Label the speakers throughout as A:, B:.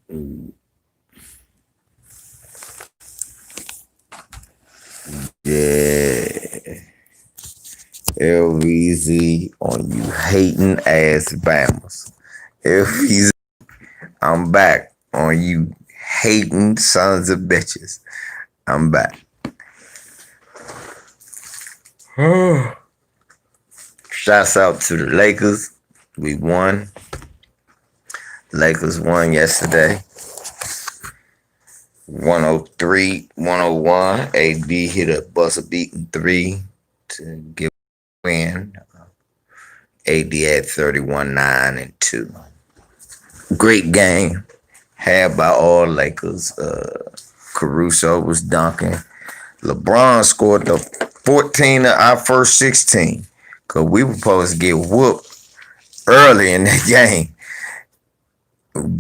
A: Yeah. LVZ on you hating ass Bammers. LVZ, I'm back on you hating sons of bitches. I'm back. Shouts out to the Lakers. We won. Lakers won yesterday. 103-101. AB hit a buzzer beating three to give a win. AD at 31-9-2. Great game had by all Lakers. Caruso was dunking. LeBron scored the 14 of our first 16 because we were supposed to get whooped early in the game.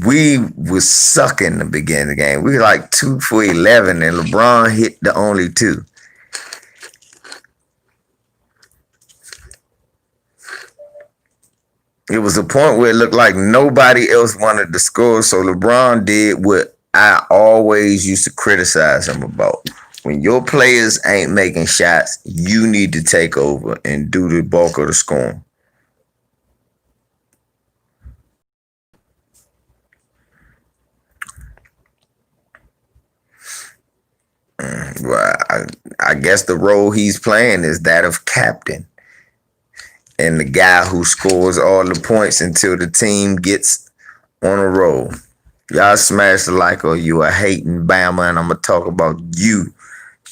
A: We was sucking the beginning of the game. We were like 2 for 11 and LeBron hit the only two. It was a point where it looked like nobody else wanted to score, so LeBron did what I always used to criticize him about. When your players ain't making shots, you need to take over and do the bulk of the scoring. Well, I guess the role he's playing is that of captain and the guy who scores all the points until the team gets on a roll. Y'all smash the like or you a hating Bama, and I'm going to talk about you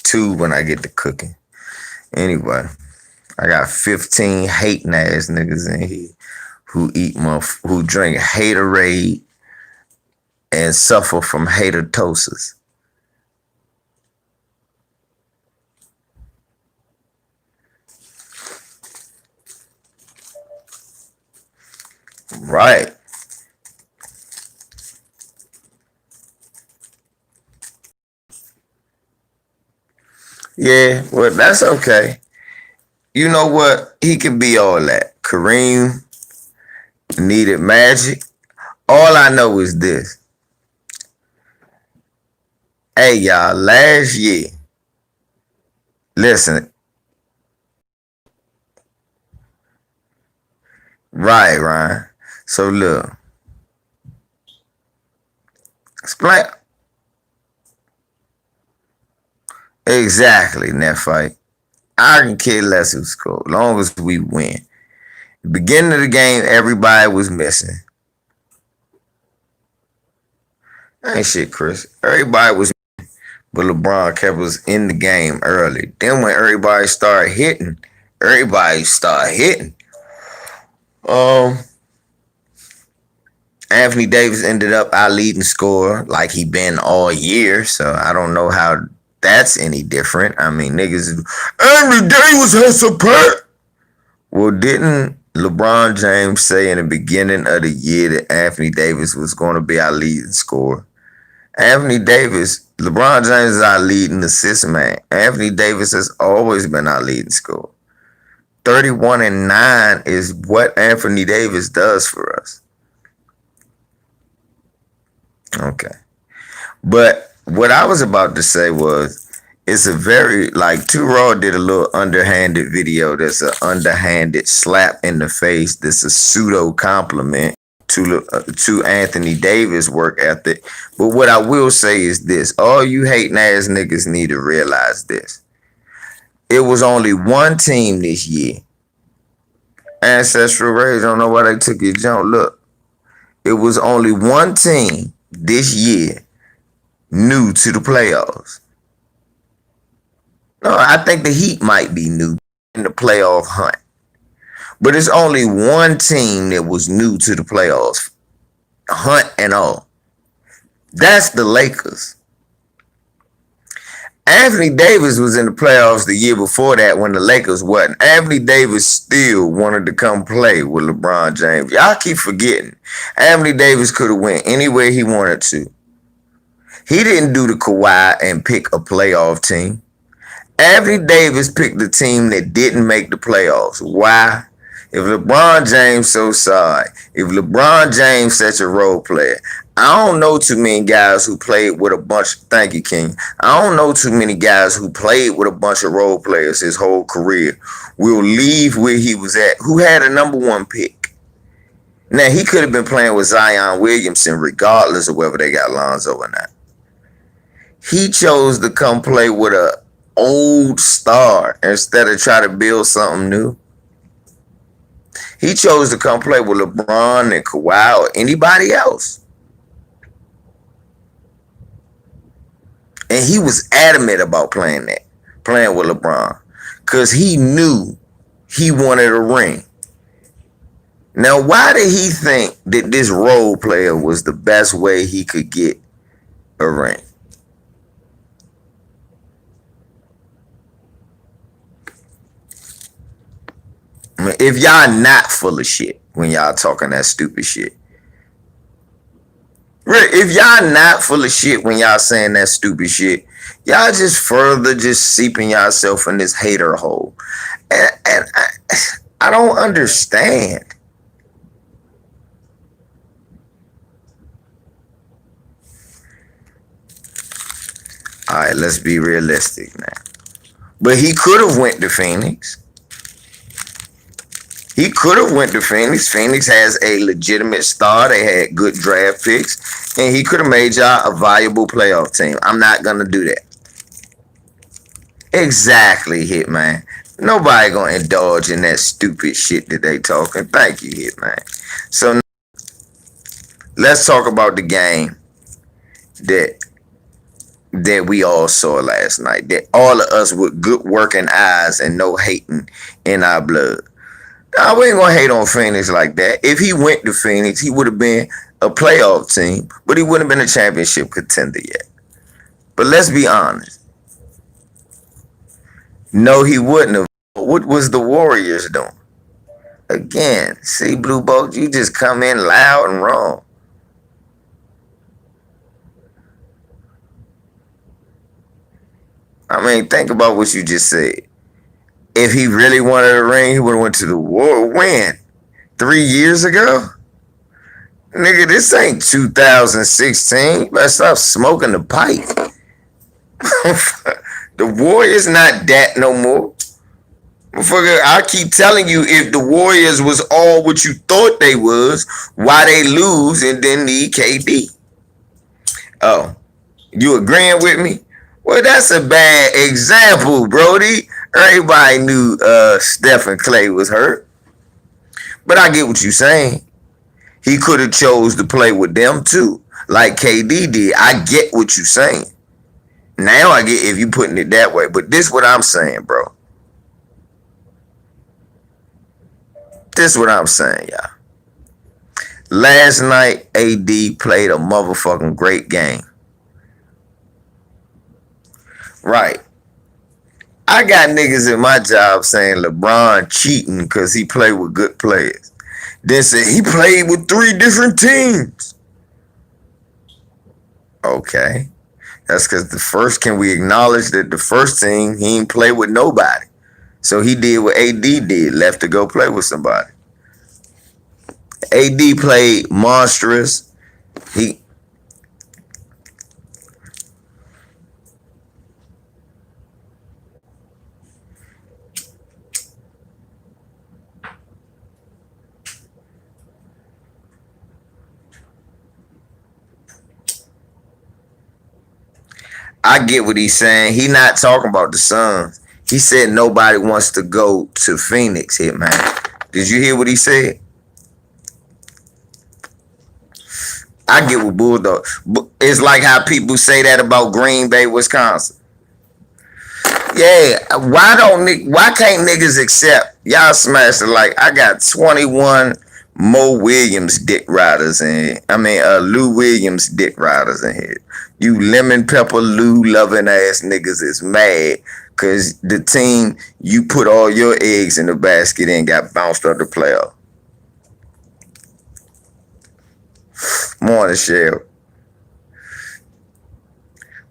A: too when I get to cooking. Anyway, I got 15 hating ass niggas in here who drink haterade and suffer from hatertosis. Right. Yeah, well, that's okay. You know what? He can be all that. Kareem needed magic. All I know is this. Hey, y'all, last year, listen. Right, Ryan. So, look. Explain. Exactly, in that fight. I can care less who scored, as long as we win. The beginning of the game, everybody was missing. Ain't shit, Chris. Everybody was missing, but LeBron kept us in the game early. Then when everybody started hitting. Anthony Davis ended up our leading scorer like he been all year, so I don't know how that's any different. I mean, niggas, Anthony Davis has support. Well, didn't LeBron James say in the beginning of the year that Anthony Davis was going to be our leading scorer? LeBron James is our leading assist man. Anthony Davis has always been our leading scorer. 31-9 is what Anthony Davis does for us. Okay. But what I was about to say was, it's a very, like, Too Raw did a little underhanded video that's an underhanded slap in the face that's a pseudo compliment to Anthony Davis' work ethic. But what I will say is this. All you hating ass niggas need to realize this. It was only one team this year. Ancestral Rage, I don't know why they took your jump. Look, it was only one team this year new to the playoffs. No, I think the Heat might be new in the playoff hunt. But it's only one team that was new to the playoffs hunt and all. That's the Lakers. Anthony Davis was in the playoffs the year before that when the Lakers wasn't. Anthony Davis still wanted to come play with LeBron James. Y'all keep forgetting. Anthony Davis could have went anywhere he wanted to. He didn't do the Kawhi and pick a playoff team. Anthony Davis picked the team that didn't make the playoffs. Why? If LeBron James so sorry, if LeBron James such a role player, I don't know too many guys who played with a bunch. Thank you, King. I don't know too many guys who played with a bunch of role players his whole career. Will leave where he was at. Who had a number one pick? Now he could have been playing with Zion Williamson, regardless of whether they got Lonzo or not. He chose to come play with a old star instead of try to build something new. He chose to come play with LeBron and Kawhi or anybody else. And he was adamant about playing with LeBron. Because he knew he wanted a ring. Now, why did he think that this role player was the best way he could get a ring? I mean, if y'all not full of shit when y'all talking that stupid shit. If y'all not full of shit when y'all saying that stupid shit, y'all just further just seeping yourself in this hater hole. And I don't understand. All right, let's be realistic now. But he could have went to Phoenix. He could have went to Phoenix. Phoenix has a legitimate star. They had good draft picks. And he could have made y'all a valuable playoff team. I'm not going to do that. Exactly, Hitman. Nobody going to indulge in that stupid shit that they talking. Thank you, Hitman. So let's talk about the game that we all saw last night. That all of us with good working eyes and no hating in our blood. Nah, we ain't gonna hate on Phoenix like that. If he went to Phoenix, he would have been a playoff team, but he wouldn't have been a championship contender yet. But let's be honest. No, he wouldn't have. What was the Warriors doing? Again, see, Blue Boat, you just come in loud and wrong. I mean, think about what you just said. If he really wanted a ring, he would have went to the war. When? 3 years ago? Nigga, this ain't 2016. You better stop smoking the pipe. The Warriors not that no more. Motherfucker, I keep telling you, if the Warriors was all what you thought they was, why they lose and then need KD? Oh, you agreeing with me? Well, that's a bad example, Brody. Everybody knew Steph and Clay was hurt. But I get what you're saying. He could have chose to play with them too, like KD did. I get what you're saying. Now I get if you putting it that way. But this is what I'm saying, bro. This is what I'm saying, y'all. Last night, AD played a motherfucking great game. Right. I got niggas in my job saying LeBron cheating because he played with good players. Then say he played with 3 different teams. Okay. That's because can we acknowledge that the first team, he ain't play with nobody. So he did what AD did, left to go play with somebody. AD played monstrous. I get what he's saying. He not talking about the Suns. He said nobody wants to go to Phoenix, Hitman. Did you hear what he said? I get what Bulldog. It's like how people say that about Green Bay, Wisconsin. Yeah, why can't niggas accept y'all smash it like I got 21 Mo Williams dick riders in here. I mean Lou Williams dick riders in here. You lemon pepper Lou loving ass niggas is mad cause the team you put all your eggs in the basket and got bounced out the playoff. Morning, Shell.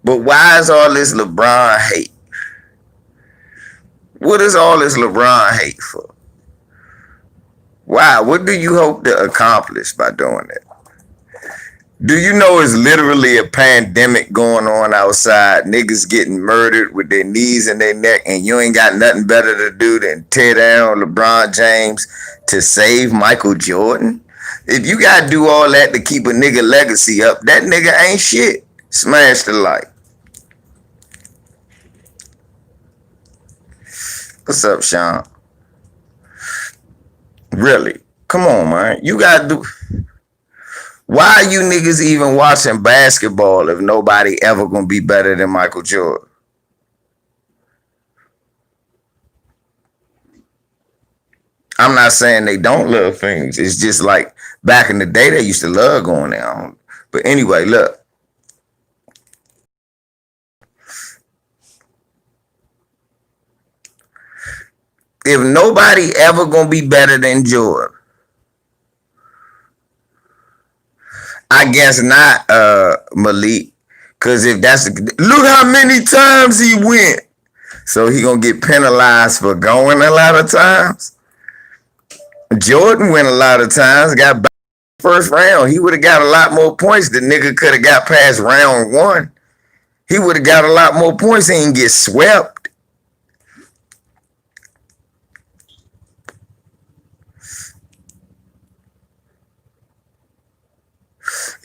A: But why is all this LeBron hate? What is all this LeBron hate for? Why? What do you hope to accomplish by doing that? Do you know it's literally a pandemic going on outside? Niggas getting murdered with their knees in their neck, and you ain't got nothing better to do than tear down LeBron James to save Michael Jordan? If you gotta do all that to keep a nigga legacy up, that nigga ain't shit. Smash the like. What's up, Sean? Really? Come on, man. You gotta do. Why are you niggas even watching basketball if nobody ever gonna be better than Michael Jordan? I'm not saying they don't love things. It's just like back in the day they used to love going down. But anyway, look. If nobody ever gonna be better than Jordan, I guess not, Malik. Cause if that's look how many times he went. So he gonna get penalized for going a lot of times. Jordan went a lot of times, got back first round. He would have got a lot more points. The nigga could have got past round one. He would have got a lot more points. He didn't get swept.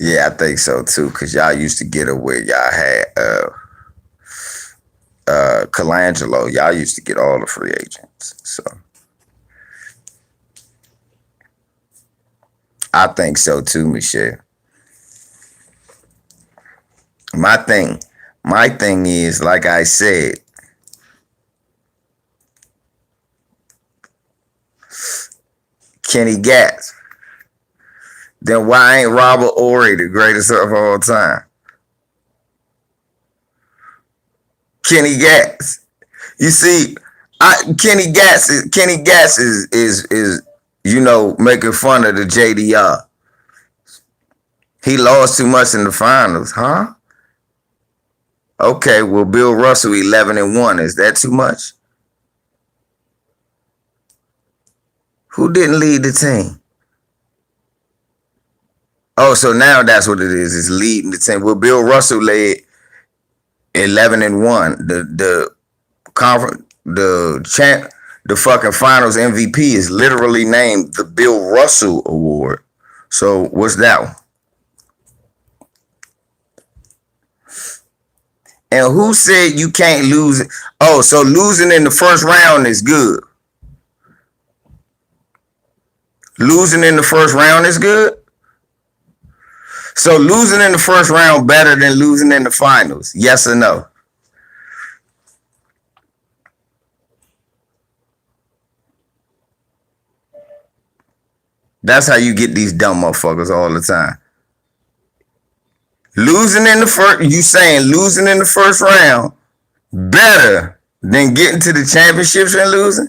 A: Yeah, I think so too. Cause y'all used to get away. Y'all had Colangelo. Y'all used to get all the free agents. So I think so too, Michelle. My thing is, like I said, Kenny Gatz. Then why ain't Robert Horry the greatest of all time? Kenny Gatz. You see, Kenny Gatz is making fun of the JDR. He lost too much in the finals, huh? Okay, well, Bill Russell 11-1. Is that too much? Who didn't lead the team? Oh, so now that's what it is. It's leading the team. Well, Bill Russell led 11-1. The conference, the fucking finals MVP is literally named the Bill Russell Award. So what's that one? And who said you can't lose? Oh, so losing in the first round is good. Losing in the first round is good. So losing in the first round better than losing in the finals? Yes or no? That's how you get these dumb motherfuckers all the time. Losing in the first, you saying losing in the first round better than getting to the championships and losing?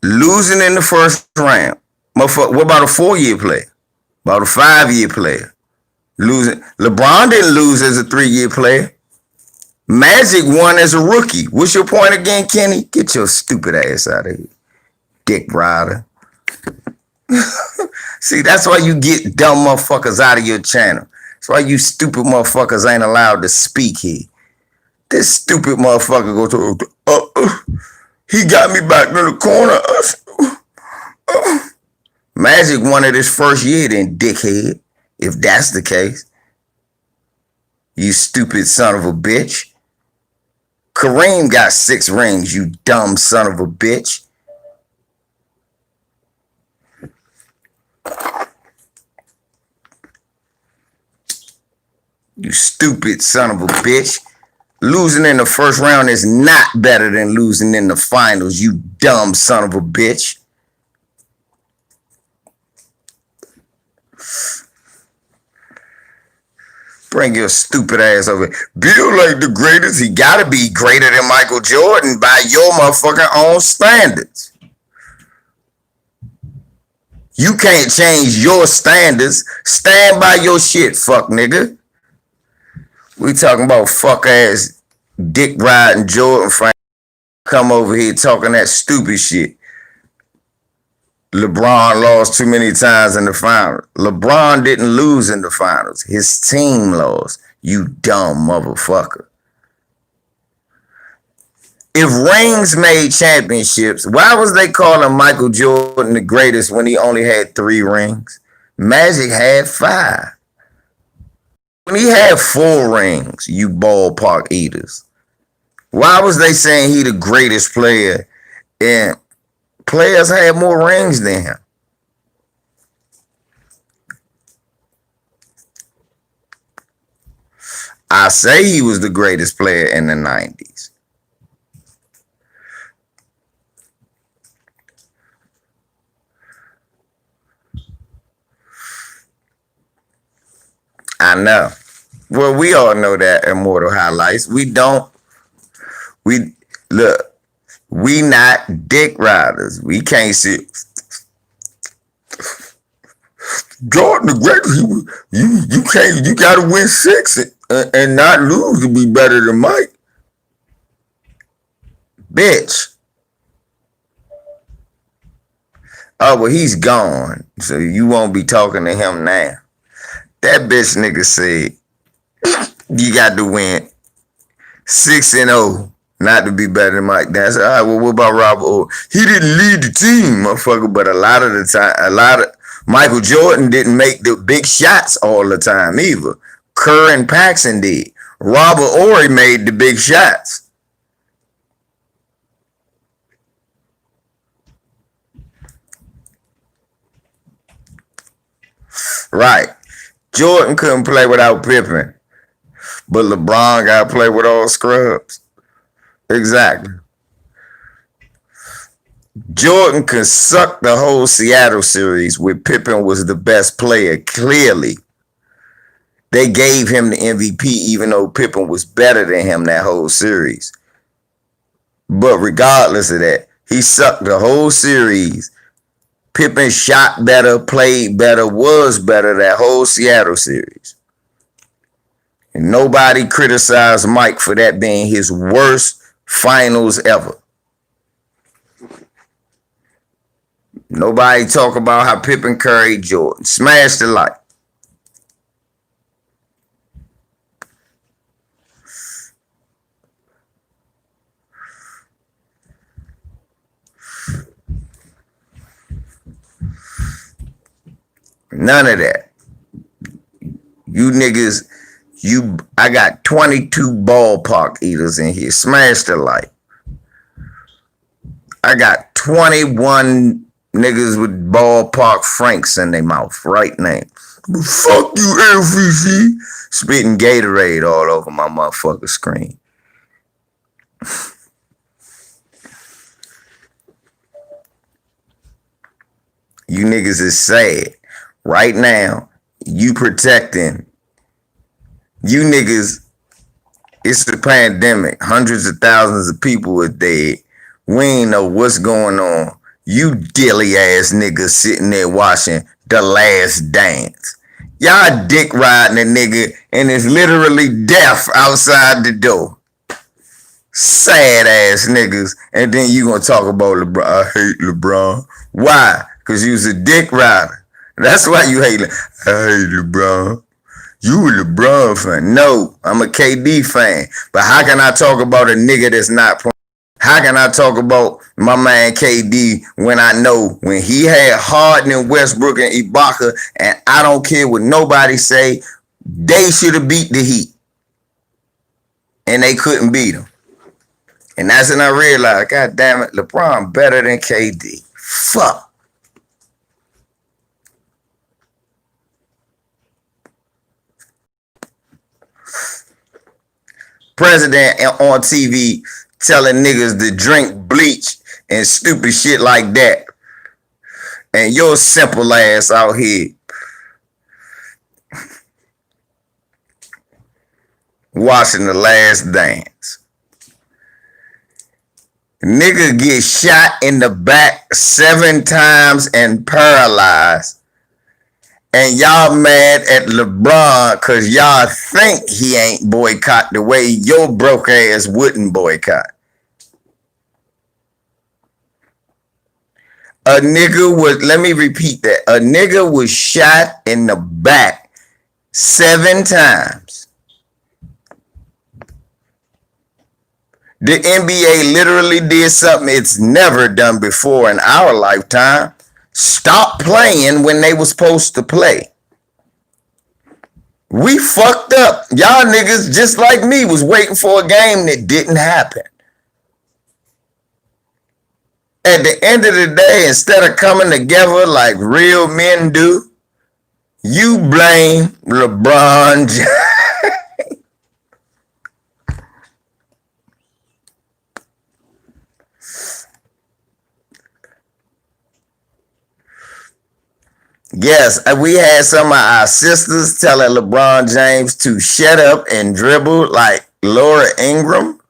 A: Losing in the first round. Motherfucker, what about a 4-year player? About a 5-year player? Losing. LeBron didn't lose as a 3-year player. Magic won as a rookie. What's your point again, Kenny? Get your stupid ass out of here, dick rider. See, that's why you get dumb motherfuckers out of your channel. That's why you stupid motherfuckers ain't allowed to speak here. This stupid motherfucker goes to, he got me back in the corner. Magic won it his first year then, dickhead. If that's the case. You stupid son of a bitch. Kareem got 6 rings, you dumb son of a bitch. You stupid son of a bitch. Losing in the first round is not better than losing in the finals, you dumb son of a bitch. Bring your stupid ass over. Bill like the greatest. He gotta be greater than Michael Jordan by your motherfucking own standards. You can't change your standards. Stand by your shit, fuck nigga. We talking about fuck ass dick riding Jordan fan. Come over here talking that stupid shit. LeBron lost too many times in the finals. LeBron didn't lose in the finals. His team lost. You dumb motherfucker. If rings made championships, why was they calling Michael Jordan the greatest when he only had 3 rings? Magic had 5. When he had 4 rings, you ballpark eaters. Why was they saying he the greatest player and players had more rings than him? I say he was the greatest player in the 90s. I know. Well, we all know that Immortal Highlights. We don't. We look. We not dick riders. We can't see Jordan the greatest. You can't. You got to win 6 and not lose to be better than Mike. Bitch. Oh well, he's gone, so you won't be talking to him now. That bitch nigga said you got to win 6-0 not to be better than Mike. That's all right. Well, what about Robert Ory? He didn't lead the team, motherfucker. But a lot of the time, Michael Jordan didn't make the big shots all the time either. Kerr and Paxson did. Robert Ory made the big shots. Right. Jordan couldn't play without Pippen, but LeBron got to play with all scrubs. Exactly. Jordan could suck the whole Seattle series where Pippen was the best player, clearly. They gave him the MVP even though Pippen was better than him that whole series. But regardless of that, he sucked the whole series. Pippen shot better, played better, was better that whole Seattle series. And nobody criticized Mike for that being his worst finals ever. Nobody talk about how Pippen carried Jordan. Smash the light. None of that. You niggas, I got 22 ballpark eaters in here. Smash the light. I got 21 niggas with ballpark Franks in their mouth right now. Fuck you, LVC. Spitting Gatorade all over my motherfucking screen. You niggas is sad. Right now, you protecting. You niggas, it's a pandemic. Hundreds of thousands of people are dead. We ain't know what's going on. You dilly ass niggas sitting there watching The Last Dance. Y'all dick riding a nigga and it's literally death outside the door. Sad ass niggas. And then you gonna talk about LeBron. I hate LeBron. Why? Because you was a dick rider. That's why you hate. I hate LeBron. You a LeBron fan? No, I'm a KD fan. But how can I talk about a nigga that's not playing? How can I talk about my man KD when I know when he had Harden and Westbrook and Ibaka, and I don't care what nobody say, they should have beat the Heat, and they couldn't beat them. And that's when I realized, God damn it, LeBron better than KD. Fuck. President on TV telling niggas to drink bleach and stupid shit like that. And your simple ass out here watching The Last Dance. Nigga get shot in the back 7 times and paralyzed. And y'all mad at LeBron because y'all think he ain't boycott the way your broke ass wouldn't boycott. A nigga was, let me repeat that. A nigga was shot in the back 7 times. The NBA literally did something it's never done before in our lifetime. Stop playing when they were supposed to play. We fucked up. Y'all niggas, just like me, was waiting for a game that didn't happen. At the end of the day, instead of coming together like real men do, you blame LeBron James. Yes, we had some of our sisters telling LeBron James to shut up and dribble like Laura Ingram.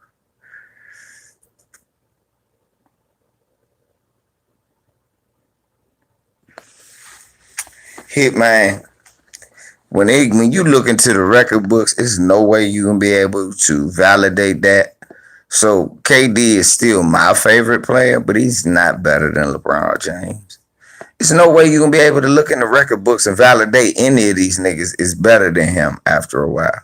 A: Hitman, when you look into the record books, there's no way you can be able to validate that. So KD is still my favorite player, but he's not better than LeBron James. There's no way you're going to be able to look in the record books and validate any of these niggas is better than him after a while.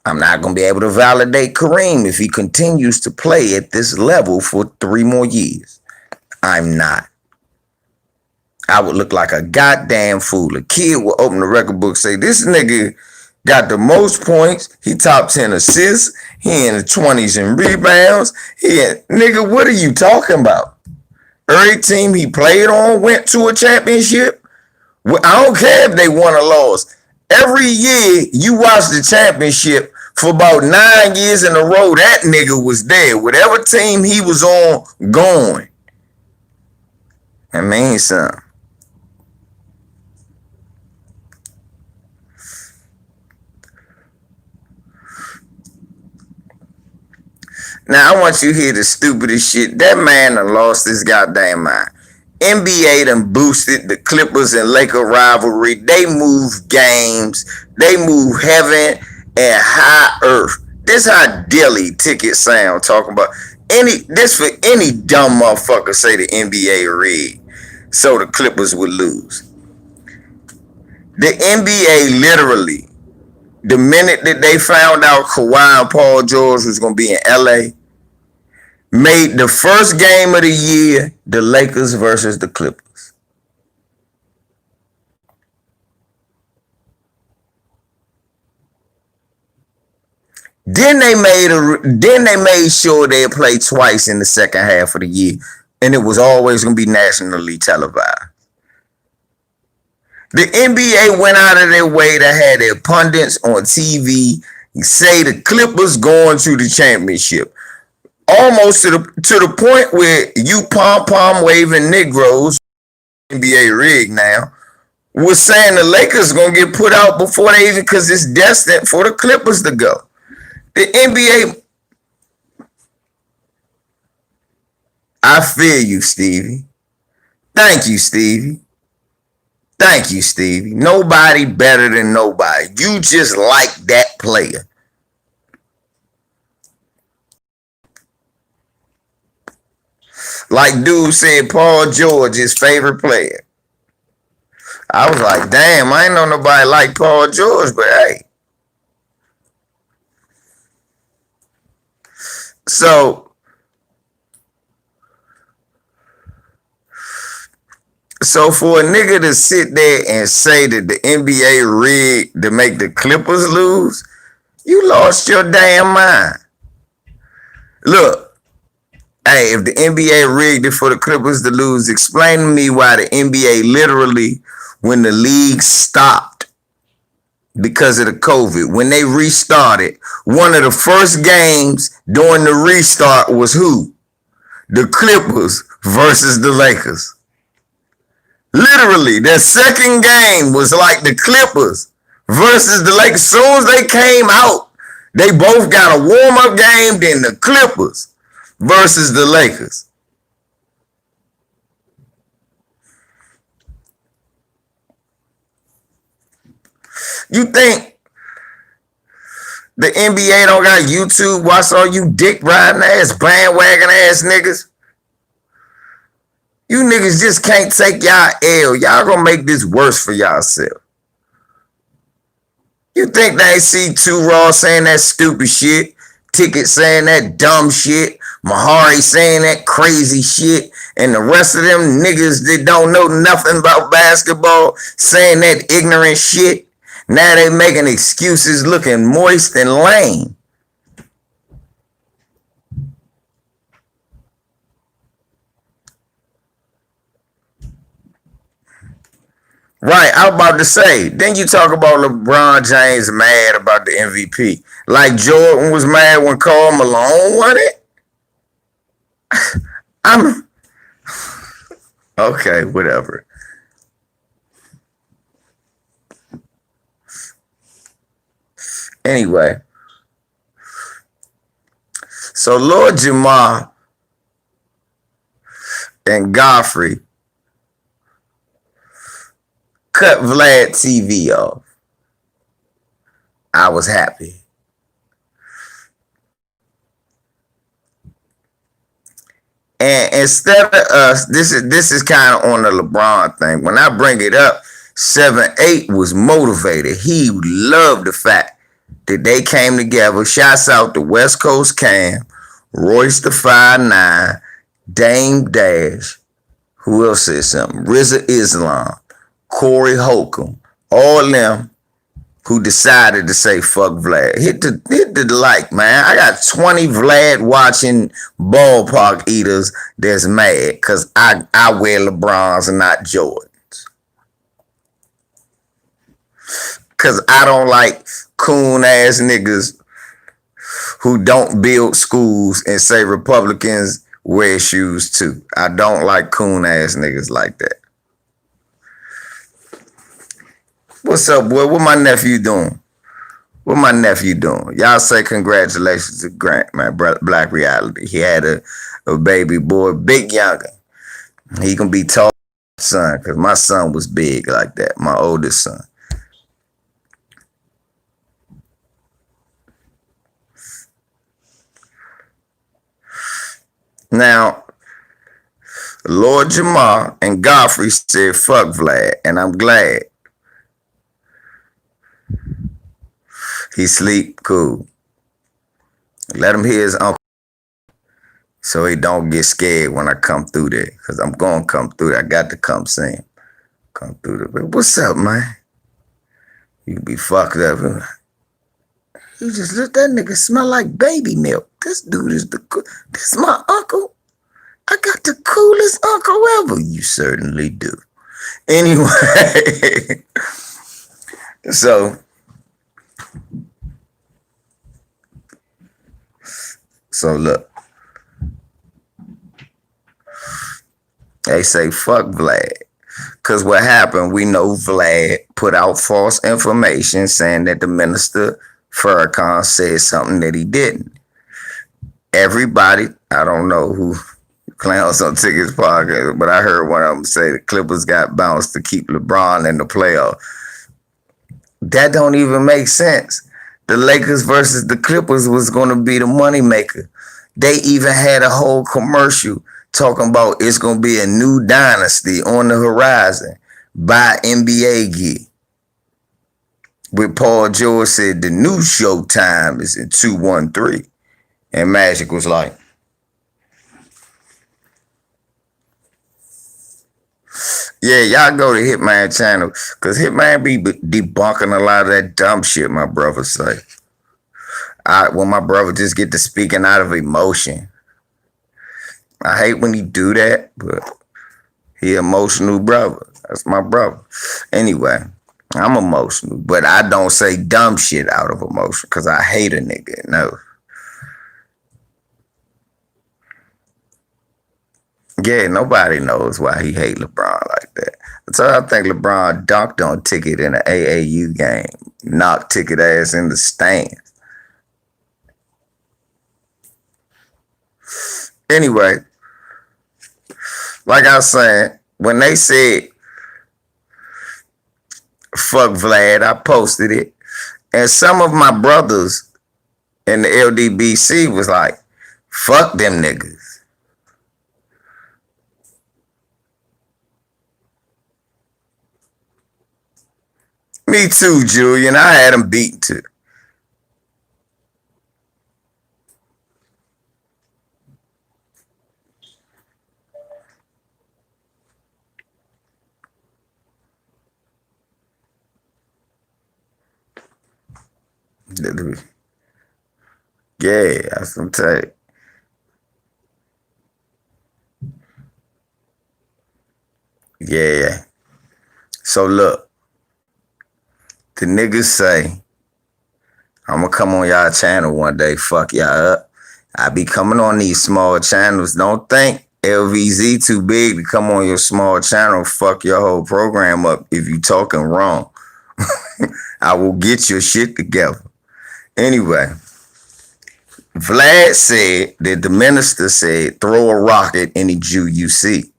A: I'm not going to be able to validate Kareem if he continues to play at this level for 3 more years. I'm not. I would look like a goddamn fool. A kid will open the record book and say, this nigga got the most points. He top 10 assists. He in the 20s in rebounds. Nigga, what are you talking about? Every team he played on went to a championship. I don't care if they won or lost. Every year you watch the championship for about 9 years in a row, that nigga was there. Whatever team he was on, going. That means something. Now, I want you to hear the stupidest shit. That man done lost his goddamn mind. NBA done boosted the Clippers and Laker rivalry. They move games. They move heaven and high earth. This how Dilly ticket sound talking about. This for any dumb motherfucker say the NBA rigged so the Clippers would lose. The NBA literally, the minute that they found out Kawhi and Paul George was going to be in LA, made the first game of the year the Lakers versus the Clippers. Then they made sure they'd play twice in the second half of the year, and it was always going to be nationally televised. The NBA went out of their way to have their pundits on TV say the Clippers going to the championship. Almost to the point where you pom-pom waving Negroes, NBA rigged now, was saying the Lakers going to get put out before they even, because it's destined for the Clippers to go. The NBA, I feel you, Stevie. Thank you, Stevie. Thank you, Stevie. Nobody better than nobody. You just like that player. Like dude said, Paul George, his favorite player. I was like, damn, I ain't know nobody like Paul George, but hey. So for a nigga to sit there and say that the NBA rigged to make the Clippers lose, you lost your damn mind. Look, hey, if the NBA rigged it for the Clippers to lose, explain to me why the NBA literally, when the league stopped because of the COVID, when they restarted, one of the first games during the restart was who? The Clippers versus the Lakers. Literally, their second game was like the Clippers versus the Lakers. As soon as they came out, they both got a warm-up game, then the Clippers versus the Lakers. You think the NBA don't got YouTube? Watch all you dick riding ass, bandwagon ass niggas? You niggas just can't take y'all L. Y'all gonna make this worse for yourself. You think they see Two Raw saying that stupid shit, Ticket saying that dumb shit, Mahari saying that crazy shit, and the rest of them niggas that don't know nothing about basketball saying that ignorant shit? Now they making excuses looking moist and lame. Right, I was about to say. Then you talk about LeBron James mad about the MVP. Like Jordan was mad when Karl Malone won it. I'm okay, whatever. Anyway, so Lord Jamar and Godfrey cut Vlad TV off. I was happy. And instead of us, this is kind of on the LeBron thing. When I bring it up, 7-8 was motivated. He loved the fact that they came together. Shouts out to West Coast Cam, Royce the 5'9", Dame Dash. Who else said something? RZA Islam, Corey Holcomb, all them who decided to say fuck Vlad. Hit the like, man. I got 20 Vlad watching ballpark eaters that's mad because I wear LeBrons and not Jordans. Because I don't like coon ass niggas who don't build schools and say Republicans wear shoes too. I don't like coon ass niggas like that. What's up, boy? What my nephew doing? What my nephew doing? Y'all say congratulations to Grant, man. Black Reality. He had a baby boy, big younger. He can be tall, son, because my son was big like that. My oldest son. Now, Lord Jamar and Godfrey said, fuck Vlad, and I'm glad. He sleep, cool. Let him hear his uncle so he don't get scared when I come through there, because I'm going to come through there. I got to come see him. Come through there. What's up, man? You be fucked up. You just let that nigga smell like baby milk. This dude is this is my uncle. I got the coolest uncle ever. You certainly do. Anyway, so look. They say fuck Vlad. Because what happened, we know Vlad put out false information saying that the minister Farrakhan said something that he didn't. Everybody, I don't know who clowns on Tickets podcast, but I heard one of them say the Clippers got bounced to keep LeBron in the playoff. That don't even make sense. The Lakers versus the Clippers was going to be the moneymaker. They even had a whole commercial talking about it's going to be a new dynasty on the horizon. Buy NBA gear. With Paul George said the new Showtime is in 213. And Magic was like, yeah, y'all go to Hitman channel because Hitman be debunking a lot of that dumb shit my brother say. When my brother just get to speaking out of emotion. I hate when he do that, but he emotional brother. That's my brother. Anyway, I'm emotional, but I don't say dumb shit out of emotion because I hate a nigga. No. Yeah, nobody knows why he hate LeBron like that. So I think LeBron dunked on Ticket in an AAU game, knocked Ticket ass in the stands. Anyway, like I was saying, when they said fuck Vlad, I posted it. And some of my brothers in the LDBC was like, fuck them niggas. Me too, Julian. I had him beaten too. Yeah, that's what I'm telling you. Yeah. So look, the niggas say, I'm gonna come on y'all channel one day, fuck y'all up. I be coming on these small channels. Don't think LVZ too big to come on your small channel, fuck your whole program up if you talking wrong. I will get your shit together. Anyway, Vlad said that the minister said, throw a rock at any Jew you see.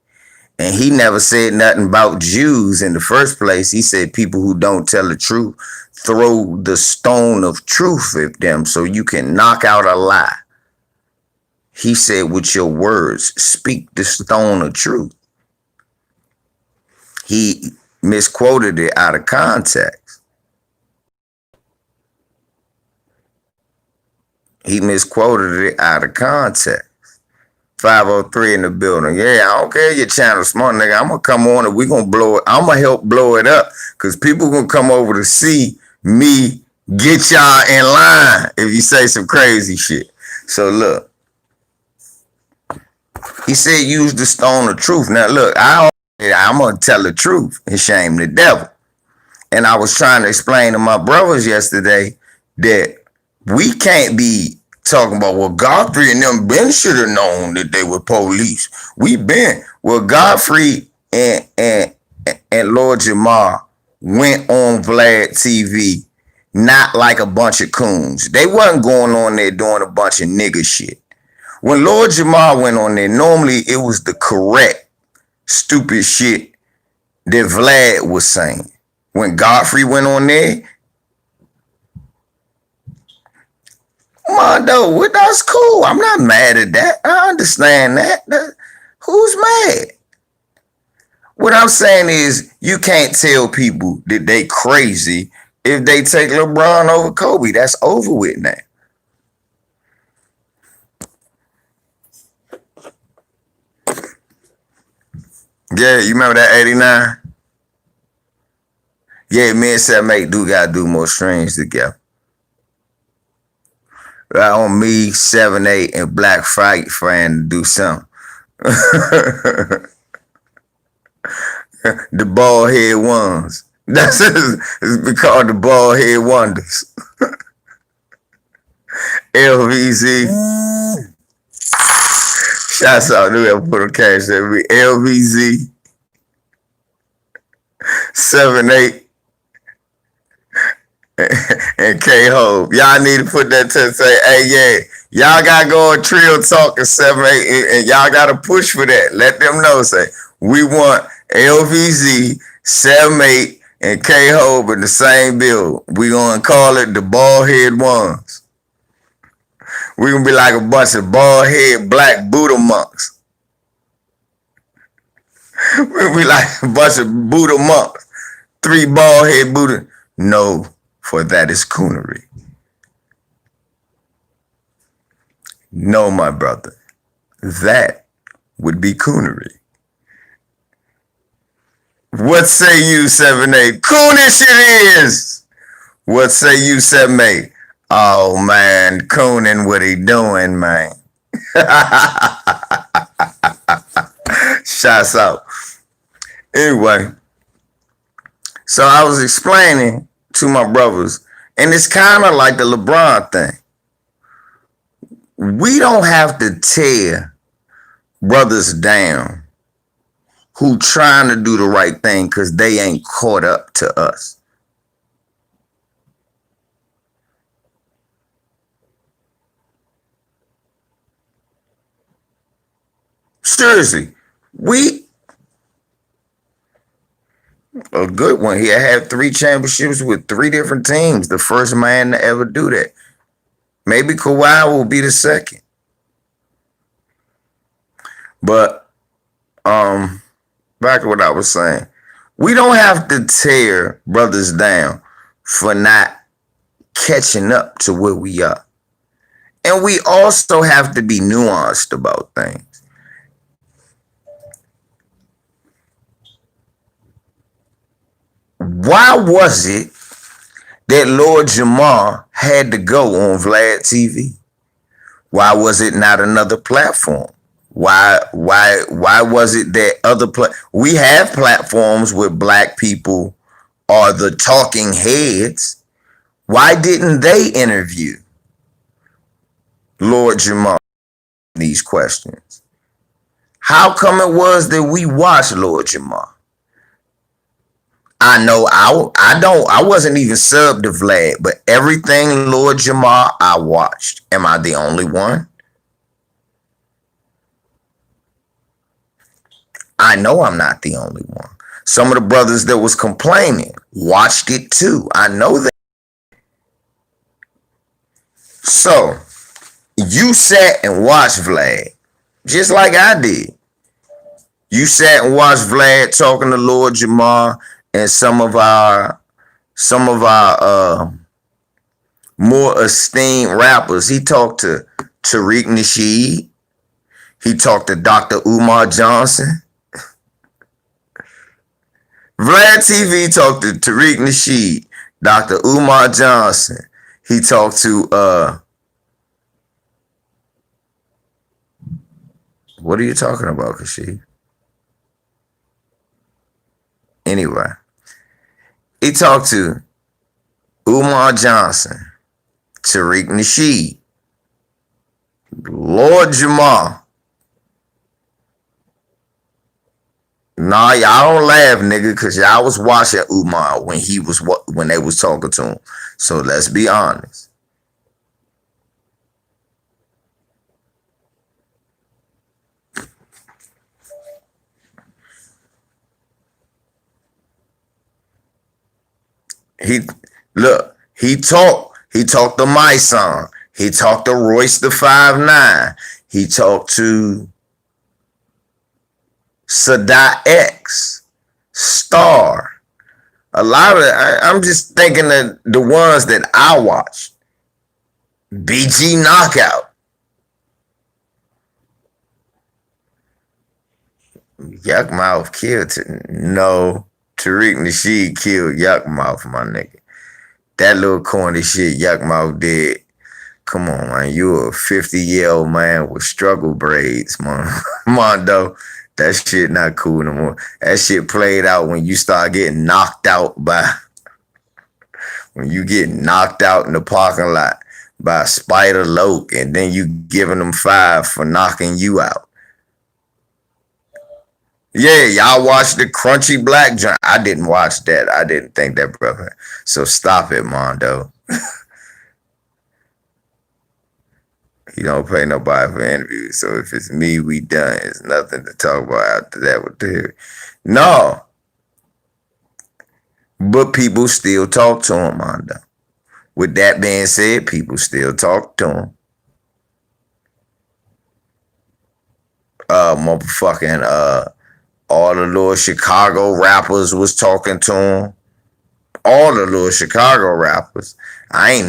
A: And he never said nothing about Jews in the first place. He said people who don't tell the truth, throw the stone of truth at them so you can knock out a lie. He said, with your words, speak the stone of truth. He misquoted it out of context. He misquoted it out of context. 503 in the building. Yeah, I don't care your channel smart, nigga. I'm gonna come on and we gonna blow it. I'm gonna help blow it up because people gonna come over to see me get y'all in line if you say some crazy shit. So look, he said use the stone of truth. Now look, I'm gonna tell the truth and shame the devil. And I was trying to explain to my brothers yesterday that we can't be talking about, well, Godfrey and them Ben should have known that they were police. We been, well, Godfrey and Lord Jamar went on Vlad TV not like a bunch of coons. They wasn't going on there doing a bunch of nigga shit. When Lord Jamar went on there, normally it was the correct stupid shit that Vlad was saying. When Godfrey went on there, Mondo, that's cool. I'm not mad at that. I understand that. Who's mad? What I'm saying is you can't tell people that they crazy if they take LeBron over Kobe. That's over with now. Yeah, you remember that 89? Yeah, me and 7-8 do gotta do more streams together. Right on me, 7-8, and Black Fight Friend do something. The bald head ones. That's it's called the bald head wonders. LVZ. Shouts out to whoever put a cash at me. LVZ 7-8 and K Hope. Y'all need to put that to say, hey, yeah, y'all gotta go on Trill Talk at 7-8 and y'all gotta push for that. Let them know, say, we want LVZ 7-8 and K Hope in the same bill. We gonna call it the bald head ones. We gonna be like a bunch of bald head black Buddha monks. We gonna be like a bunch of Buddha monks. 3 bald head Buddha. No, for that is coonery. No, my brother. That would be coonery. What say you, 7-8? Coonish it is! What say you, 7-8? Oh, man, cooning what he doing, man. Shots out. Anyway, so I was explaining to my brothers, and it's kind of like the LeBron thing. We don't have to tear brothers down who trying to do the right thing because they ain't caught up to us. Seriously, a good one. He had 3 championships with 3 different teams. The first man to ever do that. Maybe Kawhi will be the second. But back to what I was saying. We don't have to tear brothers down for not catching up to where we are. And we also have to be nuanced about things. Why was it that Lord Jamar had to go on Vlad TV? Why was it not another platform? Why was it that we have platforms where black people are the talking heads? Why didn't they interview Lord Jamar these questions? How come it was that we watched Lord Jamar? I know I wasn't even subbed to Vlad, but everything Lord Jamar I watched. Am I the only one? I know I'm not the only one. Some of the brothers that was complaining watched it too. I know that. So you sat and watched Vlad, just like I did. You sat and watched Vlad talking to Lord Jamar and some of our more esteemed rappers. He talked to Tariq Nasheed. He talked to Dr. Umar Johnson. Vlad TV talked to Tariq Nasheed, Dr. Umar Johnson. He talked to what are you talking about, Kashif? Anyway, he talked to Umar Johnson, Tariq Nasheed, Lord Jamar. Nah, y'all don't laugh, nigga, because y'all was watching Umar when they was talking to him. So let's be honest. He talked to my son. He talked to Royce the 5'9". He talked to Sadat X, Star. A lot of I'm just thinking of the ones that I watched. BG Knockout. Yuck Mouth killed no. Tariq Nasheed killed Yuck Mouth, my nigga. That little corny shit Yuck Mouth did. Come on, man. You a 50-year-old man with struggle braids, man. Mondo. That shit not cool no more. That shit played out when you start getting knocked out when you get knocked out in the parking lot by Spider Loke, and then you giving them 5 for knocking you out. Yeah, y'all watched the Crunchy Black joint. I didn't watch that. I didn't think that, brother. So stop it, Mondo. He don't pay nobody for interviews. So if it's me, we done. It's nothing to talk about after that with the no. But people still talk to him, Mondo. With that being said, people still talk to him. Motherfucking all the little Chicago rappers was talking to him. All the little Chicago rappers. You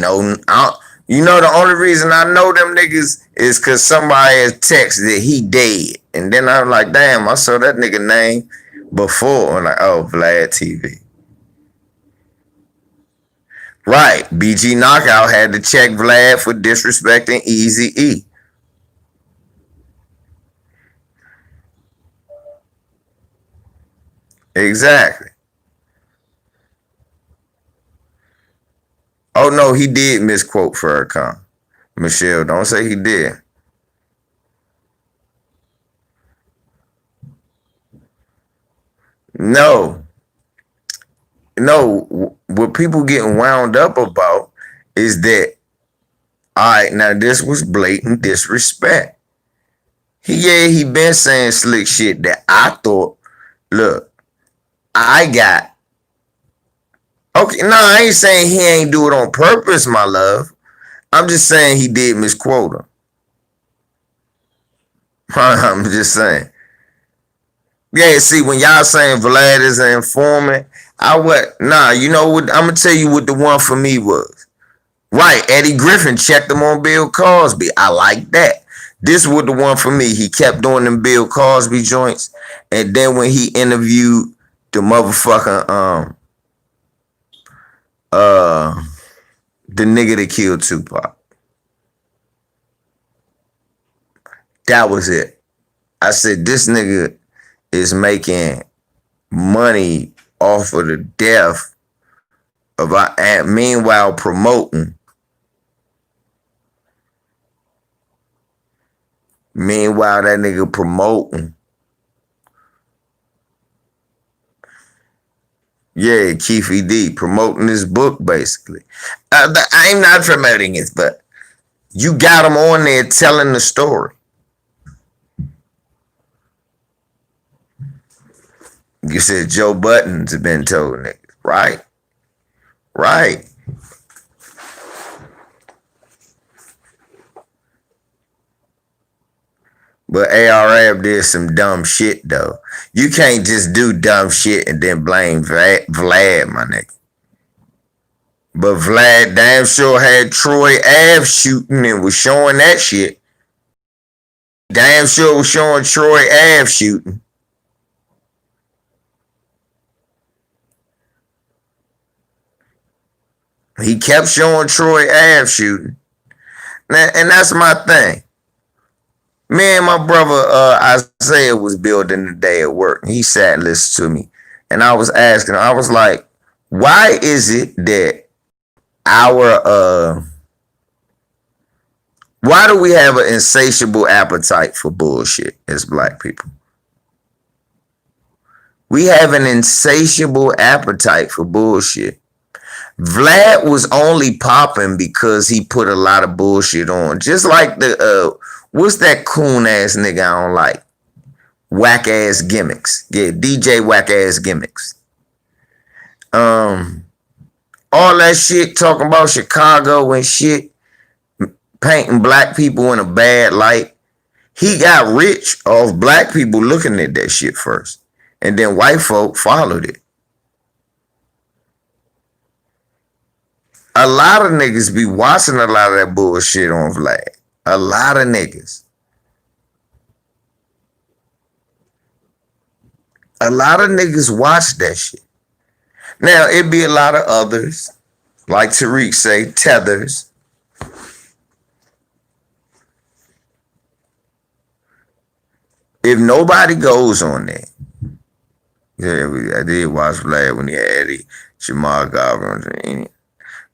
A: know, the only reason I know them niggas is because somebody has texted that he dead. And then I'm like, damn, I saw that nigga name before. I'm like, oh, Vlad TV. Right. BG Knockout had to check Vlad for disrespecting Eazy-E. Exactly. Oh, no, he did misquote Farrakhan. Michelle, don't say he did. No. What people getting wound up about is that, all right, now this was blatant disrespect. He been saying slick shit that I thought, look, okay, no, I ain't saying he ain't do it on purpose, my love. I'm just saying he did misquote him. I'm just saying. Yeah, see, when y'all saying Vlad is an informant, You know what? I'm gonna tell you what the one for me was. Right, Eddie Griffin checked him on Bill Cosby. I like that. This was the one for me. He kept doing them Bill Cosby joints, and then when he interviewed the motherfucking uh the nigga that killed Tupac, that was it. I said this nigga is making money off of the death of our aunt. Meanwhile, promoting. Meanwhile, that nigga promoting. Yeah, Keefy D promoting his book basically. I'm not promoting it, but you got him on there telling the story. You said Joe Buttons have been told niggas, right? Right. But ARF did some dumb shit though. You can't just do dumb shit and then blame Vlad, my nigga. But Vlad damn sure had Troy Ave shooting and was showing that shit. Damn sure was showing Troy Ave shooting. He kept showing Troy Ave shooting. And that's my thing. Me and my brother Isaiah was building the day at work. He sat and listened to me. And I was asking him, I was like, why is it that why do we have an insatiable appetite for bullshit as black people? We have an insatiable appetite for bullshit. Vlad was only popping because he put a lot of bullshit on. Just like the what's that coon ass nigga I don't like? Whack ass gimmicks. Yeah, DJ whack ass gimmicks. All that shit talking about Chicago and shit, painting black people in a bad light. He got rich off black people looking at that shit first. And then white folk followed it. A lot of niggas be watching a lot of that bullshit on Vlad. A lot of niggas. A lot of niggas watch that shit. Now, it be a lot of others, like Tariq say, tethers. If nobody goes on there, yeah, I did watch Vlad when he had Eddie, Jamal Garvin.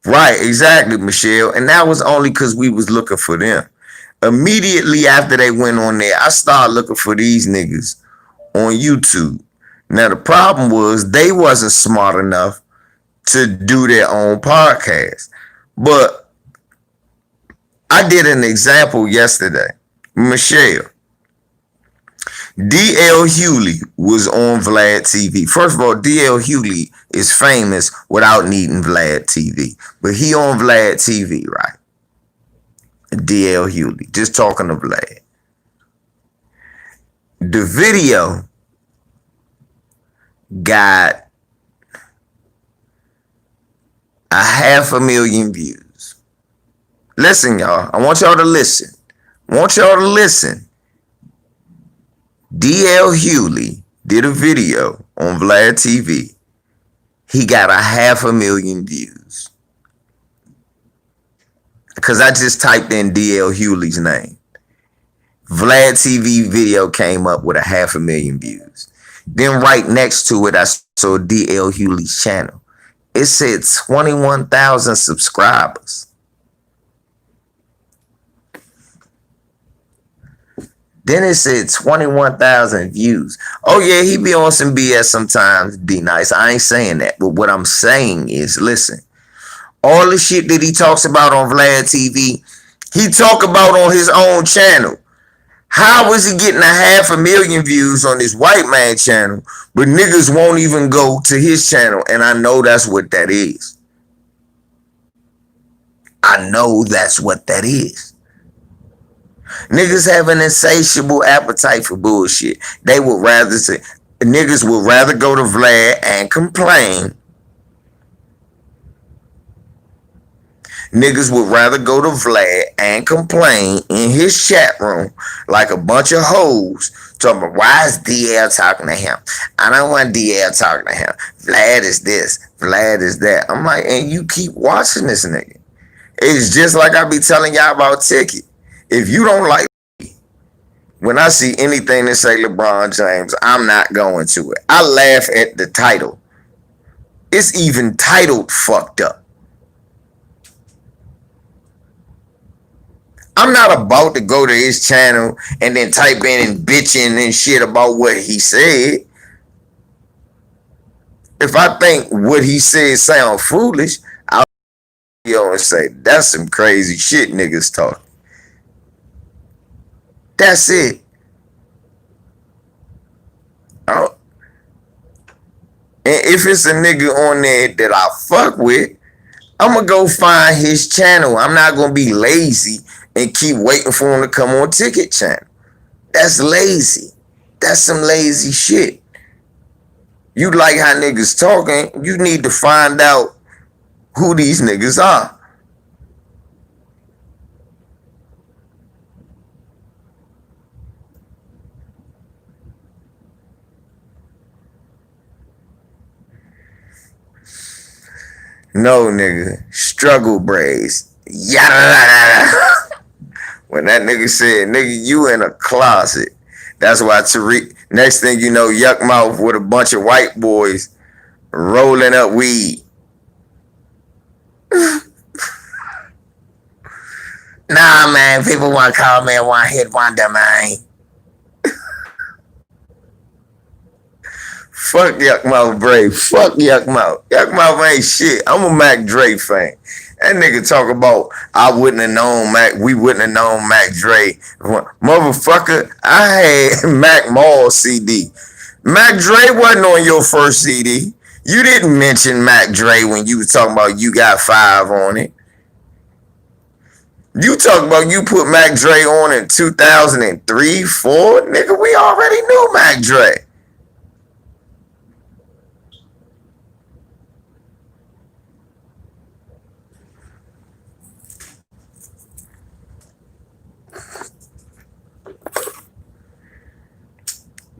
A: Right, exactly, Michelle. And that was only because we was looking for them. Immediately after they went on there, I started looking for these niggas on YouTube. Now, the problem was they wasn't smart enough to do their own podcast. But I did an example yesterday. Michelle, D.L. Hewley was on Vlad TV. First of all, D.L. Hewley is famous without needing Vlad TV. But he on Vlad TV, right? D.L. Hewley, just talking to Vlad. The video got 500,000 views. Listen, y'all. I want y'all to listen. D.L. Hewley did a video on Vlad TV. He got 500,000 views. Because I just typed in D.L. Hewley's name. Vlad TV video came up with 500,000 views. Then right next to it, I saw D.L. Hewley's channel. It said 21,000 subscribers. Then it said 21,000 views. Oh yeah, he be on some BS sometimes, D-Nice. I ain't saying that. But what I'm saying is, listen, all the shit that he talks about on Vlad TV, he talk about on his own channel. How is he getting 500,000 views on this white man channel, but niggas won't even go to his channel? And I know that's what that is. I know that's what that is. Niggas have an insatiable appetite for bullshit. They would rather say, Niggas would rather go to Vlad and complain. Niggas would rather go to Vlad and complain in his chat room like a bunch of hoes. Talking about, why is DL talking to him? I don't want DL talking to him. Vlad is this, Vlad is that. I'm like, and you keep watching this nigga. It's just like I be telling y'all about Ticket. If you don't like, when I see anything that say LeBron James, I'm not going to it. I laugh at the title. It's even titled fucked up. I'm not about to go to his channel and then type in and bitching and shit about what he said. If I think what he said sound foolish, I'll go and say, that's some crazy shit niggas talking. That's it. And if it's a nigga on there that I fuck with, I'm going to go find his channel. I'm not going to be lazy and keep waiting for him to come on Ticket channel. That's lazy. That's some lazy shit. You like how niggas talking, you need to find out who these niggas are. No, nigga. Struggle braids. Yada. When that nigga said, nigga, you in a closet. That's why Tariq, next thing you know, Yuck Mouth with a bunch of white boys rolling up weed. Nah, man, people want to call me a one-hit wonder, man. Fuck Yuck Mouth Brave. Fuck Yuck Mouth. Yuck Mouth ain't shit. I'm a Mac Dre fan. That nigga talk about I wouldn't have known Mac. We wouldn't have known Mac Dre. Motherfucker, I had Mac Mall CD. Mac Dre wasn't on your first CD. You didn't mention Mac Dre when you was talking about You Got Five on it. You talk about you put Mac Dre on in 2003, 4? Nigga, we already knew Mac Dre.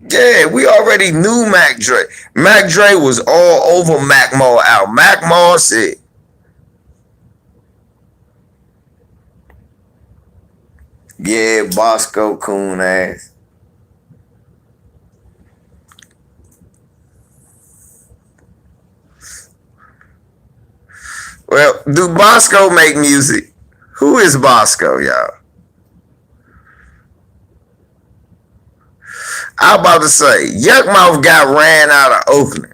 A: Yeah, we already knew Mac Dre. Mac Dre was all over Mac Mall out. Mac Mall said, yeah, Bosco coon ass. Well, do Bosco make music? Who is Bosco, y'all? I about to say, Yuck Mouth got ran out of Oakland.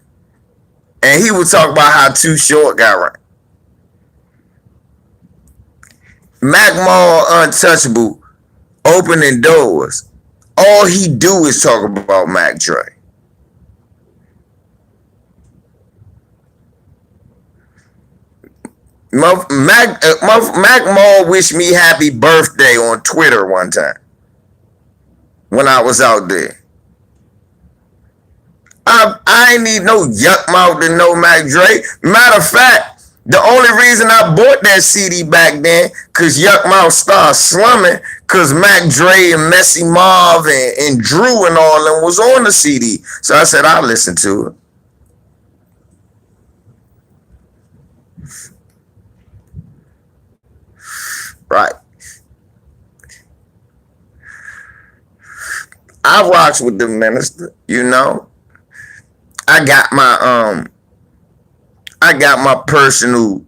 A: And he would talk about how Too Short got ran. Mac Mall Untouchable opening doors. All he do is talk about Mac Dre. Mac Mall wished me happy birthday on Twitter one time when I was out there. I ain't need no Yuck Mouth to know Mac Dre. Matter of fact, the only reason I bought that CD back then, cause Yuck Mouth started slumming, cause Mac Dre and Messy Marv and Drew and all them was on the CD. So I said I'll listen to it. Right. I rocks with the minister, you know. I got my personal,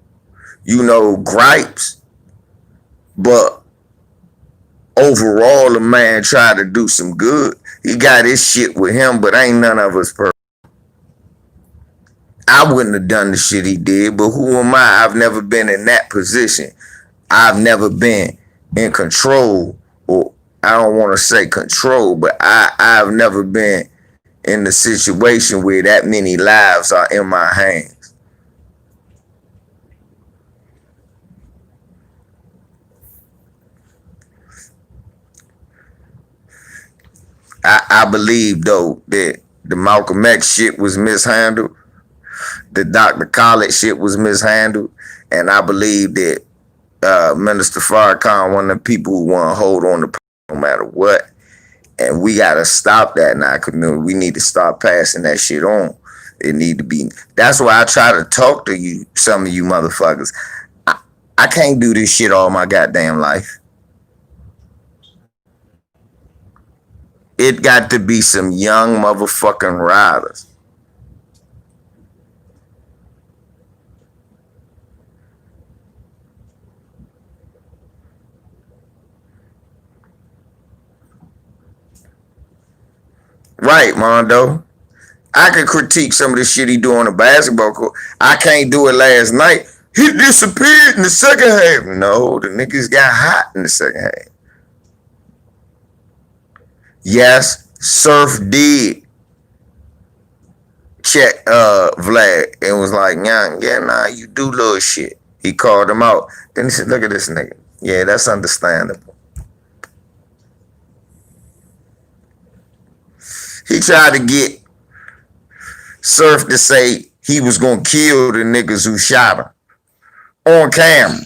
A: gripes, but overall the man tried to do some good. He got his shit with him, but ain't none of us perfect. I wouldn't have done the shit he did, but who am I? I've never been in that position. I've never been in control, or I don't want to say control, but I've never been in the situation where that many lives are in my hands. I believe though that The Malcolm X shit was mishandled. The Dr. Khaled shit was mishandled. And I believe that Minister Farrakhan, one of the people who want to hold on to no matter what. And we got to stop that in our community. We need to start passing that shit on. It need to be. That's why I try to talk to you, some of you motherfuckers. I can't do this shit all my goddamn life. It got to be some young motherfucking riders. Right, Mondo. I can critique some of the shit he do on the basketball court. I can't do it last night. He disappeared in the second half. No, the niggas got hot in the second half. Yes, Surf did check Vlad and was like, nah, you do little shit. He called him out. Then he said, look at this nigga. Yeah, that's understandable. He tried to get Surf to say he was gonna kill the niggas who shot him on camera.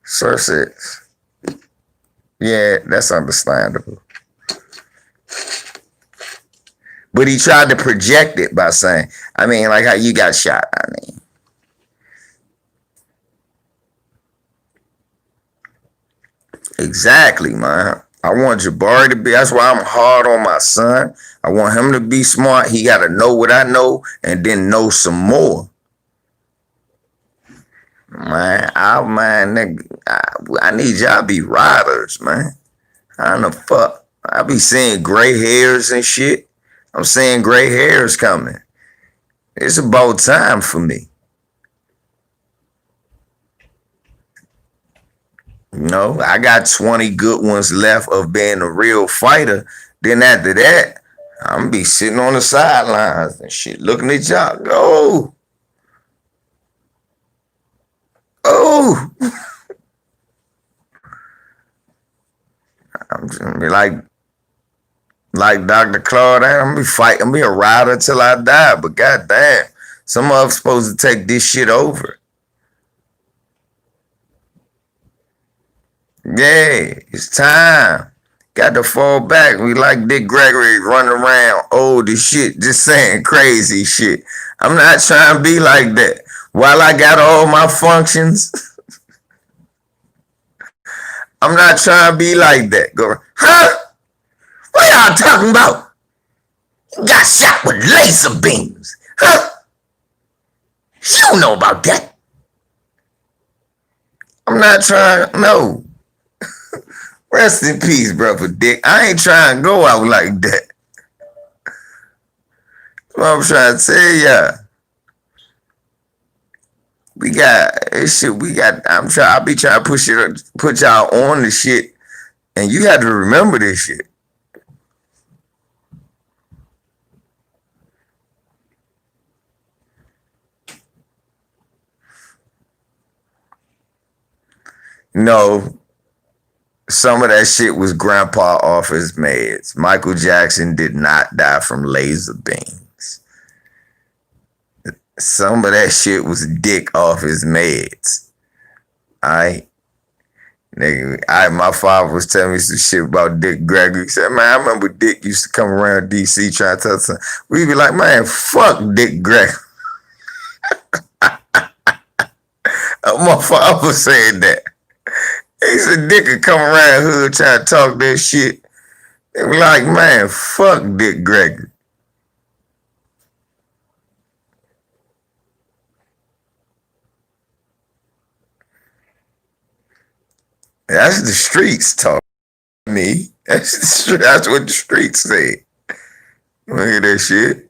A: Surf says, yeah, that's understandable. But he tried to project it by saying, I mean, like how you got shot. I mean, exactly, man. I want Jabari to be, that's why I'm hard on my son. I want him to be smart. He got to know what I know and then know some more. Man, I need y'all to be riders, man. I don't know, fuck. I be seeing gray hairs and shit. I'm seeing gray hairs coming. It's about time for me. You know, I got 20 good ones left of being a real fighter. Then after that, I'm gonna be sitting on the sidelines and shit, looking at y'all. Go. Oh. I'm just gonna be like Dr. Claude, I'm gonna be fighting, I'm gonna be a rider till I die. But goddamn, some of us supposed to take this shit over. Yeah, it's time. Got to fall back. We like Dick Gregory running around old as shit, just saying crazy shit. I'm not trying to be like that. While I got all my functions, I'm not trying to be like that. Go, huh? What y'all talking about? You got shot with laser beams. Huh? You don't know about that. I'm not trying, no. Rest in peace, brother Dick. I ain't trying to go out like that. What I'm trying to tell y'all. We got this shit. I'll be trying to put y'all on the shit, and you have to remember this shit. No, some of that shit was grandpa off his meds. Michael Jackson did not die from laser beams. Some of that shit was Dick off his meds. Alright? Nigga, my father was telling me some shit about Dick Gregory. He said, man, I remember Dick used to come around DC trying to tell us something. We'd be like, man, fuck Dick Gregory. My father said that. He said Dick could come around hood trying to talk that shit. They were like, man, fuck Dick Gregory. That's the streets talk. Me. That's what the streets say. Look at that shit.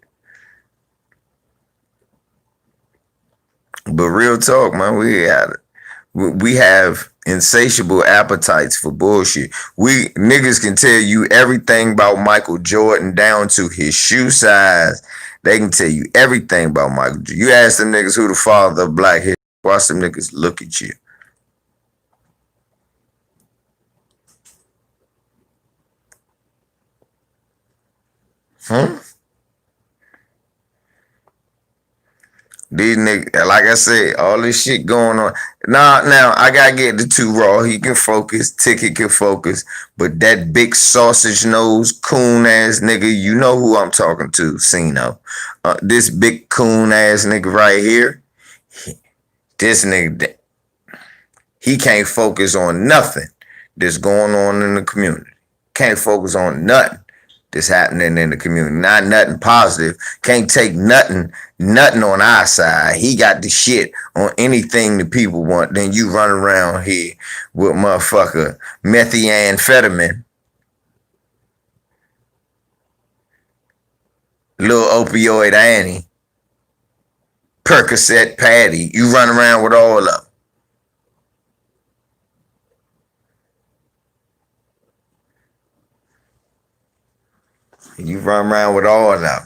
A: But real talk, man, we have insatiable appetites for bullshit. We niggas can tell you everything about Michael Jordan down to his shoe size. They can tell you everything about Michael Jordan. You ask them niggas who the father of black history, watch them niggas look at you. Hmm? These niggas, like I said, all this shit going on. Now I gotta get the two raw. He can focus, Ticket can focus, but that big sausage nose coon ass nigga, you know who I'm talking to, Sino. This big coon ass nigga right here, this nigga, he can't focus on nothing that's going on in the community. Can't focus on nothing that's happening in the community. Not nothing positive. Can't take nothing on our side. He got the shit on anything the people want. Then you run around here with motherfucker methamphetamine, little opioid Annie, Percocet Patty. You run around with all of them. You run around with all of them.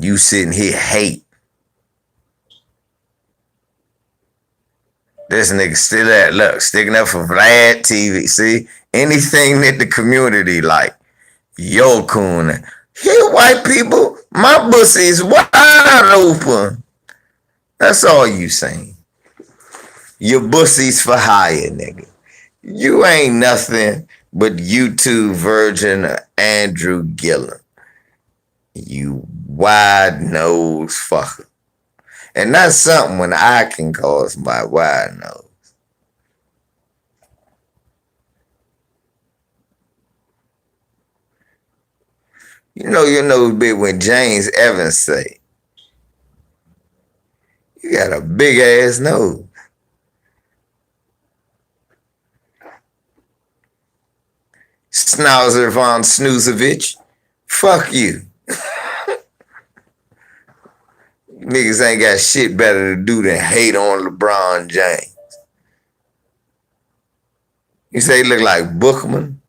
A: You sitting here hate. This nigga still at look, sticking up for Vlad TV. See? Anything that the community like. Yo, coon. Here, white people, my pussy is wide open. That's all you saying. Your pussy's for hire, nigga. You ain't nothing but YouTube virgin Andrew Gillum. You wide nose fucker. And that's something when I can cause my wide nose. You know your nose big when James Evans say, you got a big ass nose. Schnauzer von Snoozevich, fuck you. Niggas ain't got shit better to do than hate on LeBron James. You say he look like Bookman?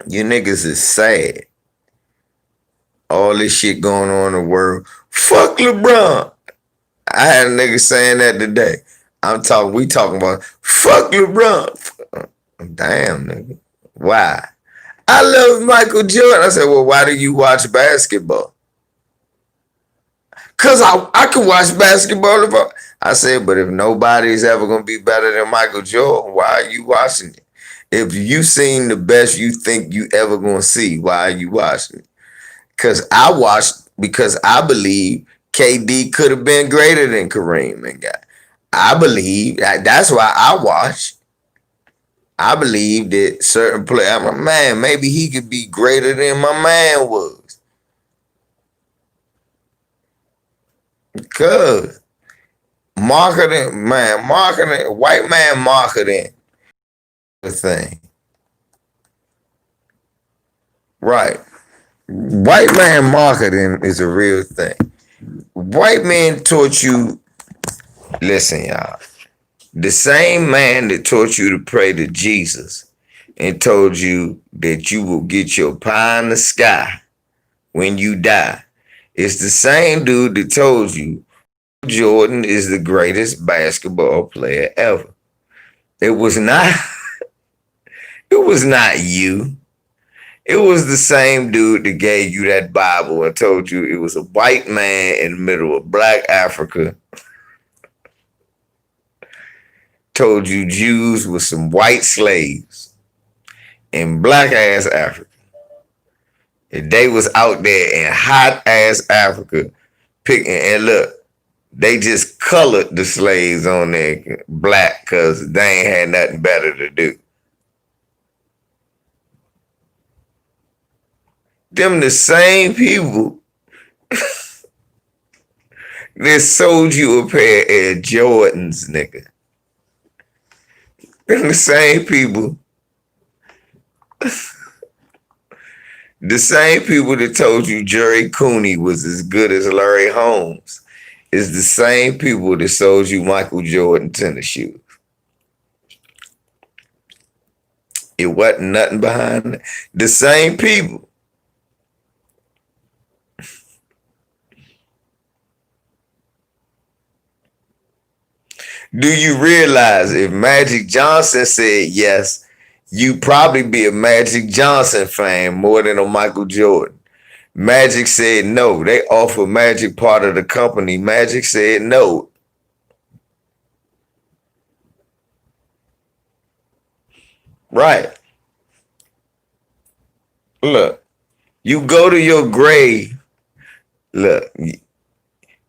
A: You niggas is sad. All this shit going on in the world. Fuck LeBron. I had a nigga saying that today. We talking about fuck LeBron. Damn, nigga. Why? I love Michael Jordan. I said, well, why do you watch basketball? Cause I can watch basketball. I said, but if nobody's ever gonna be better than Michael Jordan, why are you watching it? If you seen the best you think you ever gonna see, why are you watching it? Cause I watched because I believe KD could have been greater than Kareem and got. I believe that's why I watch. I believe that certain player, I'm a man, maybe he could be greater than my man was. Because marketing, white man marketing the thing. Right. White man marketing is a real thing. White man taught you, listen, y'all. The same man that taught you to pray to Jesus and told you that you will get your pie in the sky when you die. It's the same dude that told you Jordan is the greatest basketball player ever. It was not it was not you. It was the same dude that gave you that Bible and told you it was a white man in the middle of black Africa. Told you Jews were some white slaves in black ass Africa. And they was out there in hot ass Africa picking, and look, they just colored the slaves on there black because they ain't had nothing better to do. Them the same people that sold you a pair of Jordans, nigga. Them the same people. The same people that told you Jerry Cooney was as good as Larry Holmes is the same people that sold you Michael Jordan tennis shoes. It wasn't nothing behind it. The same people. Do you realize if Magic Johnson said yes, you probably be a Magic Johnson fan more than a Michael Jordan? Magic said no. They offered Magic part of the company. Magic said no. Right. Look, you go to your grave. Look,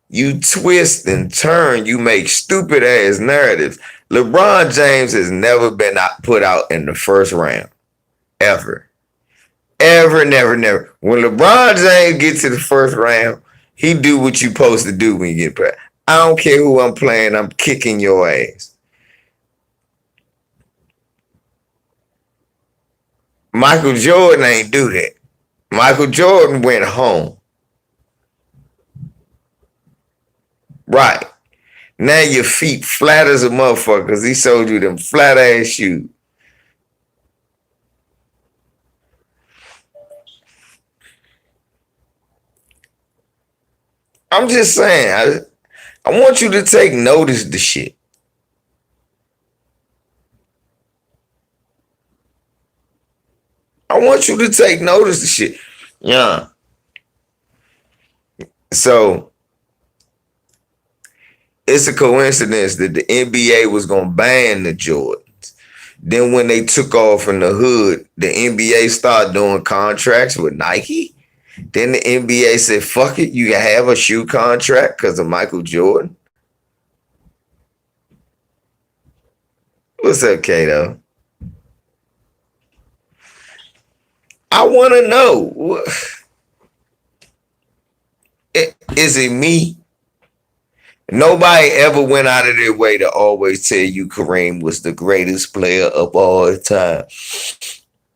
A: you twist and turn. You make stupid ass narratives. LeBron James has never been put out in the first round. Ever. Ever, never, never. When LeBron James gets to the first round, he do what you supposed to do when you get played. I don't care who I'm playing, I'm kicking your ass. Michael Jordan ain't do that. Michael Jordan went home. Right. Now your feet flat as a motherfucker because he sold you them flat ass shoes. I'm just saying, I want you to take notice of the shit. I want you to take notice of the shit. Yeah. So it's a coincidence that the NBA was gonna ban the Jordans. Then when they took off in the hood, the NBA started doing contracts with Nike. Then the NBA said, fuck it, you can have a shoe contract because of Michael Jordan. What's up, Kato? I want to know, is it me? Nobody ever went out of their way to always tell you Kareem was the greatest player of all time.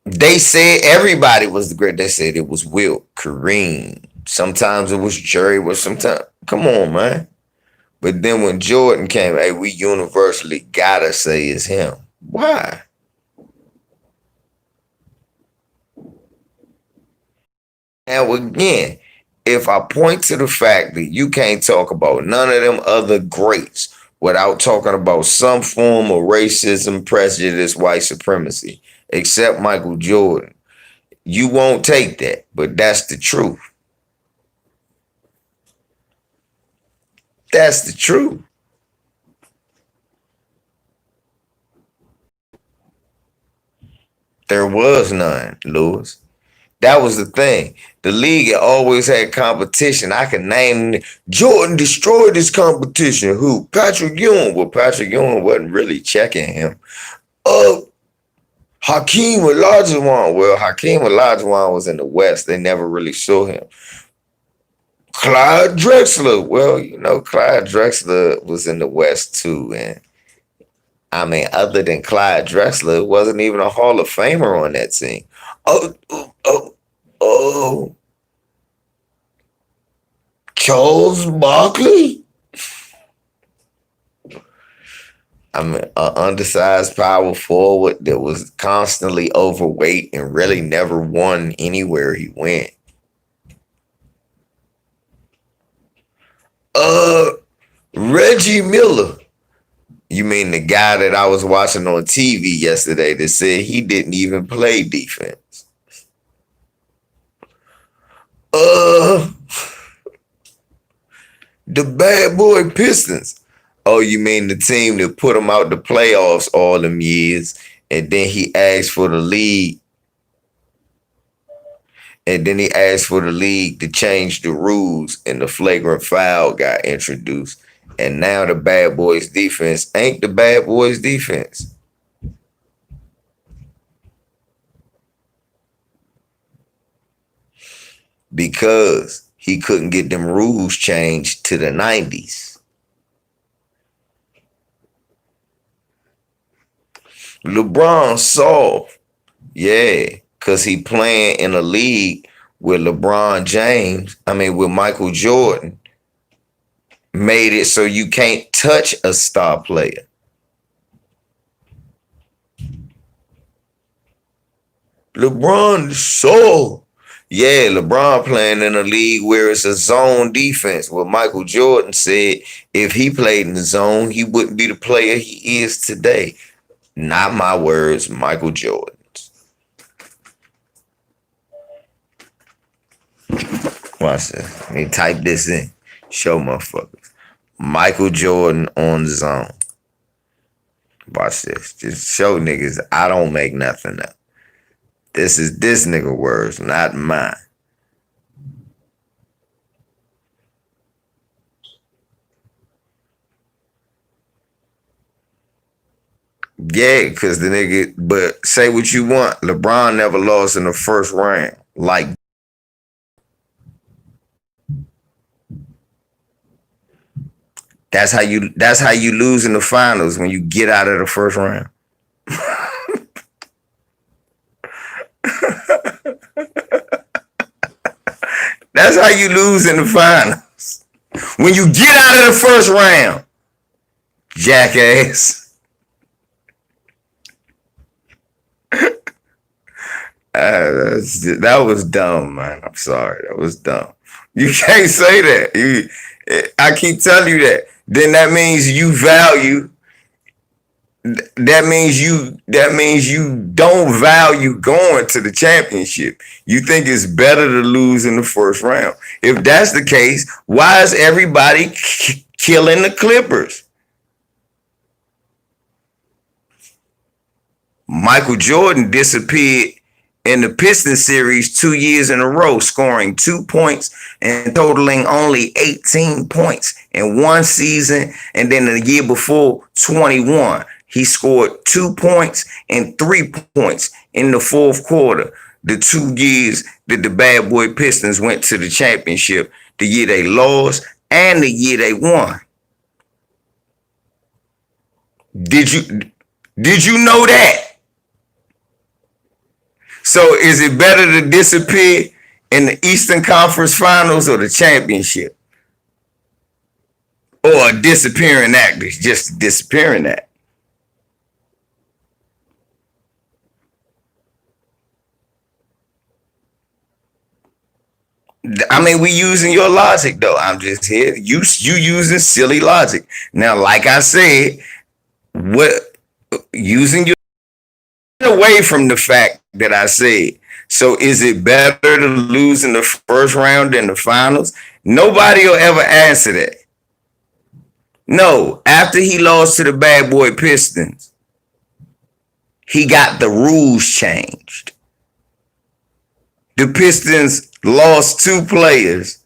A: They said everybody was the great. They said it was Wilt, Kareem. Sometimes it was Jerry. Was sometimes. Come on, man. But then when Jordan came, hey, we universally gotta say it's him. Why? Now again, if I point to the fact that you can't talk about none of them other greats without talking about some form of racism, prejudice, white supremacy, except Michael Jordan, you won't take that. But that's the truth. That's the truth. There was none, Lewis. That was the thing. The league always had competition. I can name Jordan destroyed this competition. Who? Patrick Ewing. Well, Patrick Ewing wasn't really checking him. Uh, Hakeem Olajuwon. Well, Hakeem Olajuwon was in the West. They never really saw him. Clyde Drexler. Well, Clyde Drexler was in the West too. And I mean, other than Clyde Drexler, it wasn't even a Hall of Famer on that team. Oh, oh, oh, oh. Charles Barkley? I mean, an undersized power forward that was constantly overweight and really never won anywhere he went. Uh, Reggie Miller. You mean the guy that I was watching on TV yesterday that said he didn't even play defense? Uh, the bad boy Pistons. Oh, you mean the team that put him out the playoffs all them years, and then he asked for the league, and then he asked for the league to change the rules, and the flagrant foul got introduced, and now the bad boys defense ain't the bad boys defense because he couldn't get them rules changed to the 90s. LeBron soft. Yeah, because he playing in a league with LeBron James, with Michael Jordan, made it so you can't touch a star player. LeBron is soul. Yeah, LeBron playing in a league where it's a zone defense. What Michael Jordan said, if he played in the zone, he wouldn't be the player he is today. Not my words, Michael Jordan's. Watch this. Let me type this in. Show motherfuckers. Michael Jordan on zone. Watch this. Just show niggas I don't make nothing up. This is this nigga words, not mine. Yeah, because the nigga, but say what you want. LeBron never lost in the first round. Like, that's how you lose in the finals when you get out of the first round. That's how you lose in the finals. When you get out of the first round, jackass. That was dumb, man. I'm sorry. That was dumb. You can't say that. I keep telling you that. Then that means you value. That means you don't value going to the championship. You think it's better to lose in the first round. If that's the case, why is everybody killing the Clippers? Michael Jordan disappeared in the Pistons series 2 years in a row, scoring 2 points and totaling only 18 points in one season. And then the year before, 21, he scored 2 points and 3 points in the fourth quarter. The 2 years that the bad boy Pistons went to the championship, the year they lost and the year they won. Did you know that? So is it better to disappear in the Eastern Conference Finals or the championship? Or a disappearing act is just a disappearing act? I mean, we using your logic though. I'm just here. You using silly logic. Now, like I said, what using your away from the fact that I said. So is it better to lose in the first round than the finals? Nobody will ever answer that. No, after he lost to the bad boy Pistons, he got the rules changed. The Pistons lost 2 players.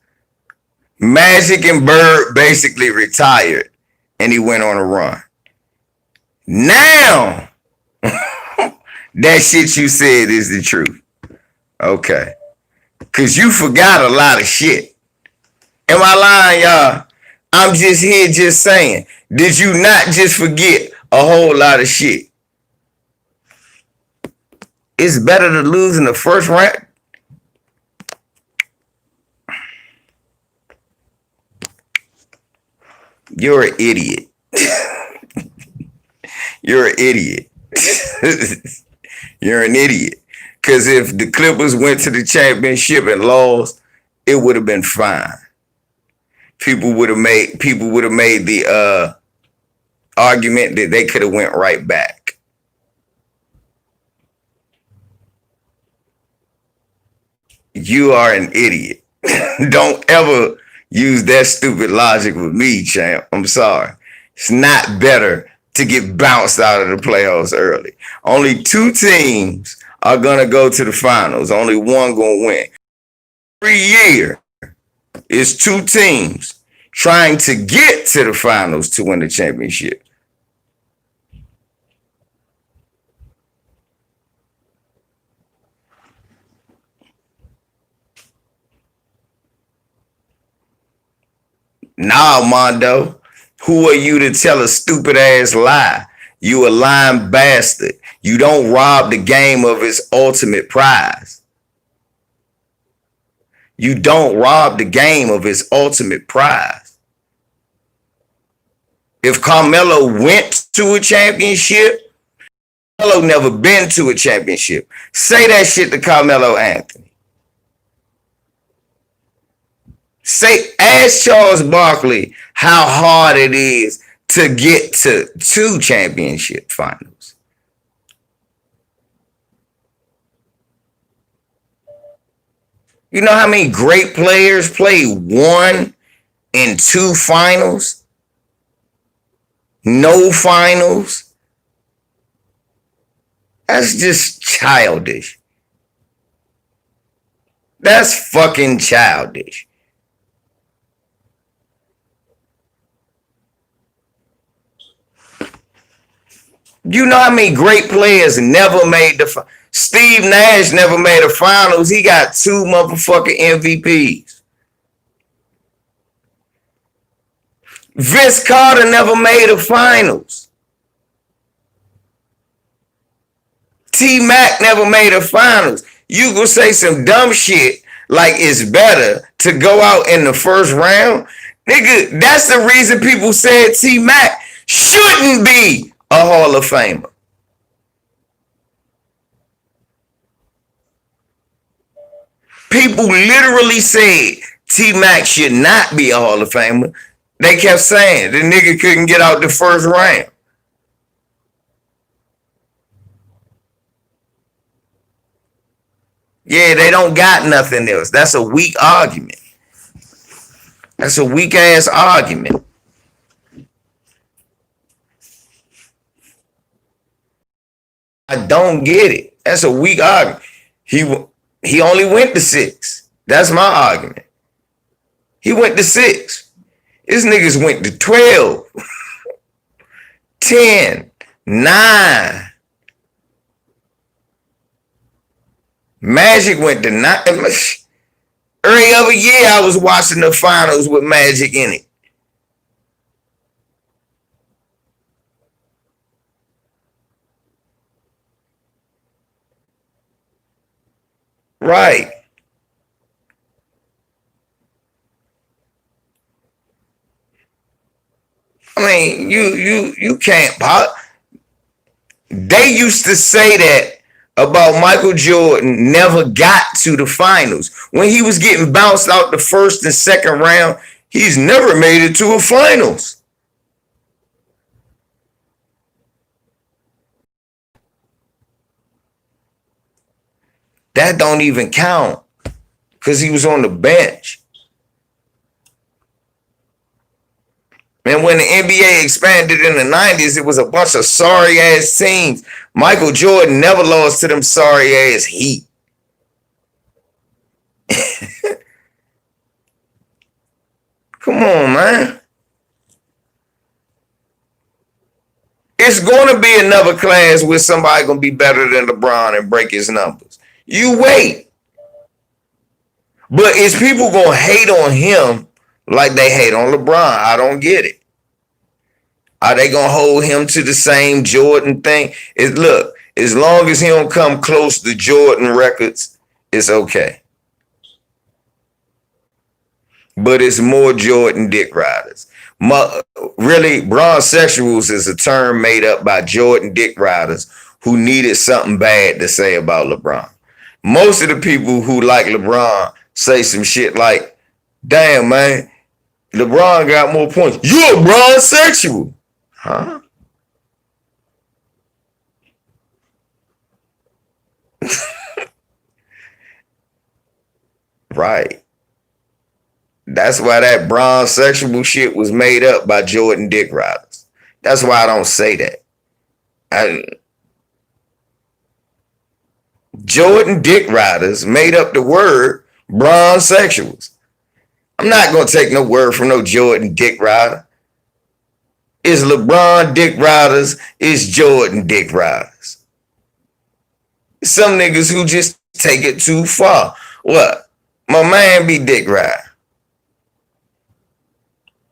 A: Magic and Bird basically retired, and he went on a run. Now, that shit you said is the truth. Okay. Because you forgot a lot of shit. Am I lying, y'all? I'm just here just saying. Did you not just forget a whole lot of shit? It's better to lose in the first round. You're an idiot. You're an idiot. You're an idiot. Because if the Clippers went to the championship and lost, it would have been fine. People would have made the argument that they could have went right back. You are an idiot. Don't ever use that stupid logic with me, champ. I'm sorry. It's not better to get bounced out of the playoffs early. Only 2 teams are going to go to the finals. Only one going to win. Every year is 2 teams trying to get to the finals to win the championship. Nah, Mondo. Who are you to tell a stupid ass lie? You a lying bastard. You don't rob the game of its ultimate prize. You don't rob the game of its ultimate prize. If Carmelo went to a championship, Carmelo never been to a championship. Say that shit to Carmelo Anthony. Ask Charles Barkley how hard it is to get to 2 championship finals. You know how many great players play 1 and 2 finals? No finals? That's just childish. That's fucking childish. You know how many great players never made the Steve Nash never made the finals. He got 2 motherfucking MVPs. Vince Carter never made the finals. T-Mac never made the finals. You gonna say some dumb shit like it's better to go out in the first round? Nigga, that's the reason people said T-Mac shouldn't be a Hall of Famer. People literally said T-Mac should not be a Hall of Famer. They kept saying the nigga couldn't get out the first round. Yeah, they don't got nothing else. That's a weak argument. That's a weak ass argument. I don't get it. That's a weak argument. He only went to 6. That's my argument. He went to 6. His niggas went to 12, 10, 9. Magic went to 9. Every other year I was watching the finals with Magic in it. Right. I mean, you can't. They used to say that about Michael Jordan never got to the finals. When he was getting bounced out the first and second round, he's never made it to a finals. That don't even count because he was on the bench. And when the NBA expanded in the 90s, it was a bunch of sorry ass teams. Michael Jordan never lost to them sorry ass Heat. Come on, man. It's going to be another class where somebody going to be better than LeBron and break his numbers. You wait. But is people going to hate on him like they hate on LeBron? I don't get it. Are they going to hold him to the same Jordan thing? Look, as long as he don't come close to Jordan records, it's okay. But it's more Jordan dick riders. Really, bronzesexuals is a term made up by Jordan dick riders who needed something bad to say about LeBron. Most of the people who like LeBron say some shit like, damn, man, LeBron got more points. You're a bronzesexual. Huh? Right. That's why that bronzesexual shit was made up by Jordan dick riders. That's why I don't say that. Jordan dick riders made up the word bronzesexuals. I'm not going to take no word from no Jordan dick rider. It's LeBron dick riders, it's Jordan dick riders. Some niggas who just take it too far. What? My man be dick riding.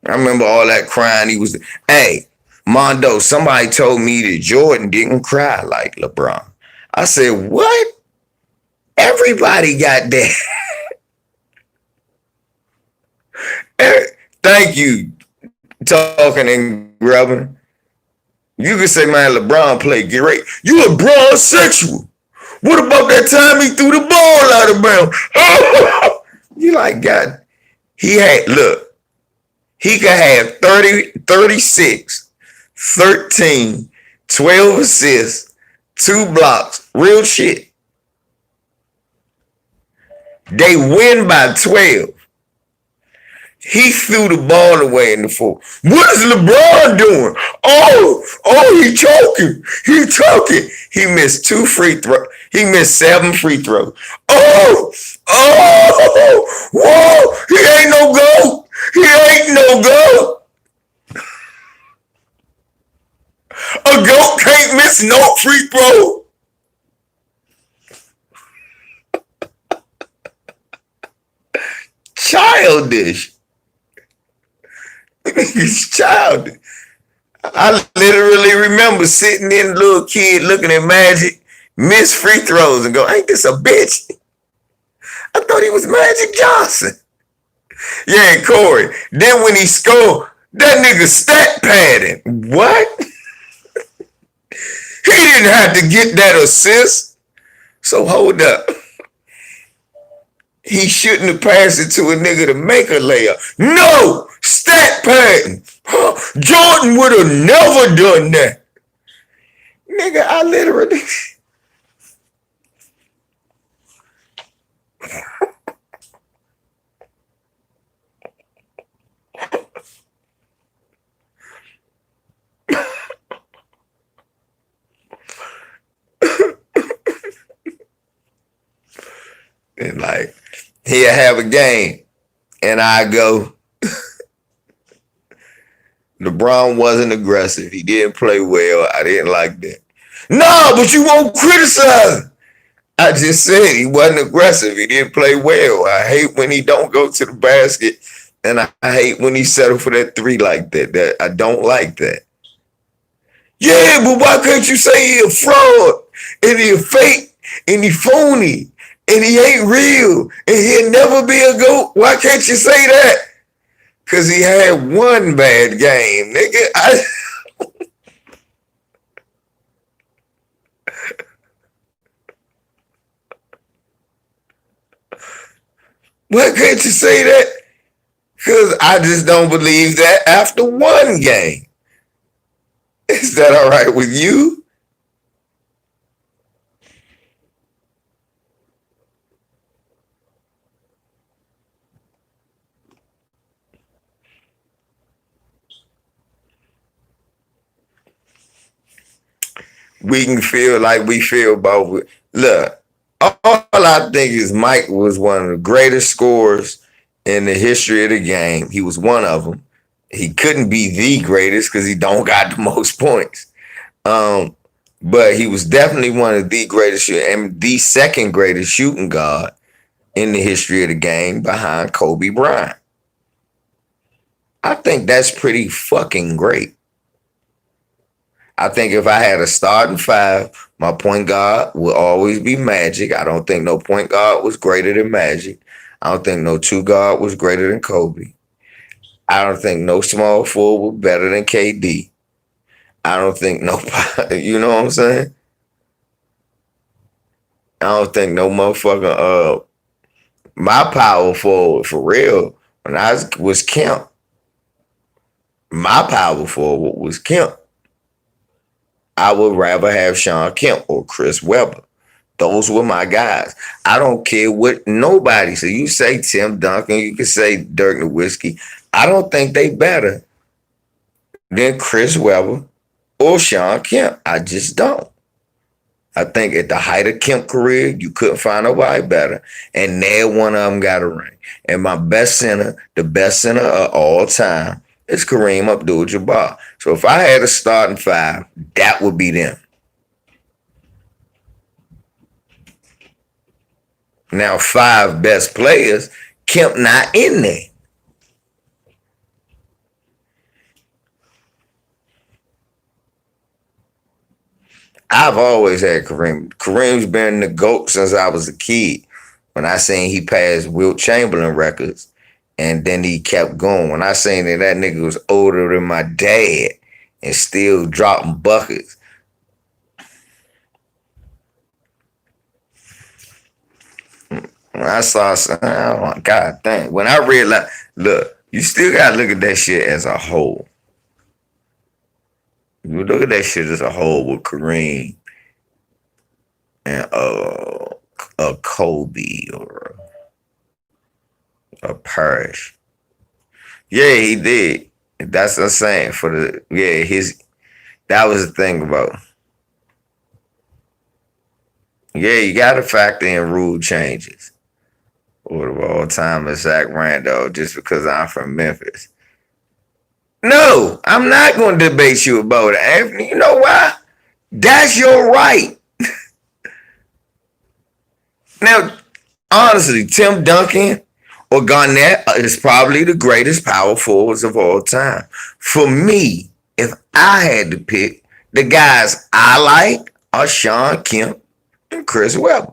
A: I remember all that crying he was. Hey, Mondo, somebody told me that Jordan didn't cry like LeBron. I said, what? Everybody got that. Thank you, talking and grubbing. You can say, man, LeBron played great. You LeBron sexual. What about that time he threw the ball out of bounds? You like, God, he could have 30, 36, 13, 12 assists, 2 blocks, real shit. They win by 12. He threw the ball away in the fourth. What is LeBron doing? He choking. He choking. He missed 2 free throws. He missed 7 free throws. Whoa, he ain't no goat. He ain't no goat. A goat can't miss no free throw. Childish. He's childish. I literally remember sitting in, little kid, looking at Magic, miss free throws, and go, ain't this a bitch? I thought he was Magic Johnson. Yeah, Corey. Then when he scored, that nigga stat padding. What? He didn't have to get that assist. So hold up. He shouldn't have passed it to a nigga to make a layup. No! Stat padding. Jordan would have never done that. Nigga, I literally... And like, he'll have a game, and I go, LeBron wasn't aggressive. He didn't play well. I didn't like that. No, but you won't criticize. I just said he wasn't aggressive. He didn't play well. I hate when he don't go to the basket, and I hate when he settle for that three like that. That I don't like that. Yeah, but why can't you say he a fraud, and he a fake, and he phony, and he ain't real, and he'll never be a GOAT? Why can't you say that? Because he had one bad game, nigga. Why can't you say that? Because I just don't believe that after one game. Is that all right with you? We can feel like we feel about. Look, all I think is Mike was one of the greatest scorers in the history of the game. He was one of them. He couldn't be the greatest because he don't got the most points. But he was definitely one of the greatest and the second greatest shooting guard in the history of the game behind Kobe Bryant. I think that's pretty fucking great. I think if I had a starting five, my point guard would always be Magic. I don't think no point guard was greater than Magic. I don't think no two guard was greater than Kobe. I don't think no small forward was better than KD. I don't think nobody, you know what I'm saying? I don't think no motherfucker, my power forward for real, when I was Kemp, my power forward was Kemp. I would rather have Sean Kemp or Chris Webber. Those were my guys. I don't care what nobody says. You say Tim Duncan, you can say Dirk Nowitzki. I don't think they better than Chris Webber or Sean Kemp. I just don't. I think at the height of Kemp's career, you couldn't find nobody better. And there one of them got a ring. And my best center, the best center of all time, is Kareem Abdul-Jabbar. So if I had a starting five, that would be them. Now, 5 best players, Kemp not in there. I've always had Kareem. Kareem's been the GOAT since I was a kid. When I seen he passed Wilt Chamberlain records, and then he kept going. When I seen that nigga was older than my dad, and still dropping buckets. When I saw something, oh my God, dang. When I realized, look, you still gotta look at that shit as a whole. You look at that shit as a whole with Kareem and a Kobe or a Parrish. Yeah, he did. That's what I'm saying. For the his that was the thing about. Yeah, you gotta factor in rule changes. Or of all time is Zach Randolph just because I'm from Memphis. No, I'm not gonna debate you about it, Anthony. You know why? That's your right. Now, honestly, Tim Duncan or Garnett is probably the greatest power forwards of all time. For me, if I had to pick, the guys I like are Sean Kemp and Chris Webber.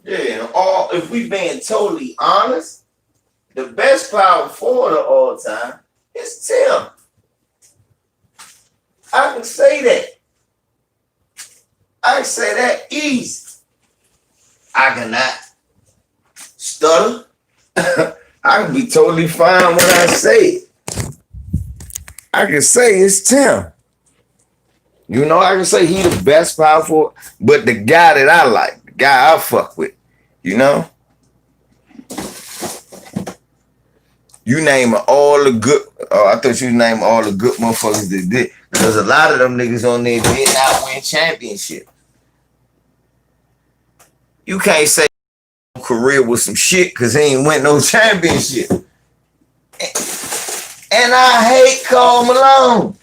A: Yeah, all if we being totally honest, the best power forward of all time is Tim. I can say that. I can say that easy. I cannot stutter. I can be totally fine when I say it. I can say it's Tim. You know, I can say he the best power forward, but the guy that I like, the guy I fuck with, you know? You name all the good, I thought you name all the good motherfuckers that did. Because a lot of them niggas on there did not win championship. You can't say career was some shit because he ain't win no championship. And I hate Karl Malone.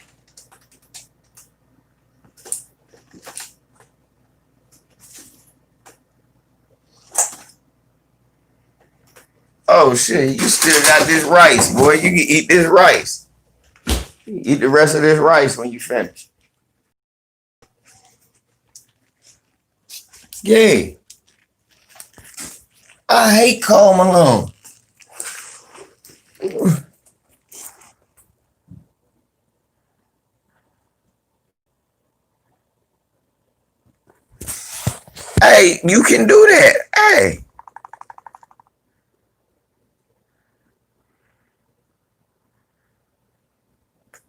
A: Oh shit, you still got this rice, boy. You can eat this rice. Eat the rest of this rice when you finish. Yeah. I hate Karl Malone. Hey, you can do that. Hey.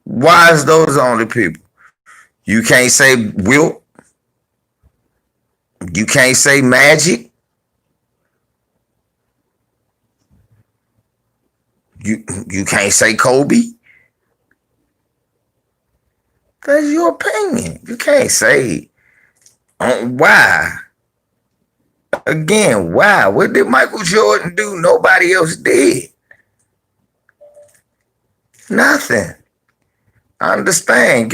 A: Why is those the only people? You can't say Wilt. You can't say Magic. You can't say Kobe. That's your opinion. You can't say why. Again, why? What did Michael Jordan do? Nobody else did. Nothing. I understand.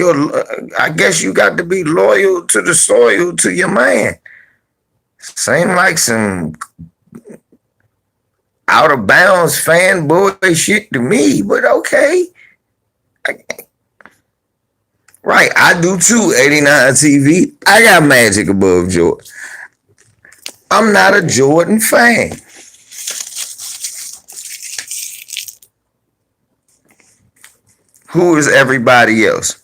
A: I guess you got to be loyal to the soil, to your man. Seem like some out of bounds fanboy shit to me, but okay. Right, I do too, 89 TV. I got Magic above Jordan. I'm not a Jordan fan. Who is everybody else?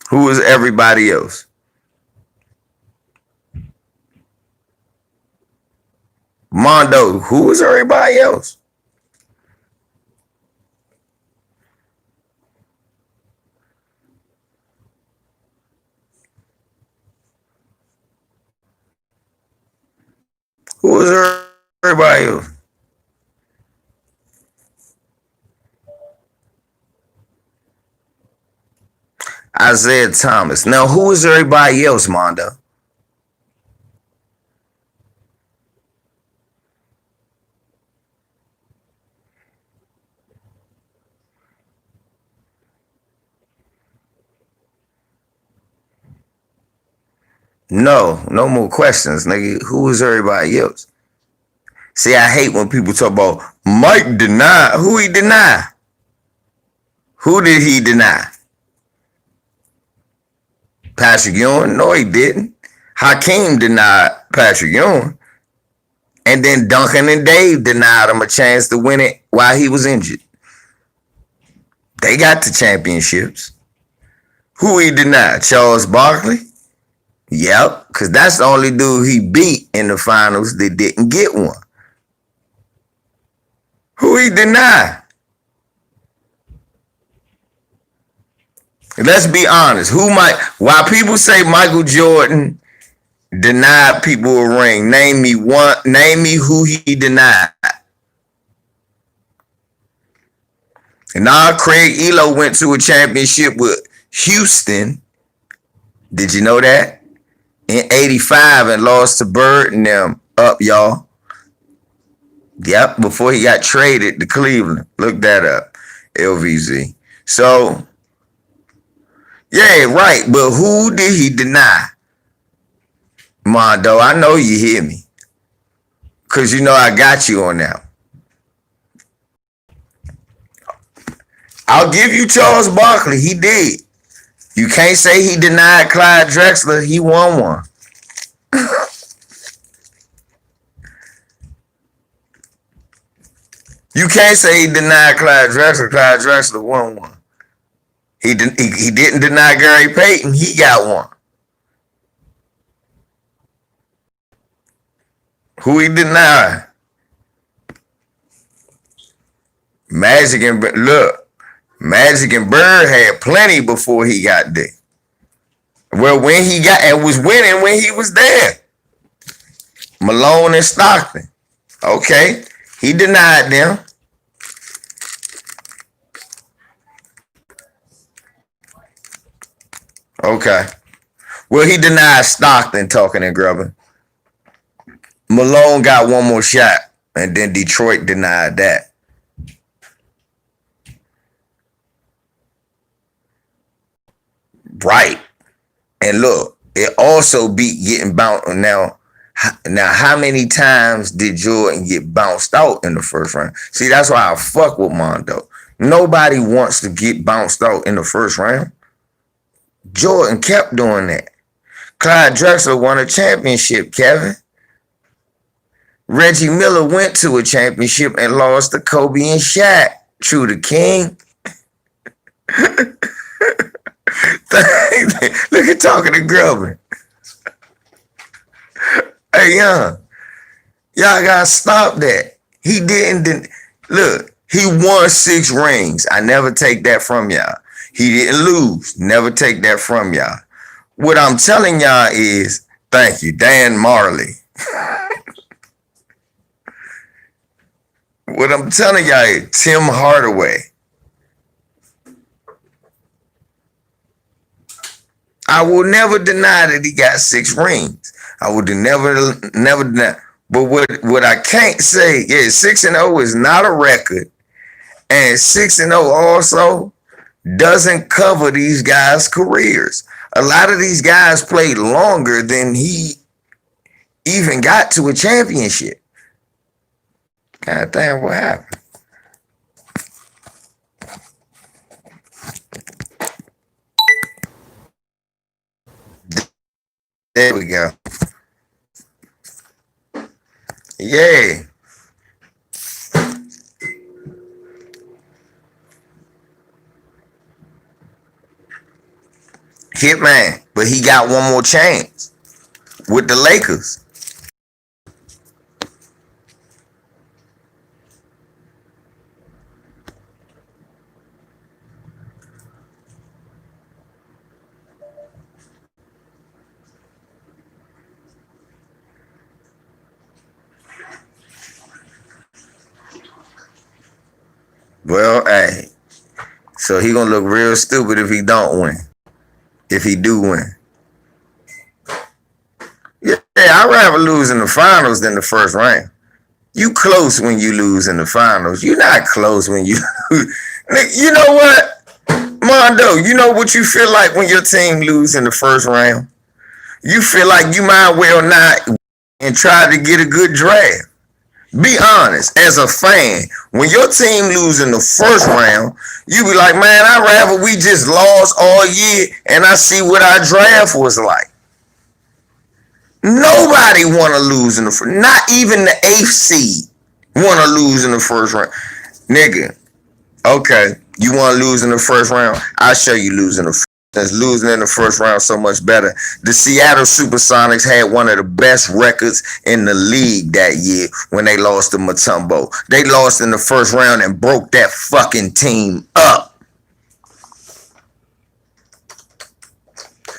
A: Who is everybody else? Mondo, who is everybody else? Who is everybody else? Isaiah Thomas. Now, who is everybody else, Mondo? No more questions, nigga. Who is everybody else? See, I hate when people talk about Mike deny. Who he deny? Who did he deny? Patrick Ewing? No, he didn't. Hakeem denied Patrick Ewing. And then Duncan and Dave denied him a chance to win it while he was injured. They got the championships. Who he denied? Charles Barkley? Yep, because that's the only dude he beat in the finals that didn't get one. Who he denied? Let's be honest. Why people say Michael Jordan denied people a ring, name me who he denied. And now Craig Elo went to a championship with Houston. Did you know that? In 85 and lost to Bird and them up, y'all. Yep, before he got traded to Cleveland. Look that up. LVZ. So, yeah, right. But who did he deny? Mondo, I know you hear me. Because you know I got you on that. I'll give you Charles Barkley. He did. You can't say he denied Clyde Drexler. He won one. You can't say he denied Clyde Drexler. Clyde Drexler won one. He didn't deny Gary Payton. He got one. Who he denied? Magic and Bird had plenty before he got there. Well, when he got and was winning when he was there. Malone and Stockton. Okay. He denied them. Okay. Well, he denied Stockton, talking and grubbing. Malone got one more shot, and then Detroit denied that. Right. And look, it also beat getting bounced. Now, how many times did Jordan get bounced out in the first round? See, that's why I fuck with Mondo. Nobody wants to get bounced out in the first round. Jordan kept doing that. Clyde Drexler won a championship, Kevin. Reggie Miller went to a championship and lost to Kobe and Shaq. True the king. Look at talking to Grubbin. Hey, y'all gotta stop that. He didn't. Look, he won 6 rings. I never take that from y'all. He didn't lose. Never take that from y'all. What I'm telling y'all is, thank you, Dan Marley. What I'm telling y'all is Tim Hardaway. I will never deny that he got 6 rings. I would never deny. But what I can't say is 6-0 is not a record. And 6-0 also doesn't cover these guys' careers. A lot of these guys played longer than he even got to a championship. God damn, what happened? There we go. Yeah. Hitman, but he got one more chance with the Lakers. Well, hey, so he gonna look real stupid if he don't win. If he do win. Yeah, I'd rather lose in the finals than the first round. You close when you lose in the finals. You're not close when you lose. You know what, Mondo, you know what you feel like when your team lose in the first round? You feel like you might well not and try to get a good draft. Be honest, as a fan, when your team lose in the first round, you be like, man, I'd rather we just lost all year and I see what our draft was like. Nobody want to lose in the first. Not even the eighth seed want to lose in the first round. Nigga, okay, you want to lose in the first round? I'll show you losing the first. That's losing in the first round so much better. The Seattle Supersonics had one of the best records in the league that year when they lost to Mutombo. They lost in the first round and broke that fucking team up.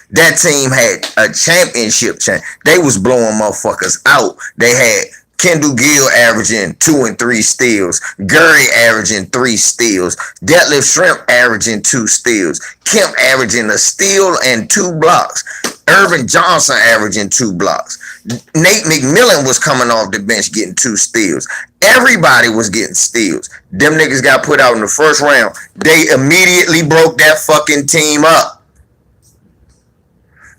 A: That team had a championship. They was blowing motherfuckers out. They had Kendall Gill averaging 2 and 3 steals. Gurry averaging 3 steals. Detlef Shrimp averaging 2 steals. Kemp averaging a steal and 2 blocks. Irvin Johnson averaging 2 blocks. Nate McMillan was coming off the bench getting 2 steals. Everybody was getting steals. Them niggas got put out in the first round. They immediately broke that fucking team up.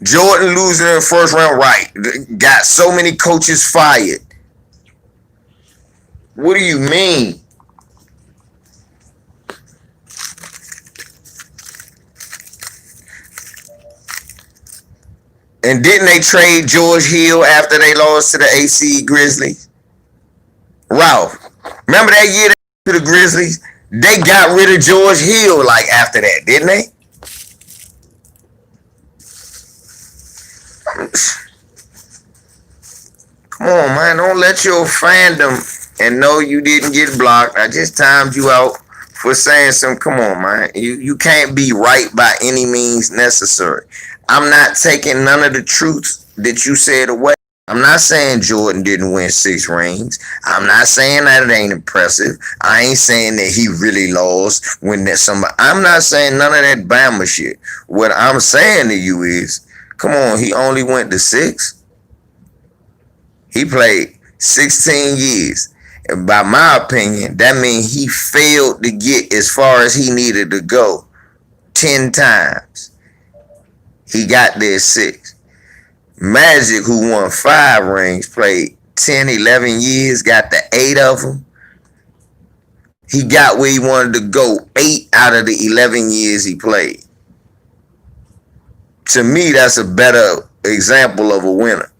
A: Jordan losing in the first round, right. Got so many coaches fired. What do you mean? And didn't they trade George Hill after they lost to the AC Grizzlies? Ralph, remember that year they to the Grizzlies? They got rid of George Hill like after that, didn't they? Come on, man. Don't let your fandom and know you didn't get blocked. I just timed you out for saying some. Come on, man. You can't be right by any means necessary. I'm not taking none of the truths that you said away. I'm not saying Jordan didn't win 6 rings. I'm not saying that it ain't impressive. I ain't saying that he really lost when there's somebody. I'm not saying none of that Bama shit. What I'm saying to you is, come on, he only went to 6. He played 16 years. And by my opinion, that means he failed to get as far as he needed to go 10 times. He got there 6. Magic, who won 5 rings, played 10, 11 years, got the 8 of them. He got where he wanted to go 8 out of the 11 years he played. To me, that's a better example of a winner.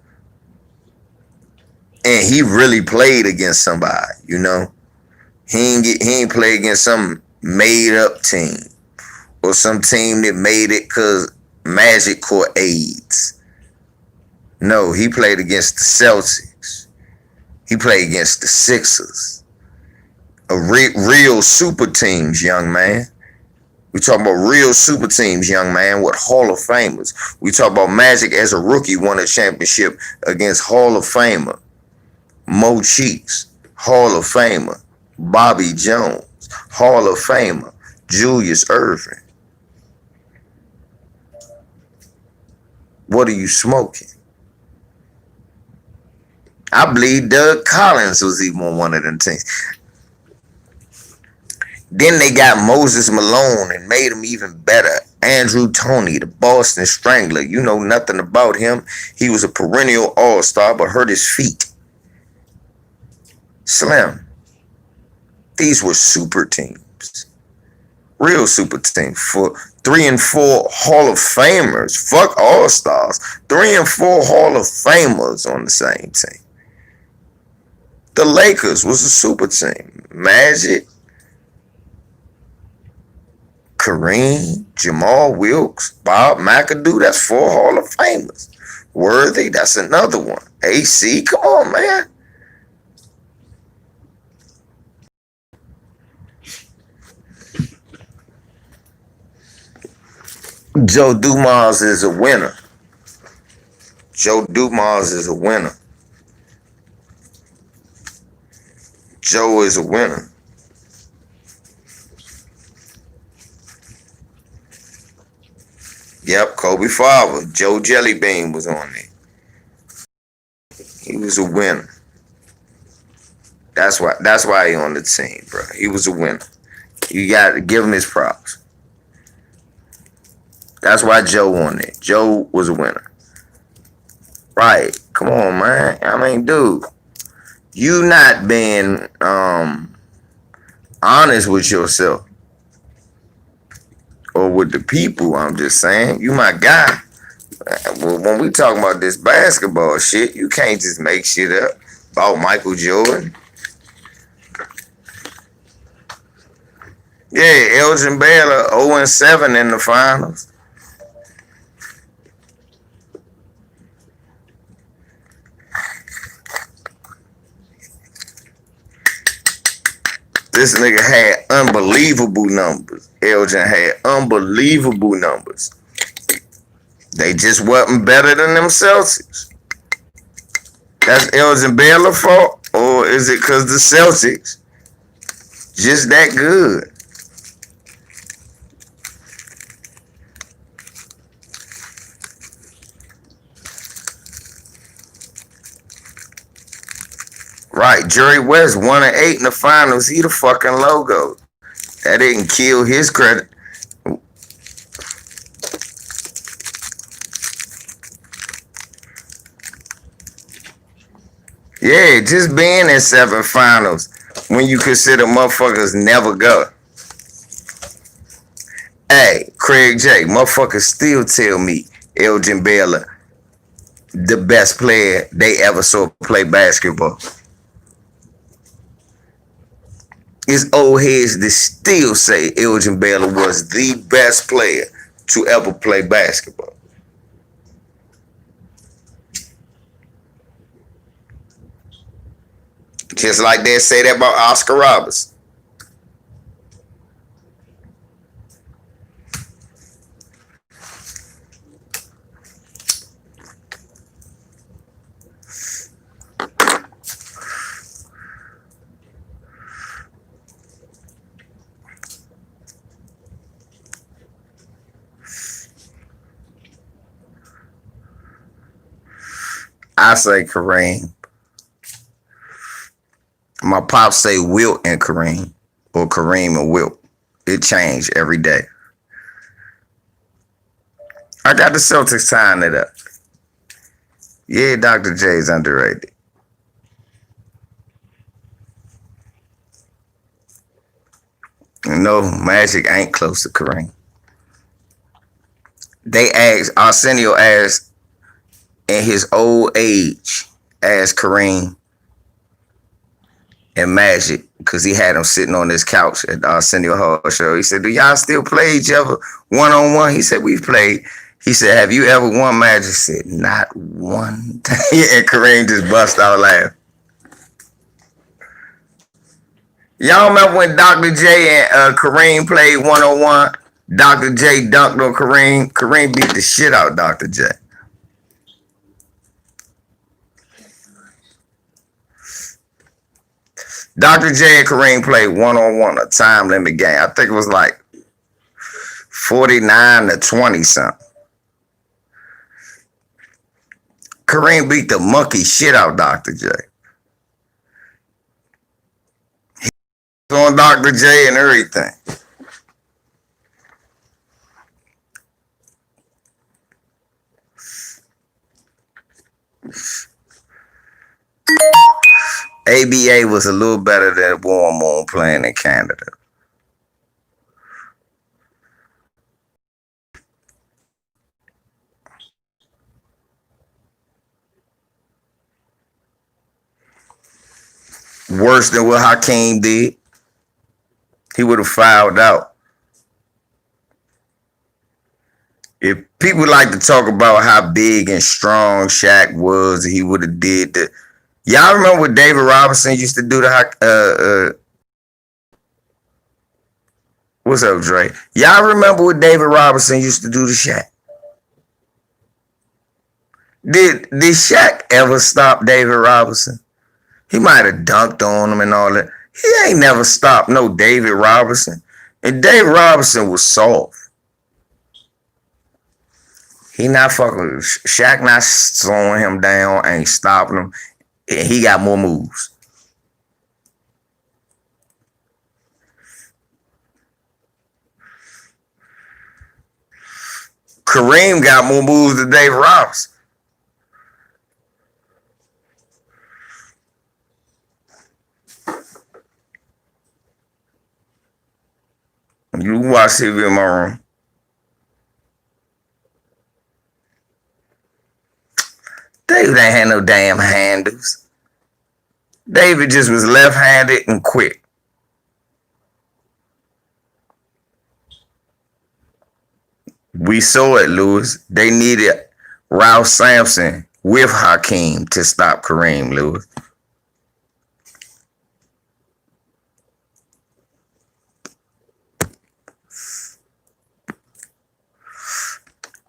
A: And he really played against somebody, you know. He ain't play against some made up team or some team that made it because Magic caught AIDS. No, he played against the Celtics. He played against the Sixers. Real super teams, young man. We talk about real super teams, young man, with Hall of Famers. We talk about Magic as a rookie won a championship against Hall of Famer Mo Cheeks, Hall of Famer Bobby Jones, Hall of Famer Julius Erving. What are you smoking? I believe Doug Collins was even one of them teams. Then they got Moses Malone and made him even better. Andrew Toney, the Boston Strangler. You know nothing about him. He was a perennial all-star but hurt his feet. Slim. These were super teams. Real super teams. For 3 and 4 Hall of Famers. Fuck all-stars. 3 and 4 Hall of Famers on the same team. The Lakers was a super team. Magic, Kareem, Jamal Wilkes, Bob McAdoo, that's 4 Hall of Famers. Worthy, that's another one. AC, come on, man. Joe Dumars is a winner. Joe Dumars is a winner. Joe is a winner. Yep, Kobe father, Joe Jellybean was on there. He was a winner. That's why he on the team, bro. He was a winner. You got to give him his props. That's why Joe on it. Joe was a winner. Right. Come on, man. I mean, dude. You not being honest with yourself or with the people. I'm just saying, you my guy. Well, when we talking about this basketball shit, you can't just make shit up about Michael Jordan. Yeah, Elgin Baylor 0-7 in the finals. This nigga had unbelievable numbers. Elgin had unbelievable numbers. They just wasn't better than them Celtics. That's Elgin Baylor fault, or is it because the Celtics just that good? Right, Jerry West 1-8 in the finals. He the fucking logo. That didn't kill his credit. Yeah, just being in 7 finals when you consider motherfuckers never go. Hey, Craig J, motherfuckers still tell me Elgin Baylor the best player they ever saw play basketball. It's old heads that still say Elgin Baylor was the best player to ever play basketball. Just like they say that about Oscar Robertson. I say Kareem. My pops say Wilt and Kareem, or Kareem and Wilt. It changed every day. I got the Celtics tying it up. Yeah, Dr. J's underrated. No, Magic ain't close to Kareem. They asked, Arsenio asked, in his old age, asked Kareem and Magic, because he had him sitting on his couch at the Arsenio Hall show. He said, do y'all still play each other one-on-one? He said, we've played. He said, have you ever won? Magic said, not one time. And Kareem just bust out laughing. Y'all remember when Dr. J and Kareem played one-on-one? Dr. J dunked on Kareem. Kareem beat the shit out of Dr. J. Dr. J and Kareem played one-on-one, a time limit game. I think it was like 49-20 something. Kareem beat the monkey shit out of Dr. J. He was on Dr. J and everything. ABA was a little better than Warm On playing in Canada. Worse than what Hakeem did. He would have fouled out. If people like to talk about how big and strong Shaq was, he would have did the. Y'all remember what David Robinson used to do to what's up, Dre? Y'all remember what David Robinson used to do to Shaq? Did Shaq ever stop David Robinson? He might have dunked on him and all that. He ain't never stopped no David Robinson. And David Robinson was soft. He not fucking with Shaq, not slowing him down, ain't stopping him. He got more moves. Kareem got more moves than David Robinson. You watch TV in my room. David ain't had no damn handles. David just was left-handed and quick. We saw it, Lewis. They needed Ralph Sampson with Hakeem to stop Kareem, Lewis.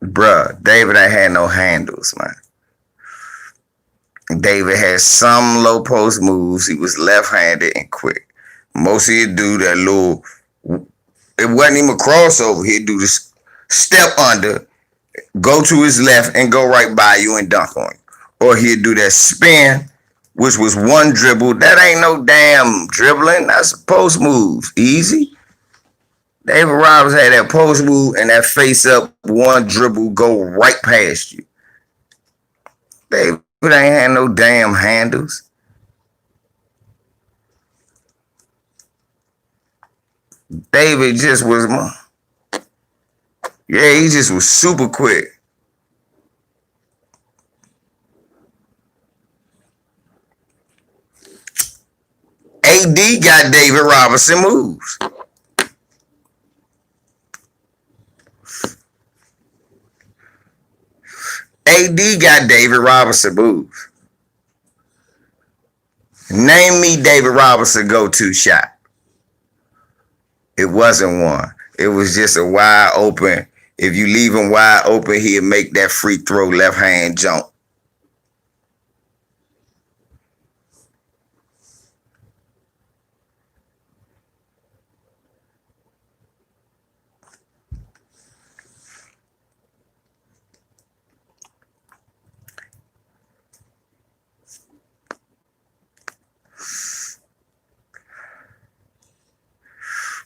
A: Bruh, David ain't had no handles, man. David had some low post moves. He was left-handed and quick. Most of you do that little, it wasn't even a crossover. He'd do this step under, go to his left and go right by you and dunk on you. Or he'd do that spin, which was one dribble. That ain't no damn dribbling. That's a post move. Easy. David Robinson had that post move and that face up one dribble go right past you. David ain't had no damn handles. David just was, yeah, he just was super quick. AD got David Robinson moves. AD got David Robinson moves. Name me David Robinson go-to shot. It wasn't one. It was just a wide open. If you leave him wide open, he'll make that free throw left hand jump.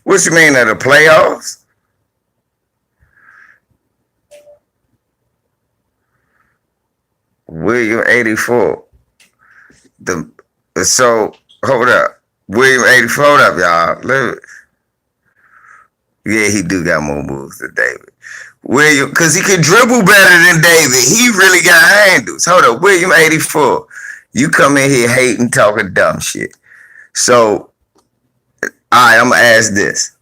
A: What you mean, at the playoffs? William 84. So hold up. William 84, hold up, y'all. Yeah, he do got more moves than David. William, because he can dribble better than David. He really got handles. Hold up, William 84. You come in here hating, talking dumb shit. So, all right, I'm going to ask this.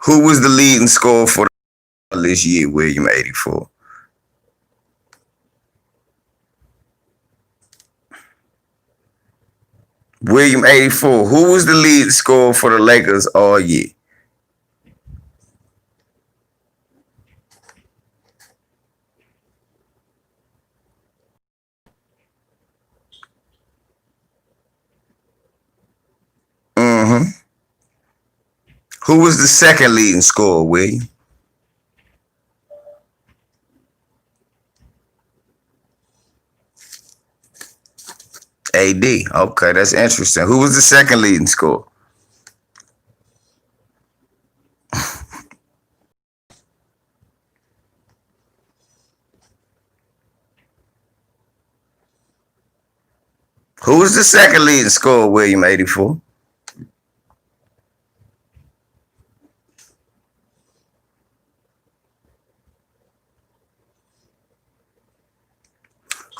A: Who was the leading scorer for this year, William 84? William 84. Who was the lead scorer for the Lakers all year? Mm-hmm. Who was the second leading scorer, William? AD. Okay, that's interesting. Who was the second leading scorer? Who was the second leading scorer, William 84?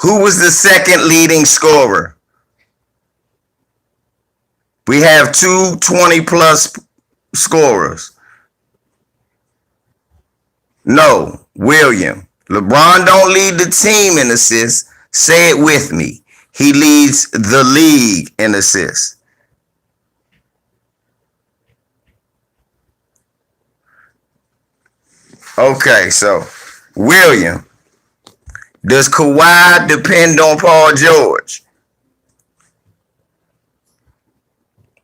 A: Who was the second leading scorer? We have two 20-plus scorers. No, William. LeBron don't lead the team in assists. Say it with me. He leads the league in assists. Okay, so William. Does Kawhi depend on Paul George?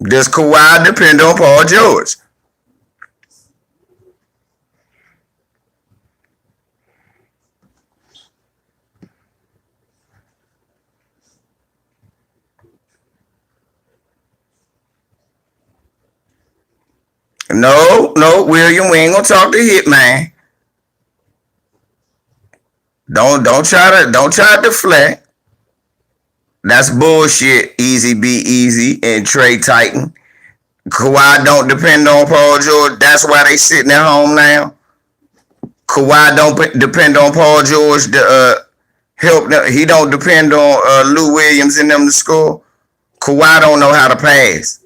A: Does Kawhi depend on Paul George? No, William, we ain't gonna talk to Hitman. Don't try to deflect. That's bullshit. Easy be easy and Trey Titan. Kawhi don't depend on Paul George. That's why they sitting at home now. Kawhi don't depend on Paul George to help them. He don't depend on Lou Williams and them to score. Kawhi don't know how to pass.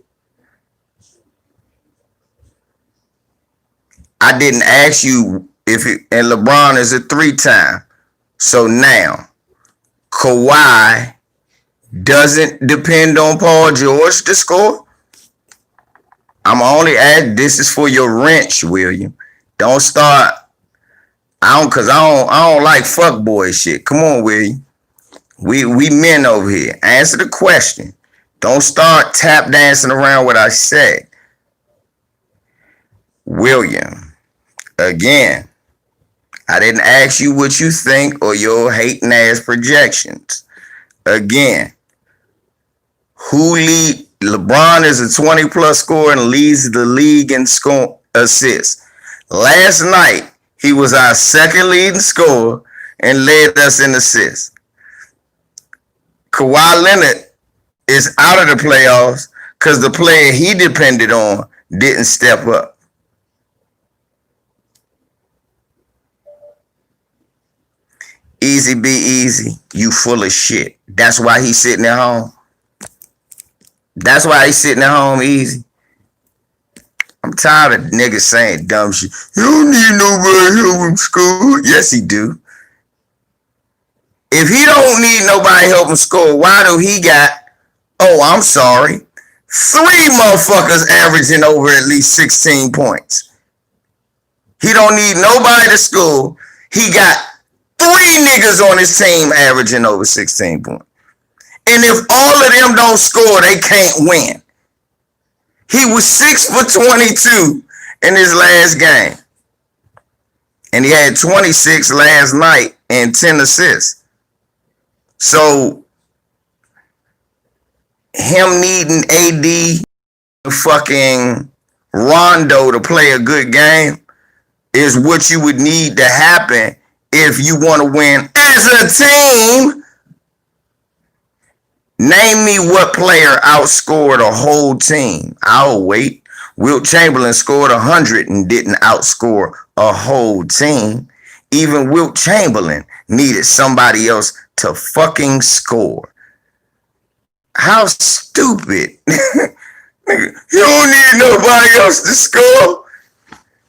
A: I didn't ask you if it, and LeBron is a 3-time. So now Kawhi doesn't depend on Paul George to score. I'm only asking. This is for your wrench, William. Don't start. I don't like fuckboy shit. Come on, William. We men over here. Answer the question. Don't start tap dancing around what I said. William, again, I didn't ask you what you think or your hating ass projections. Again, who lead? LeBron is a 20-plus scorer and leads the league in score assists. Last night, he was our second leading scorer and led us in assists. Kawhi Leonard is out of the playoffs because the player he depended on didn't step up. Easy be easy. You full of shit. That's why he's sitting at home. That's why he's sitting at home easy. I'm tired of niggas saying dumb shit. You don't need nobody helping score. Yes, he do. If he don't need nobody helping score, why do he got, oh, I'm sorry, 3 motherfuckers averaging over at least 16 points? He don't need nobody to score. He got 3 niggas on his team averaging over 16 points. And if all of them don't score, they can't win. He was 6 for 22 in his last game. And he had 26 last night and 10 assists. So, him needing AD fucking Rondo to play a good game is what you would need to happen if you want to win as a team. Name me what player outscored a whole team. I'll wait. Wilt Chamberlain scored 100 and didn't outscore a whole team. Even Wilt Chamberlain needed somebody else to fucking score. How stupid. You don't need nobody else to score.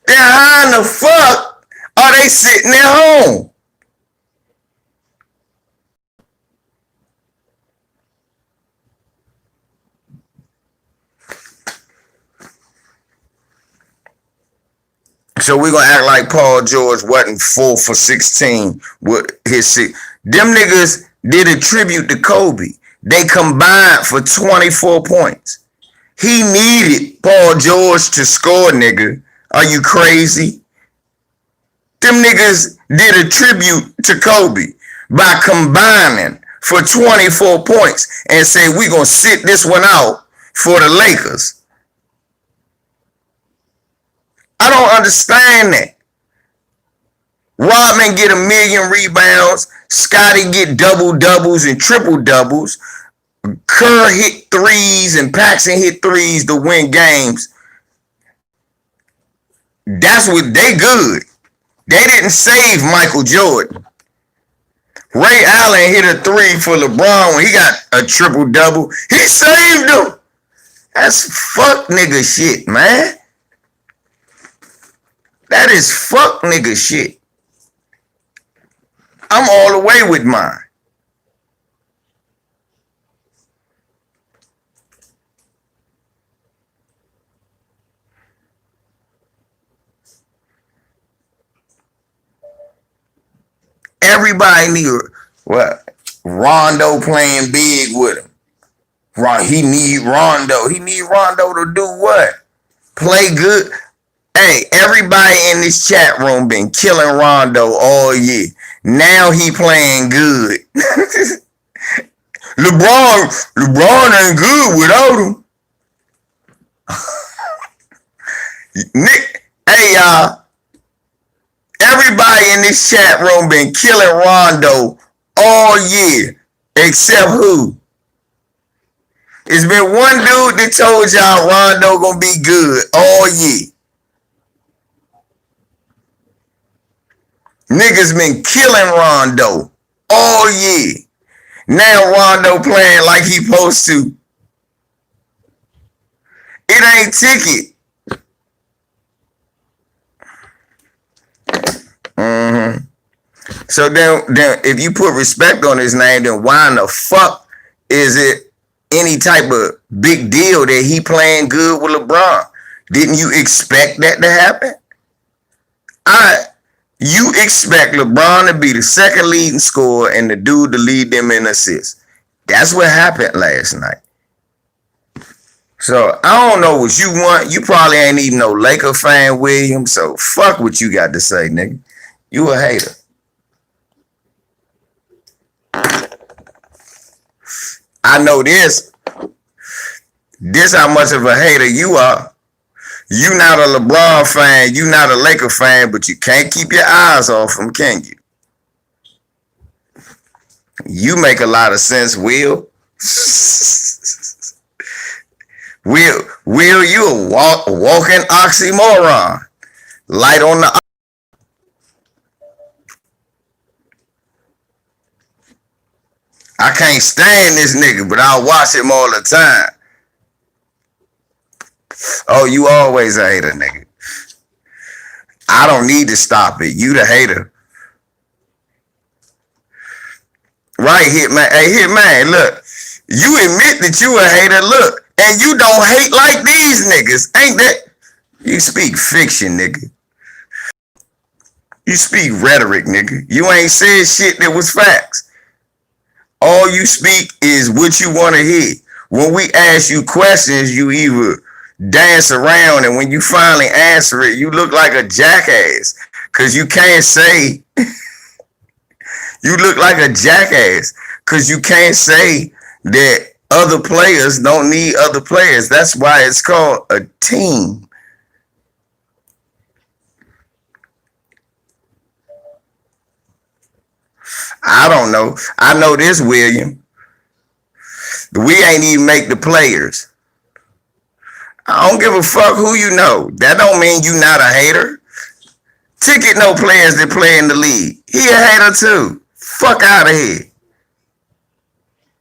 A: Then how in the fuck are they sitting at home? So we're gonna act like Paul George wasn't 4 for 16 with his shit. Them niggas did a tribute to Kobe. They combined for 24 points. He needed Paul George to score, nigga. Are you crazy? Them niggas did a tribute to Kobe by combining for 24 points and say we gonna sit this one out for the Lakers. I don't understand that. Rodman get 1 million rebounds. Scotty get double-doubles and triple-doubles. Kerr hit threes and Paxson hit threes to win games. That's what they good. They didn't save Michael Jordan. Ray Allen hit a 3 for LeBron when he got a triple-double. He saved him. That's fuck nigga shit, man. That is fuck nigga shit. I'm all the way with mine. Everybody need what? Rondo playing big with him. He need Rondo. He need Rondo to do what? Play good. Hey, everybody in this chat room been killing Rondo all year. Now he playing good. LeBron ain't good without him. Nick, hey y'all. Everybody in this chat room been killing Rondo all year. Except who? It's been one dude that told y'all Rondo gonna be good all year. Niggas been killing Rondo all year. Now Rondo playing like he supposed to. It ain't ticket. Mm-hmm. So then if you put respect on his name, then why in the fuck is it any type of big deal that he playing good with LeBron? Didn't you expect that to happen? You expect LeBron to be the second leading scorer and the dude to lead them in assists. That's what happened last night. So I don't know what you want. You probably ain't even no Laker fan, William. So fuck what you got to say, nigga. You a hater. I know this. This how much of a hater you are. You not a LeBron fan, you not a Laker fan, but you can't keep your eyes off him, can you? You make a lot of sense, Will. Will, you a walking oxymoron. Light on the... I can't stand this nigga, but I'll watch him all the time. Oh, you always a hater, nigga. I don't need to stop it. You the hater. Right, Hitman. Hey, Hitman, look. You admit that you a hater, look. And you don't hate like these niggas. Ain't that? You speak fiction, nigga. You speak rhetoric, nigga. You ain't said shit that was facts. All you speak is what you want to hear. When we ask you questions, you either dance around, and when you finally answer it, you look like a jackass. Cause you can't say you look like a jackass. Cause you can't say that other players don't need other players. That's why it's called a team. I don't know. I know this, William. We ain't even make the players. I don't give a fuck who you know. That don't mean you not a hater. Ticket no players that play in the league. He a hater too. Fuck out of here.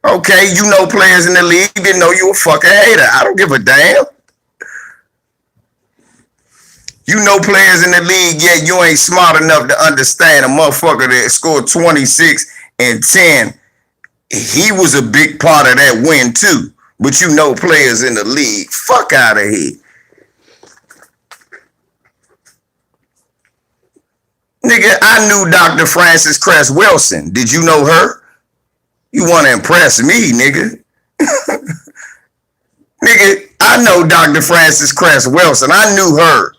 A: Okay, you know players in the league didn't know you a fucking hater. I don't give a damn. You know players in the league, yet you ain't smart enough to understand a motherfucker that scored 26 and 10. He was a big part of that win too. But you know players in the league. Fuck out of here. Nigga, I knew Dr. Frances Cress Wilson. Did you know her? You want to impress me, nigga. Nigga, I know Dr. Frances Cress Wilson. I knew her.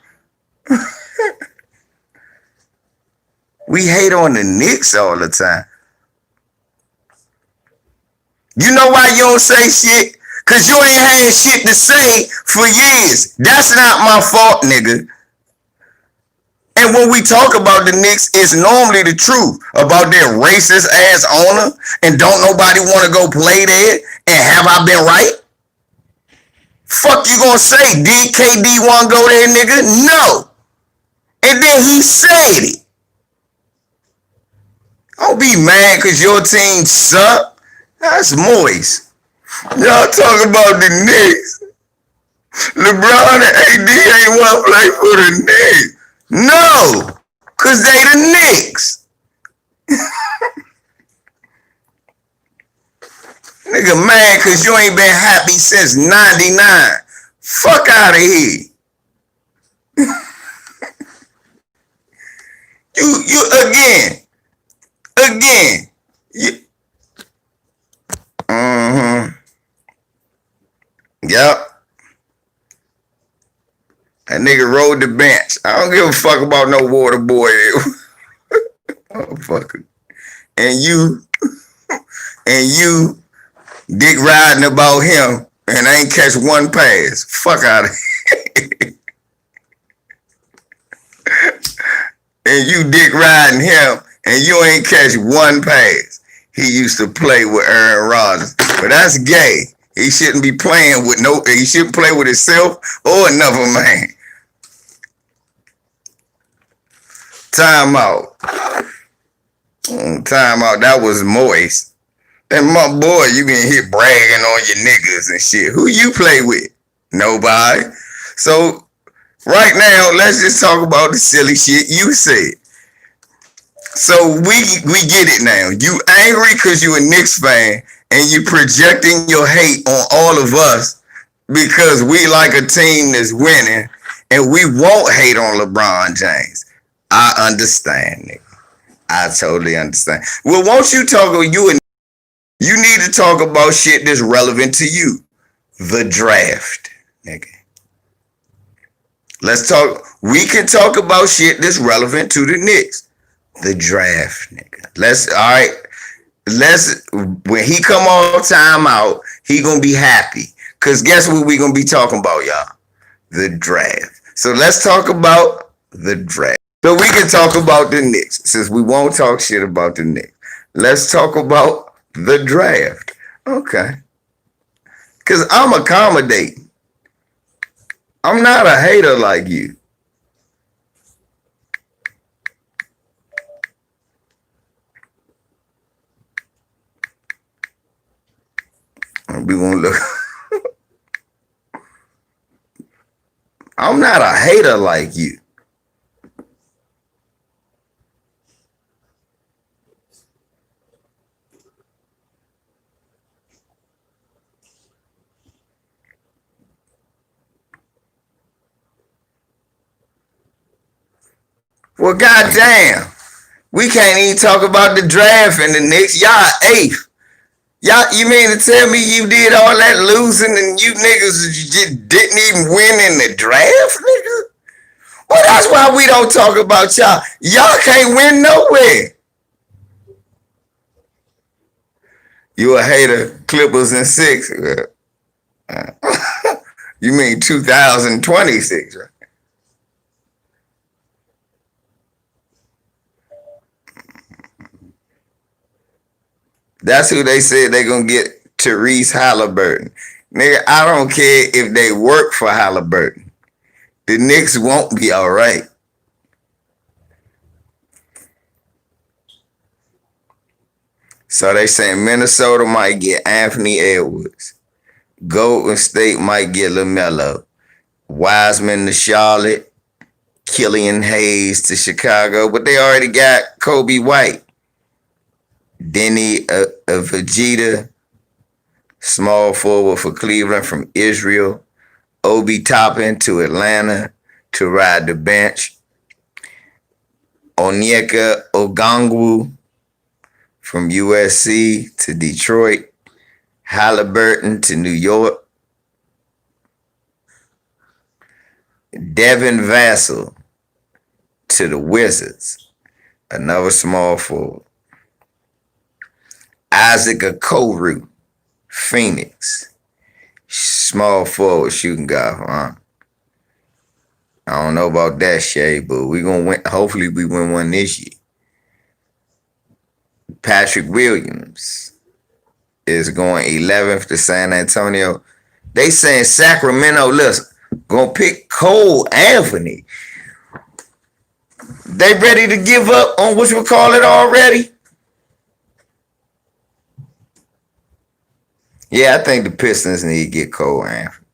A: We hate on the Knicks all the time. You know why you don't say shit? Cause you ain't had shit to say for years. That's not my fault, nigga. And when we talk about the Knicks, it's normally the truth about their racist ass owner and don't nobody want to go play there. And have I been right? Fuck you gonna say? Did KD want to go there, nigga? No. And then he said it. Don't be mad cause your team suck. That's moist. Y'all talk about the Knicks. LeBron and AD ain't want to play for the Knicks. No, cause they the Knicks. Nigga mad cause you ain't been happy since 99. Fuck out of here. you again. Yep. That nigga rode the bench. I don't give a fuck about no water boy. Motherfucker. And you dick riding about him and ain't catch one pass. Fuck out of here. And you dick riding him and you ain't catch one pass. He used to play with Aaron Rodgers. But that's gay. He shouldn't be playing with no. He shouldn't play with himself or another man. Time out. Time out. That was moist. And my boy, you can hit bragging on your niggas and shit. Who you play with? Nobody. So right now, let's just talk about the silly shit you said. So we get it now. You angry because you a Knicks fan and you projecting your hate on all of us because we like a team that's winning and we won't hate on LeBron James. I understand, nigga. I totally understand. Well, won't you talk? You need to talk about shit that's relevant to you. The draft, nigga. Let's talk. We can talk about shit that's relevant to the Knicks. The draft, nigga. Let's when he come off timeout, he gonna be happy. Cause guess what we gonna be talking about, y'all? The draft. So let's talk about the draft. So we can talk about the Knicks, since we won't talk shit about the Knicks. Let's talk about the draft. Okay. Cause I'm accommodating. I'm not a hater like you. We gonna look. I'm not a hater like you. Well, goddamn, we can't even talk about the draft in the Knicks. Y'all eighth. Y'all, you mean to tell me you did all that losing and you niggas just didn't even win in the draft, nigga? Well, that's why we don't talk about y'all. Y'all can't win nowhere. You a hater, Clippers in 6. You mean 2026, right? That's who they said they gonna get, Therese Halliburton. Nigga, I don't care if they work for Halliburton. The Knicks won't be all right. So they saying Minnesota might get Anthony Edwards. Golden State might get LaMelo. Wiseman to Charlotte. Killian Hayes to Chicago. But they already got Kobe White. Denny Vegeta, small forward for Cleveland from Israel. Obi Toppin to Atlanta to ride the bench. Onyeka Ogangwu from USC to Detroit. Halliburton to New York. Devin Vassell to the Wizards, another small forward. Isaac Okoro, Phoenix, small forward shooting guard. I don't know about that shade, but we gonna win. Hopefully, we win one this year. Patrick Williams is going 11th to San Antonio. They saying Sacramento, listen, gonna pick Cole Anthony. They ready to give up on what you call it already? Yeah, I think the Pistons need to get Cole Anthony.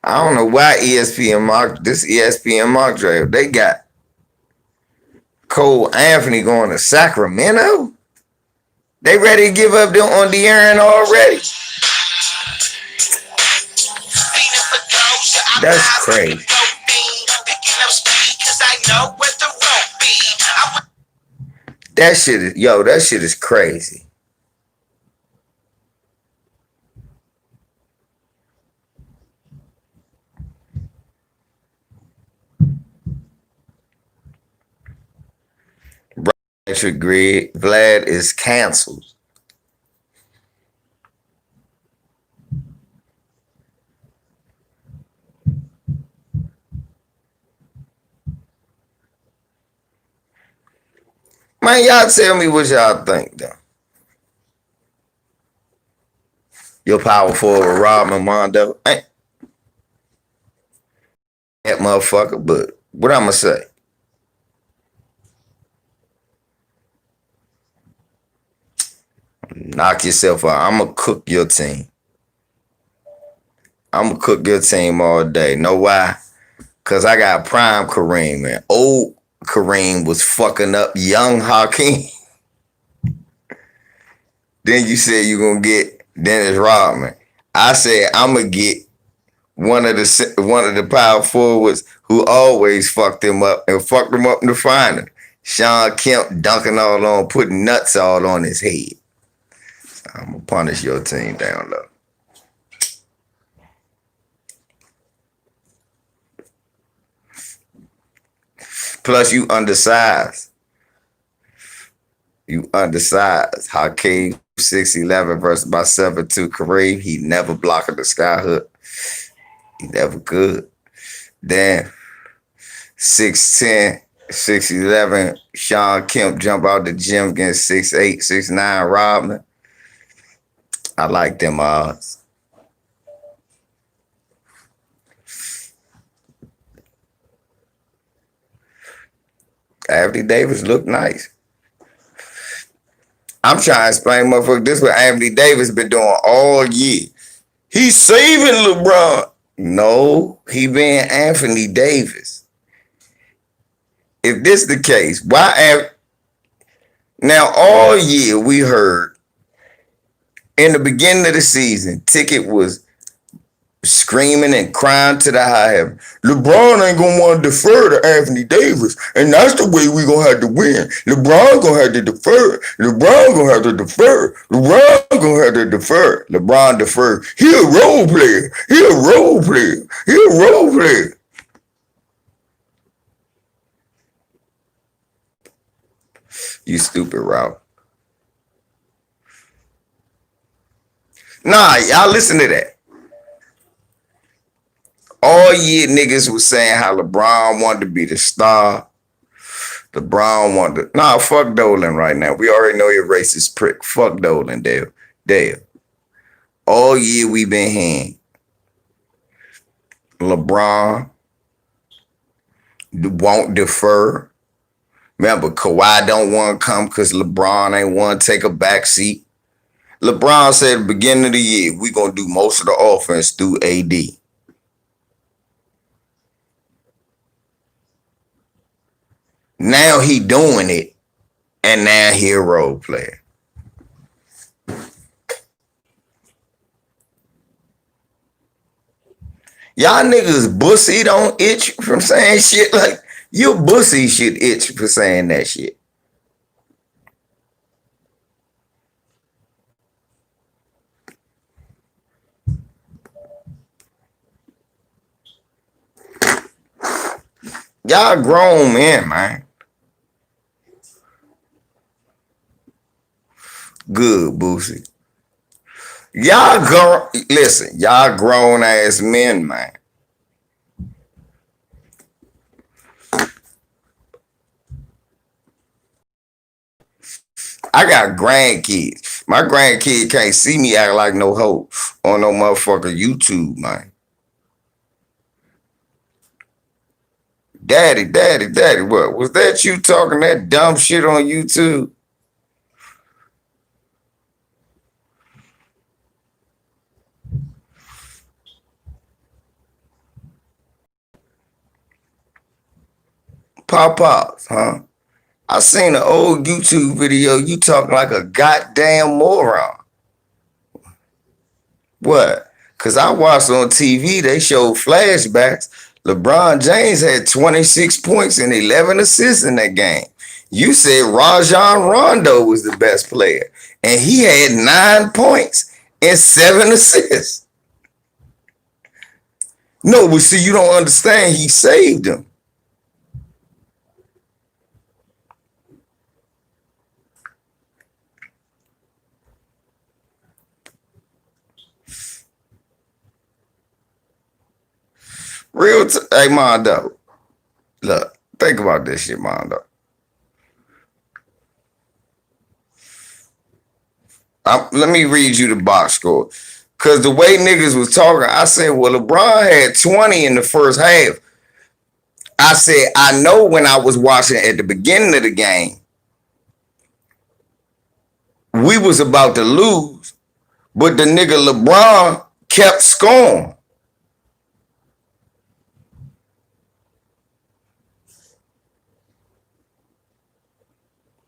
A: I don't know why this ESPN mock draft, they got Cole Anthony going to Sacramento. They ready to give up on De'Aaron already? That's crazy. That shit is crazy. Patrick Grid, Vlad is canceled. Man, y'all tell me what y'all think, though. Your power forward, Rob Mondo. Ain't that motherfucker, but what I'ma say? Knock yourself out. I'ma cook your team. I'ma cook your team all day. Know why? Cause I got prime Kareem, and old Kareem was fucking up young Hakeem. Then you said you gonna get Dennis Rodman. I said I'm gonna get one of the power forwards who always fucked him up and fucked him up in the final. Sean Kemp dunking all on, putting nuts all on his head. I'm gonna punish your team down low. Plus, you undersized. You undersized. Hakeem 6'11" versus my 7'2" Kareem. He never blocked the sky hook. He never could. Then 6'10", 6'11", Sean Kemp jump out the gym against 6'8", 6'9" Rodman. I like them odds. Anthony Davis looked nice. I'm trying to explain, motherfucker, this is what Anthony Davis been doing all year. He's saving LeBron. No, he been Anthony Davis. If this the case, why? Now, all year we heard in the beginning of the season, Ticket was screaming and crying to the high heaven. LeBron ain't gonna want to defer to Anthony Davis, and that's the way we gonna have to win. LeBron gonna have to defer. LeBron gonna have to defer. LeBron gonna have to defer. LeBron defer. He a role player. He a role player. He a role player. You stupid, Ralph. Nah, y'all listen to that. All year niggas was saying how LeBron wanted to be the star. LeBron wanted to. Nah, fuck Dolan right now. We already know you're a racist prick. Fuck Dolan, Dale. Dale. All year we been hearing LeBron won't defer. Remember, Kawhi don't want to come because LeBron ain't want to take a back seat. LeBron said at the beginning of the year, we going to do most of the offense through AD. Now he doing it, and now he a role player. Y'all niggas bussy don't itch from saying shit like your bussy should itch for saying that shit. Y'all grown men, man. Good, Boosie. Listen, y'all grown ass men, man. I got grandkids. My grandkid can't see me act like no hoe on no motherfucker YouTube, man. Daddy, what? Was that you talking that dumb shit on YouTube? Pop-Pops, huh? I seen an old YouTube video, you talking like a goddamn moron. What? Because I watched on TV, they showed flashbacks. LeBron James had 26 points and 11 assists in that game. You said Rajon Rondo was the best player, and he had 9 points and 7 assists. No, but see, you don't understand. He saved them. Hey, Mondo. Look, think about this shit, Mondo. Let me read you the box score. Because the way niggas was talking, I said, well, LeBron had 20 in the first half. I said, I know when I was watching at the beginning of the game, we was about to lose, but the nigga LeBron kept scoring.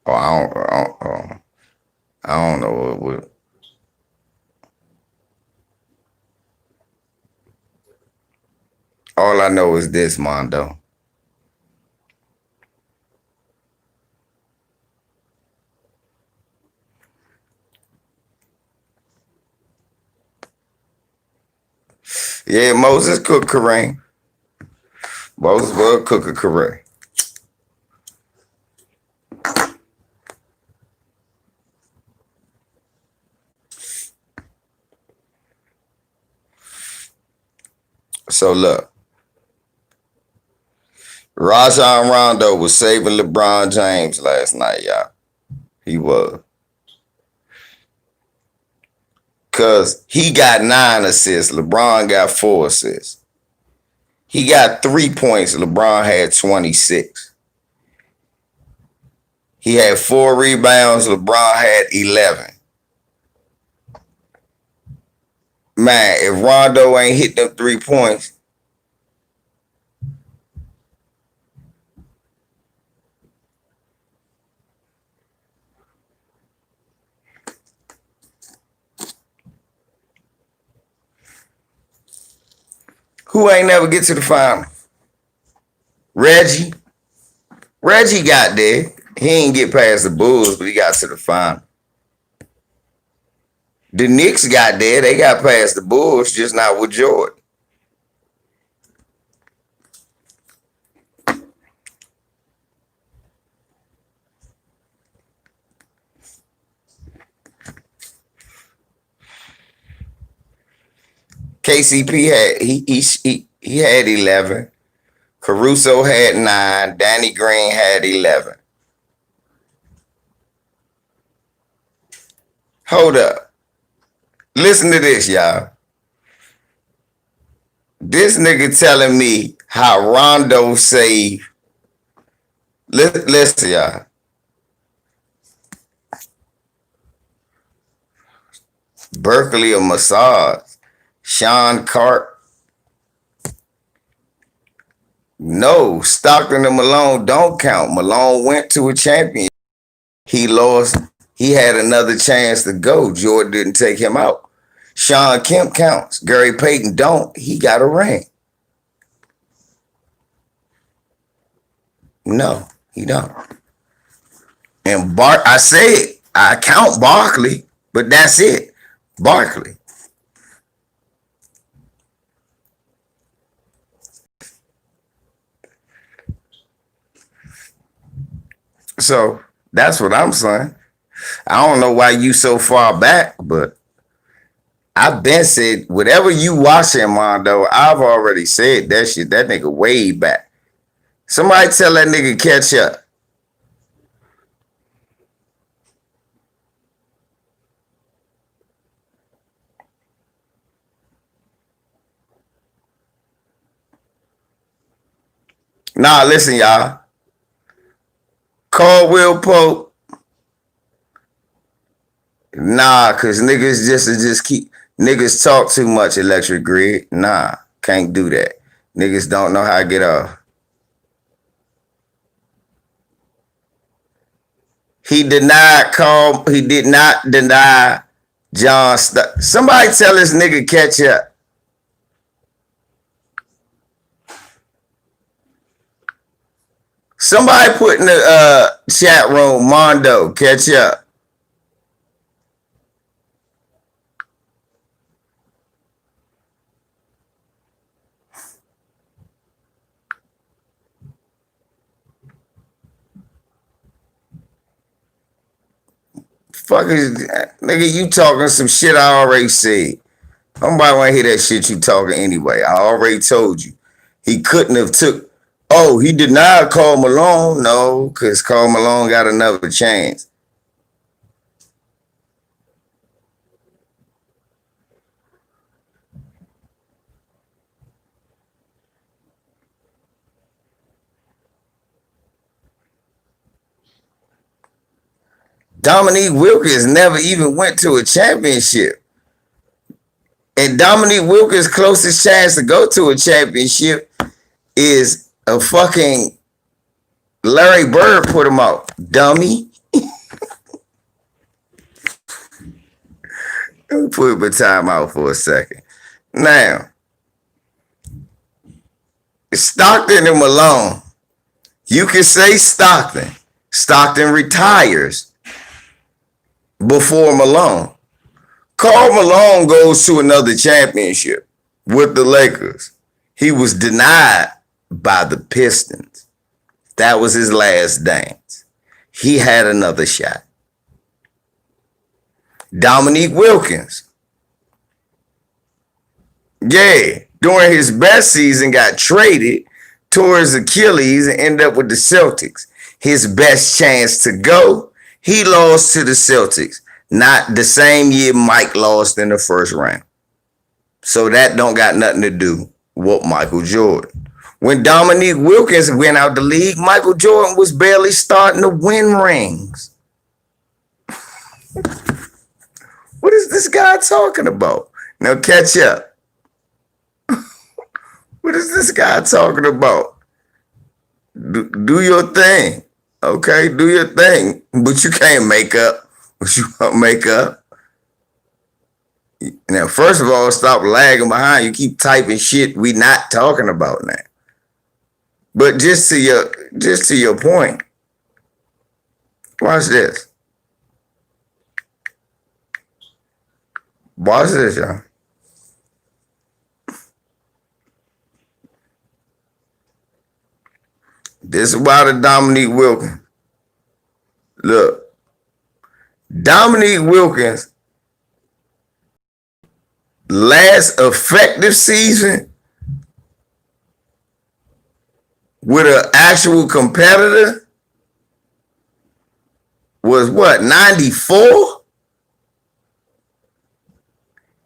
A: Oh, I don't know what. All I know is this, Mondo. Yeah, Moses cooked Kareem. Moses will cook a Kareem. So look, Rajon Rondo was saving LeBron James last night, y'all. He was. Because he got 9 assists. LeBron got 4 assists. He got 3 points. LeBron had 26. He had 4 rebounds. LeBron had 11. Man, if Rondo ain't hit them 3 points, who ain't never get to the final? Reggie. Reggie got there. He ain't get past the Bulls, but he got to the final. The Knicks got there. They got past the Bulls, just not with Jordan. KCP had he had 11. Caruso had 9. Danny Green had 11. Hold up. Listen to this, y'all. This nigga telling me how Rondo saved. Listen, y'all. Berkeley a massage. Sean Cart. No, Stockton and Malone don't count. Malone went to a champion. He lost. He had another chance to go. Jordan didn't take him out. Sean Kemp counts. Gary Payton don't. He got a ring. No, he don't. And I said, I count Barkley, but that's it. Barkley. So that's what I'm saying. I don't know why you so far back, but I've been said whatever you watching, Mondo, I've already said that shit. That nigga way back. Somebody tell that nigga catch up. Nah, listen, y'all. Caldwell Pope. Nah, cause niggas just keep niggas talk too much electric grid. Nah, can't do that. Niggas don't know how to get off. He did not deny John Somebody tell this nigga catch up. Somebody put in the chat room, Mondo, catch up. Fuck is nigga, you talking some shit I already said. Nobody want to hear that shit you talking anyway. I already told you. He couldn't have took. Oh, he did not call Malone. No, because Carl Malone got another chance. Dominique Wilkins never even went to a championship. And Dominique Wilkins' closest chance to go to a championship is a fucking Larry Bird put him out. Dummy. Let me put my time out for a second. Now, Stockton and Malone. You can say Stockton. Stockton retires before Malone. Karl Malone goes to another championship with the Lakers. He was denied by the Pistons. That was his last dance. He had another shot. Dominique Wilkins. Yeah, during his best season, got traded, tore his Achilles, and ended up with the Celtics. His best chance to go, he lost to the Celtics. Not the same year Mike lost in the first round. So that don't got nothing to do with Michael Jordan. When Dominique Wilkins went out the league, Michael Jordan was barely starting to win rings. What is this guy talking about? Now catch up. What is this guy talking about? Do your thing. Okay, do your thing. But you can't make up what you want to make up. Now, first of all, stop lagging behind. You keep typing shit we not talking about now. But just to your point, watch this. Watch this, y'all. This is why the Dominique Wilkins. Look, Dominique Wilkins' last effective season with an actual competitor was what, 94?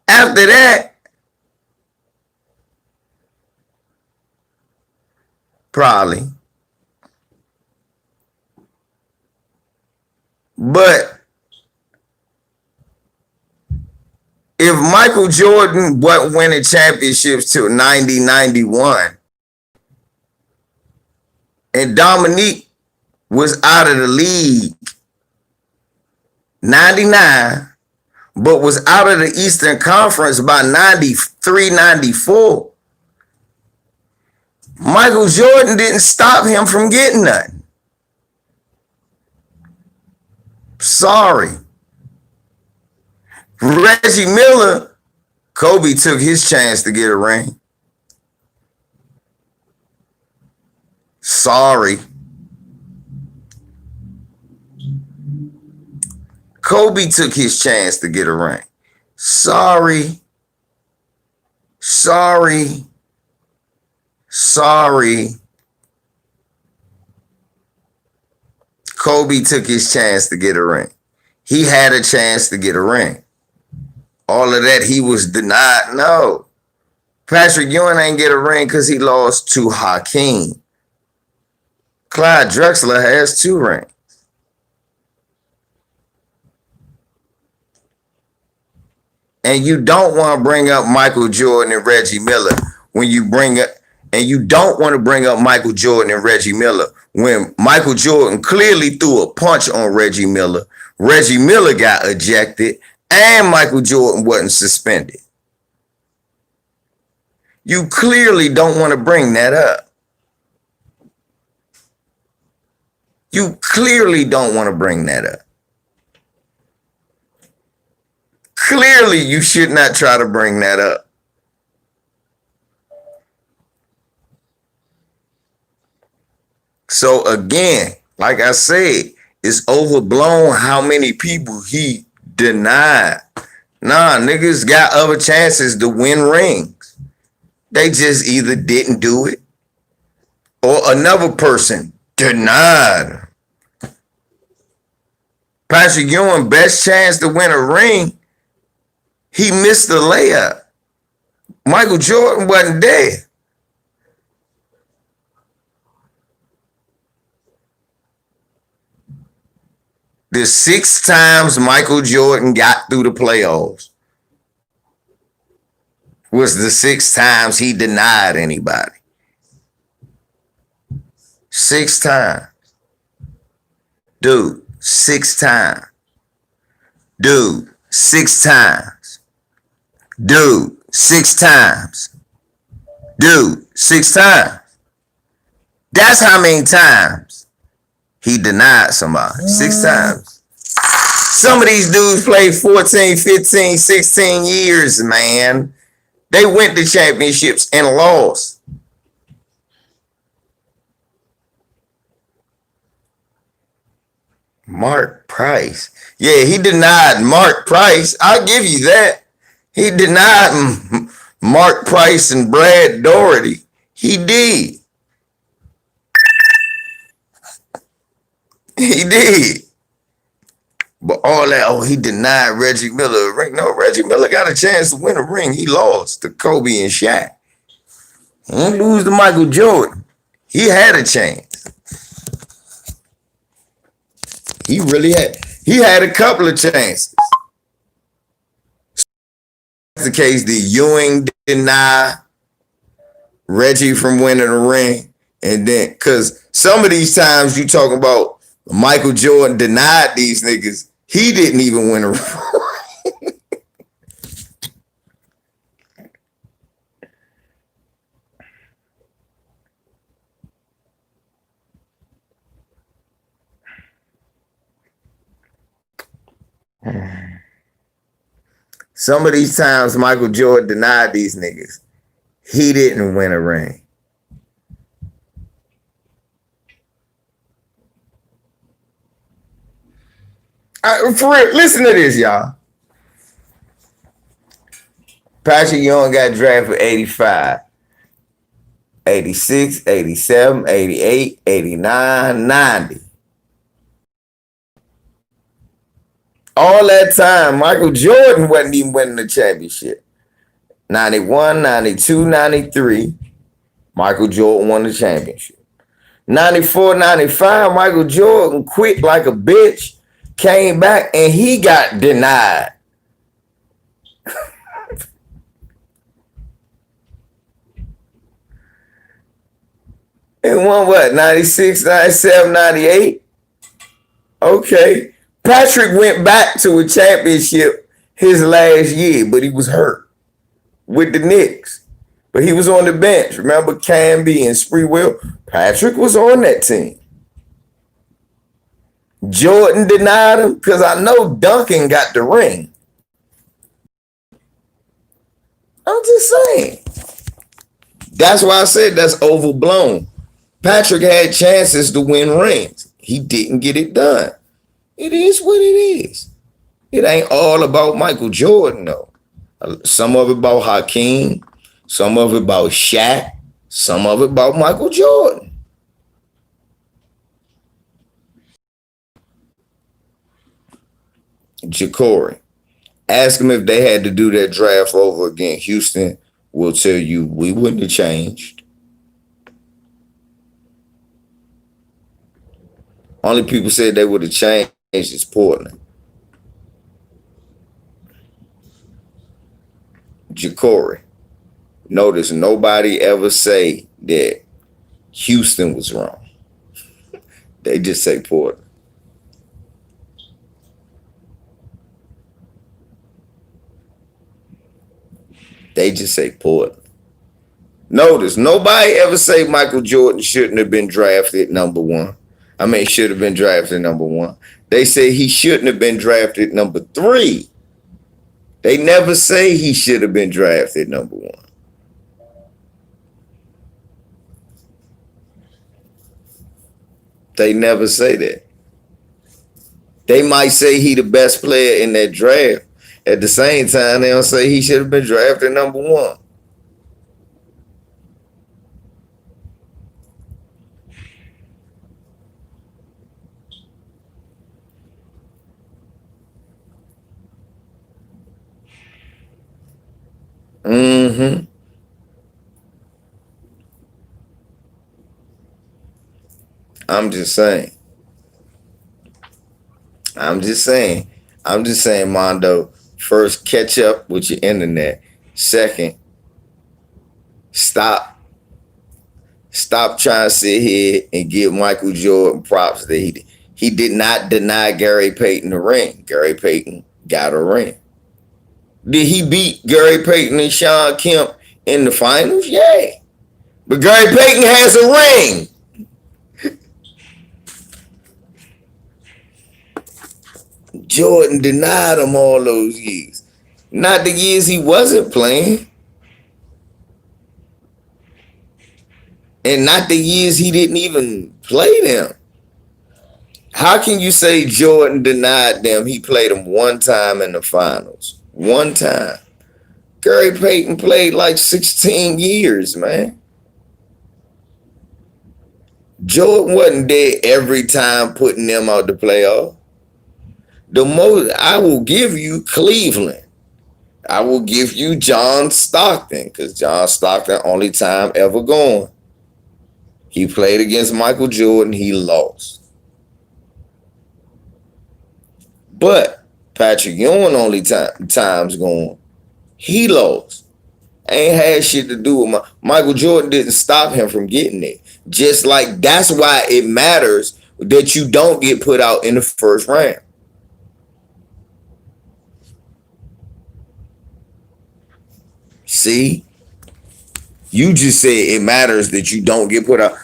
A: After that, probably. But if Michael Jordan wasn't winning championships till 90, 91, and Dominique was out of the league 99, but was out of the Eastern Conference by 93, 94, Michael Jordan didn't stop him from getting nothing. Sorry. Reggie Miller, Kobe took his chance to get a ring. Sorry. Kobe took his chance to get a ring. Sorry. Sorry. Sorry. Kobe took his chance to get a ring. He had a chance to get a ring. All of that, he was denied. No. Patrick Ewing ain't get a ring because he lost to Hakeem. Clyde Drexler has 2 rings. And you don't want to bring up Michael Jordan and Reggie Miller when you bring up, and you don't want to bring up Michael Jordan and Reggie Miller when Michael Jordan clearly threw a punch on Reggie Miller. Reggie Miller got ejected and Michael Jordan wasn't suspended. You clearly don't want to bring that up. You clearly don't want to bring that up. Clearly, you should not try to bring that up. So again, like I said, it's overblown how many people he denied. Nah, niggas got other chances to win rings. They just either didn't do it or another person denied. Patrick Ewing, best chance to win a ring, he missed the layup. Michael Jordan wasn't there. The 6 times Michael Jordan got through the playoffs was the 6 times he denied anybody. 6 times. Dude, 6 times. Dude, 6 times. Dude, 6 times. Dude, 6 times. That's how many times he denied somebody. 6 times. Some of these dudes played 14, 15, 16 years, man. They went to championships and lost. Mark Price. Yeah, he denied Mark Price. I'll give you that. He denied Mark Price and Brad Daugherty. He did. He did. But all that, he denied Reggie Miller a ring. No, Reggie Miller got a chance to win a ring. He lost to Kobe and Shaq. He didn't lose to Michael Jordan. He had a chance. He really had. He had a couple of chances. That's the case. Did Ewing deny Reggie from winning a ring? And then, because some of these times you talking about Michael Jordan denied these niggas, he didn't even win a ring. Some of these times Michael Jordan denied these niggas, he didn't win a ring. For real, listen to this, y'all. Patrick Ewing got drafted 85, 86, 87, 88, 89, 90. All that time, Michael Jordan wasn't even winning the championship. 91, 92, 93, Michael Jordan won the championship. 94, 95, Michael Jordan quit like a bitch, came back, and he got denied. And won what, 96, 97, 98? Okay. Patrick went back to a championship his last year, but he was hurt with the Knicks. But he was on the bench. Remember Camby and Spreewell? Patrick was on that team. Jordan denied him because I know Duncan got the ring. I'm just saying. That's why I said that's overblown. Patrick had chances to win rings. He didn't get it done. It is what it is. It ain't all about Michael Jordan, though. Some of it about Hakeem, some of it about Shaq, some of it about Michael Jordan. Ja'Cory. Ask him if they had to do that draft over again. Houston will tell you we wouldn't have changed. Only people said they would have changed is Portland. Ja'Cory. Notice nobody ever say that Houston was wrong. They just say Portland. They just say Portland. Notice nobody ever say Michael Jordan shouldn't have been drafted number one. I mean, should have been drafted number one. They say he shouldn't have been drafted number 3. They never say he should have been drafted number 1. They never say that. They might say he the best player in that draft. At the same time, they don't say he should have been drafted number 1. Mm-hmm. I'm just saying. I'm just saying. I'm just saying, Mondo. First, catch up with your internet. Second, stop trying to sit here and give Michael Jordan props that he did not deny Gary Payton the ring. Gary Payton got a ring. Did he beat Gary Payton and Sean Kemp in the finals? Yeah. But Gary Payton has a ring. Jordan denied him all those years. Not the years he wasn't playing. And not the years he didn't even play them. How can you say Jordan denied them? He played them one time in the finals. One time. Gary Payton played like 16 years, man. Jordan wasn't there every time putting them out the playoff. The most I will give you Cleveland. I will give you John Stockton, because John Stockton only time ever going. He played against Michael Jordan. He lost. But Patrick Ewing only times going. He lost. Ain't had shit to do with Michael Jordan didn't stop him from getting it. Just like that's why it matters that you don't get put out in the first round. See? You just said it matters that you don't get put out.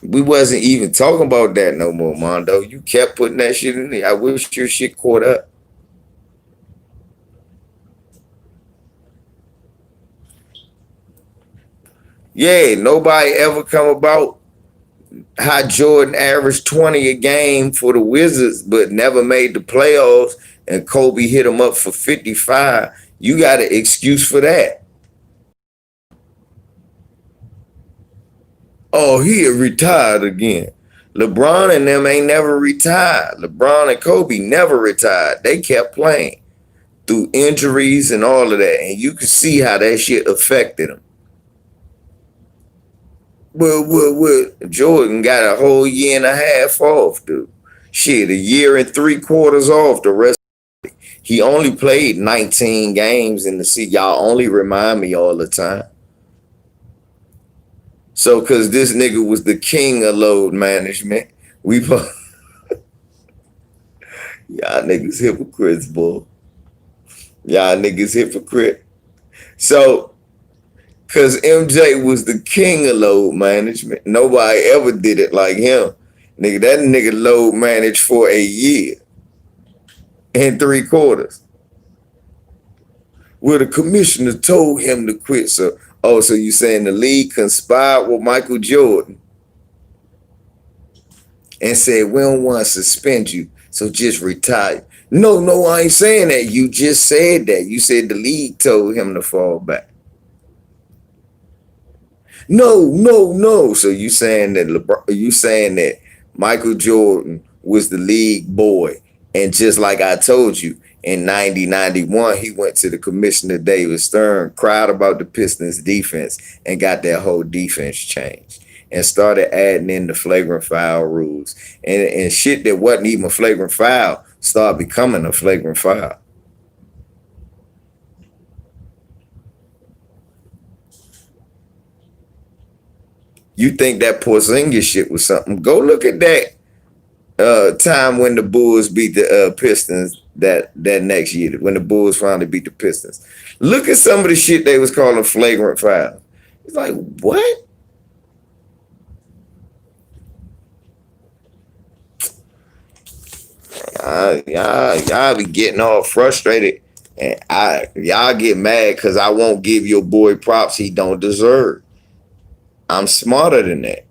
A: We wasn't even talking about that no more, Mondo. You kept putting that shit in there. I wish your shit caught up. Yeah, nobody ever come about how Jordan averaged 20 a game for the Wizards, but never made the playoffs, and Kobe hit him up for 55. You got an excuse for that. Oh, he retired again. LeBron and them ain't never retired. LeBron and Kobe never retired. They kept playing through injuries and all of that. And you can see how that shit affected them. Well, Jordan got a whole year and a half off, dude. Shit, a year and 3/4 off the rest. He only played 19 games in the season. Y'all only remind me all the time. So, because this nigga was the king of load management, we y'all niggas hypocrites, boy. Y'all niggas hypocrite. So, because MJ was the king of load management, nobody ever did it like him. Nigga, that nigga load managed for a year and 3/4. Well, the commissioner told him to quit. So you saying the league conspired with Michael Jordan and said, we don't want to suspend you, so just retire. No, I ain't saying that. You just said that. You said the league told him to fall back. No. So you saying that Michael Jordan was the league boy, and just like I told you, in 90-91, he went to the commissioner, David Stern, cried about the Pistons defense, and got that whole defense changed, and started adding in the flagrant foul rules. And shit that wasn't even a flagrant foul started becoming a flagrant foul. You think that Porzingis shit was something? Go look at that time when the Bulls beat the Pistons that next year, when the Bulls finally beat the Pistons. Look at some of the shit they was calling flagrant foul. It's like, what? Y'all be getting all frustrated, and y'all get mad because I won't give your boy props he don't deserve. I'm smarter than that.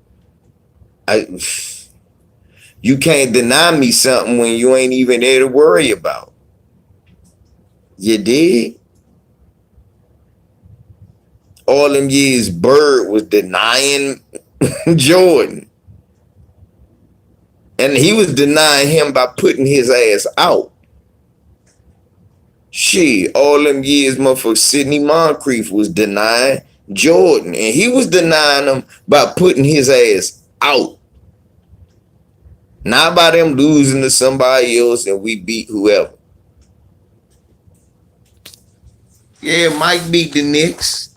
A: You can't deny me something when you ain't even there to worry about. You did? All them years Bird was denying Jordan. And he was denying him by putting his ass out. Shit, all them years motherfucker Sidney Moncrief was denying Jordan. And he was denying him by putting his ass out. Not by them losing to somebody else and we beat whoever. Yeah, Mike beat the Knicks.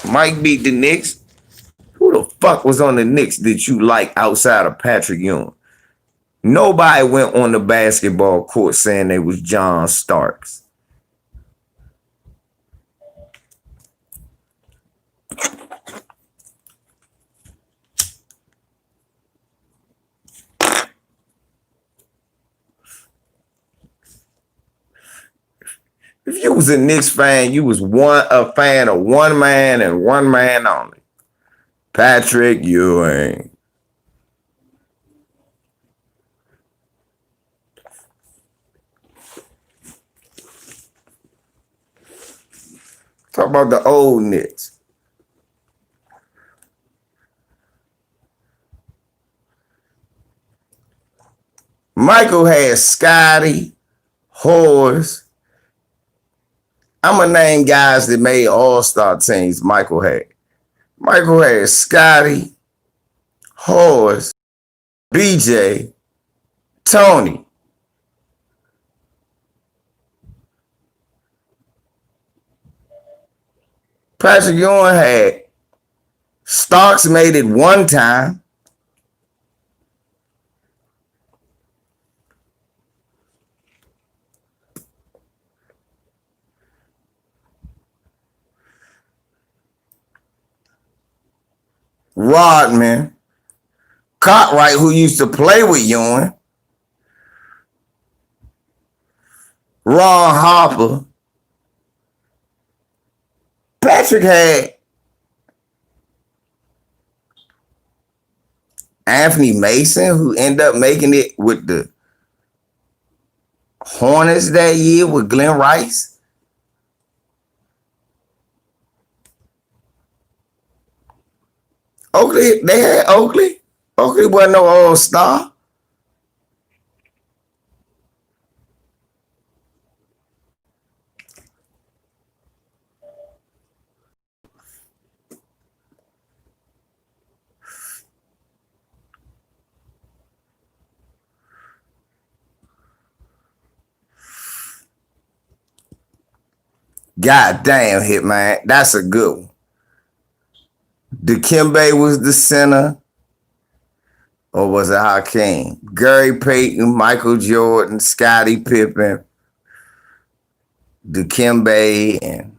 A: Mike beat the Knicks. Who the fuck was on the Knicks that you like outside of Patrick Ewing? Nobody went on the basketball court saying they was John Starks. If you was a Knicks fan, you was a fan of one man and one man only. Patrick Ewing. Talk about the old Knicks. Michael had Scotty, Horace. I'm going to name guys that made all-star teams Michael had. Michael had Scotty, Horace, BJ, Tony. Patrick Ewing had Starks made it one time. Rodman, Cartwright, who used to play with Ewing, Ron Harper. Patrick had Anthony Mason, who ended up making it with the Hornets that year with Glenn Rice. Oakley, they had Oakley. Oakley wasn't no all-star. God damn, Hitman. That's a good one. Dikembe was the center. Or was it Hakeem? Gary Payton, Michael Jordan, Scottie Pippen, Dikembe, and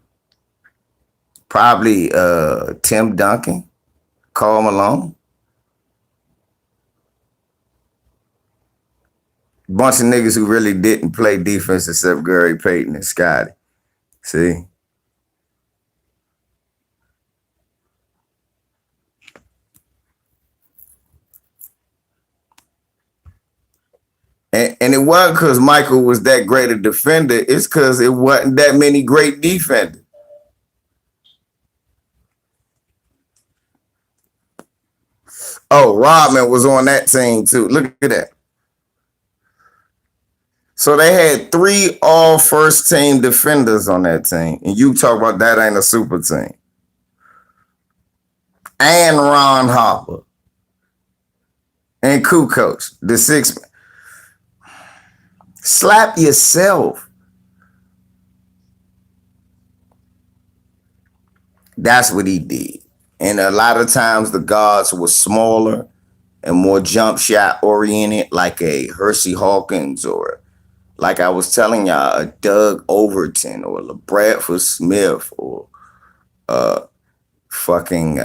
A: probably Tim Duncan, Karl Malone. Bunch of niggas who really didn't play defense except Gary Payton and Scottie. See? And it wasn't because Michael was that great a defender. It's because it wasn't that many great defenders. Oh, Rodman was on that team too. Look at that. So they had 3 all first team defenders on that team. And you talk about that ain't a super team. And Ron Harper. And Kukoc, the 6th. Slap yourself. That's what he did. And a lot of times the guards were smaller and more jump shot oriented, like a Hersey Hawkins or, like I was telling y'all, a Doug Overton or a Bradford Smith or fucking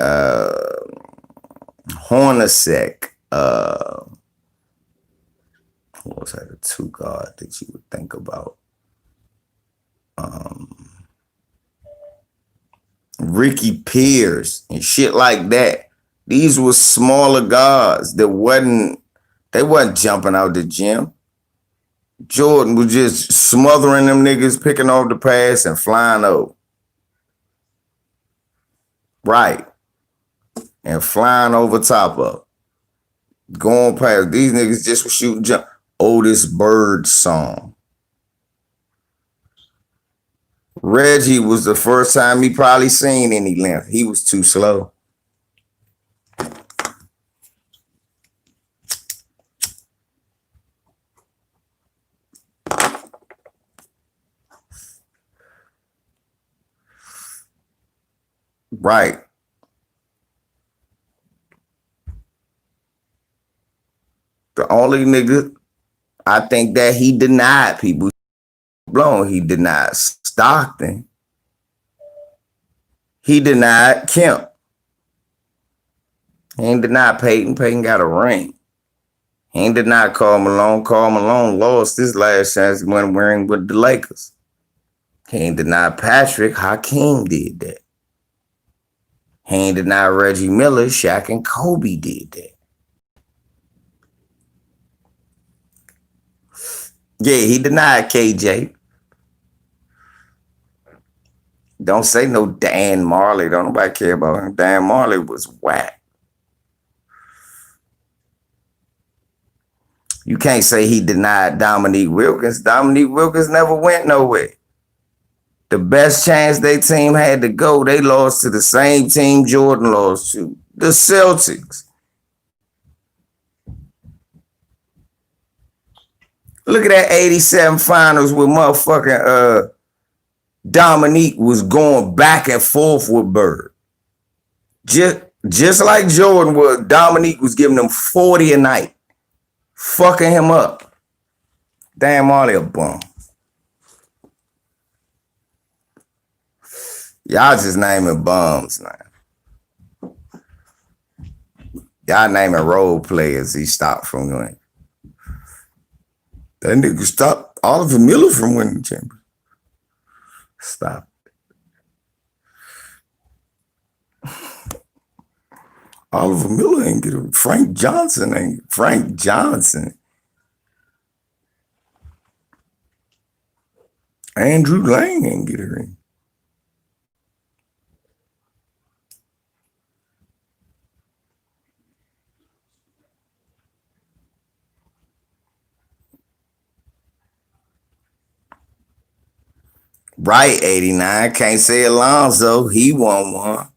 A: Hornacek. What was that? A 2 guard that you would think about? Ricky Pierce and shit like that. These were smaller guards that wasn't jumping out the gym. Jordan was just smothering them niggas, picking off the pass and flying over. Right. And flying over top of. Going past. These niggas just were shooting jump. Otis Bird song. Reggie was the first time he probably seen any length. He was too slow. Right. The only nigga I think that he denied people blown. He denied Stockton. He denied Kemp. He ain't denied Peyton. Peyton got a ring. He ain't denied Karl Malone. Karl Malone lost his last chance when wearing with the Lakers. He ain't denied Patrick. Hakeem did that. He ain't denied Reggie Miller. Shaq and Kobe did that. Yeah, he denied KJ. Don't say no Dan Marley. Don't nobody care about him. Dan Marley was whack. You can't say he denied Dominique Wilkins. Dominique Wilkins never went nowhere. The best chance their team had to go, they lost to the same team Jordan lost to, the Celtics. Look at that 87 finals with motherfucking Dominique was going back and forth with Bird. Just like Jordan was, Dominique was giving them 40 a night. Fucking him up. Damn, Marley a bum. Y'all just naming bums now. Y'all naming role players he stopped from winning. That nigga stopped Oliver Miller from winning the championship. Stop. Oliver Miller ain't get it. Frank Johnson ain't. Frank Johnson. Andrew Lang ain't get a ring. Right, 89. Can't say Alonzo. He won one.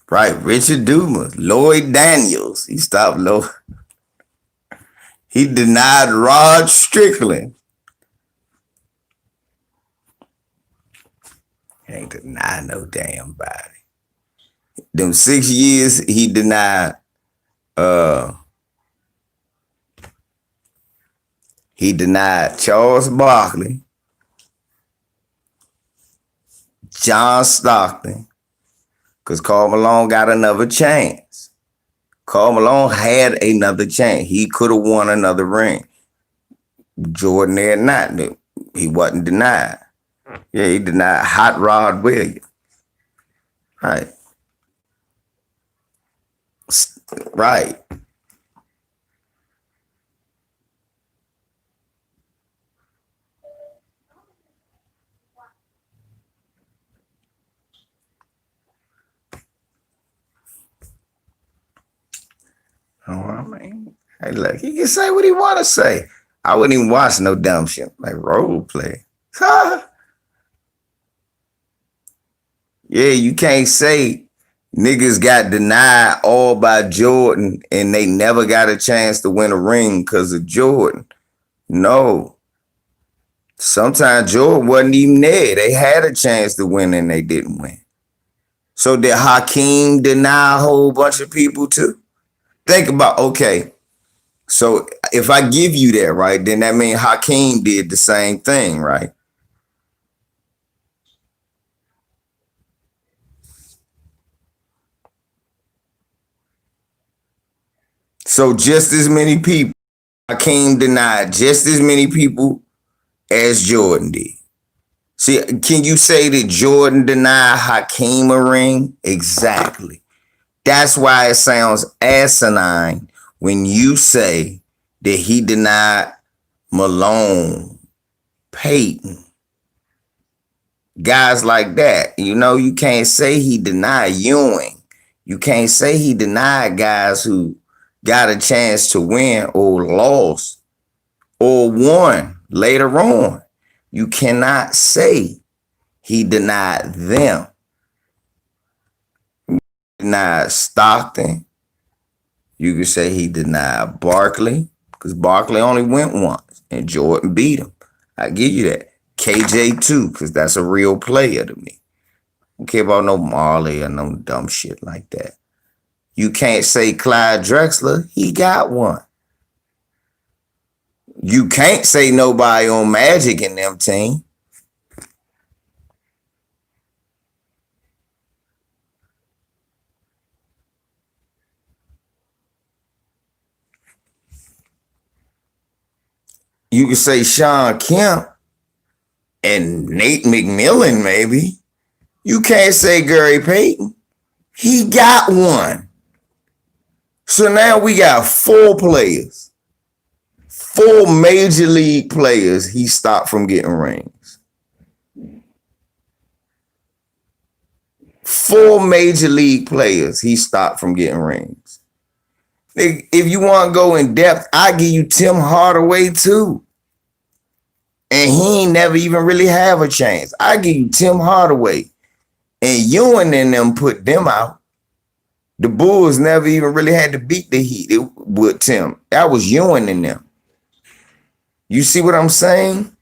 A: Right, Richard Dumas. Lloyd Daniels. He stopped Lloyd. He denied Rod Strickland. He ain't denied no damn body. Them 6 years he denied Charles Barkley, John Stockton, because Karl Malone got another chance. Karl Malone had another chance. He could have won another ring. Jordan had not. He wasn't denied. Yeah, he denied Hot Rod Williams. Right. Right. Oh, I mean, hey, look, he can say what he want to say. I wouldn't even watch no dumb shit like role play. Yeah, you can't say niggas got denied all by Jordan and they never got a chance to win a ring because of Jordan. No. Sometimes Jordan wasn't even there. They had a chance to win and they didn't win. So did Hakeem deny a whole bunch of people too? Think about, okay, so if I give you that, right, then that means Hakeem did the same thing, right? So just as many people, Hakeem denied just as many people as Jordan did. See, can you say that Jordan denied Hakeem a ring? Exactly. That's why it sounds asinine when you say that he denied Malone, Peyton, guys like that. You know, you can't say he denied Ewing. You can't say he denied guys who got a chance to win or lost or won later on. You cannot say he denied them. He denied Stockton. You could say he denied Barkley because Barkley only went once and Jordan beat him. I give you that. KJ too, because that's a real player to me. I don't care about no Marley or no dumb shit like that. You can't say Clyde Drexler, he got one. You can't say nobody on Magic in them team. You can say Sean Kemp and Nate McMillan, maybe. You can't say Gary Payton. He got one. So now we got 4 players, 4 major league players he stopped from getting rings. 4 major league players he stopped from getting rings. If you want to go in depth, I give you Tim Hardaway too. And he ain't never even really have a chance. I give you Tim Hardaway. And Ewing and them put them out. The Bulls never even really had to beat the Heat with Tim. That was Ewing and them. You see what I'm saying?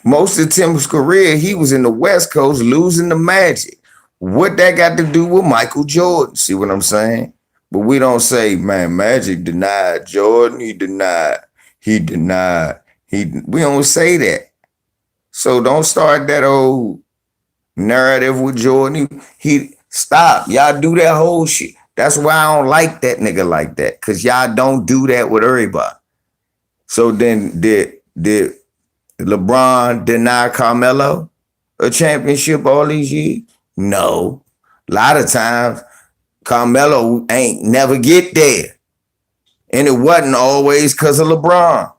A: Most of Tim's career, he was in the West Coast losing the Magic. What that got to do with Michael Jordan? See what I'm saying? But we don't say, man, Magic denied Jordan. He denied. We don't say that. So don't start that old narrative with Jordan. He stop. Y'all do that whole shit. That's why I don't like that nigga like that. Cause y'all don't do that with everybody. So then did LeBron deny Carmelo a championship all these years? No. A lot of times Carmelo ain't never get there. And it wasn't always because of LeBron.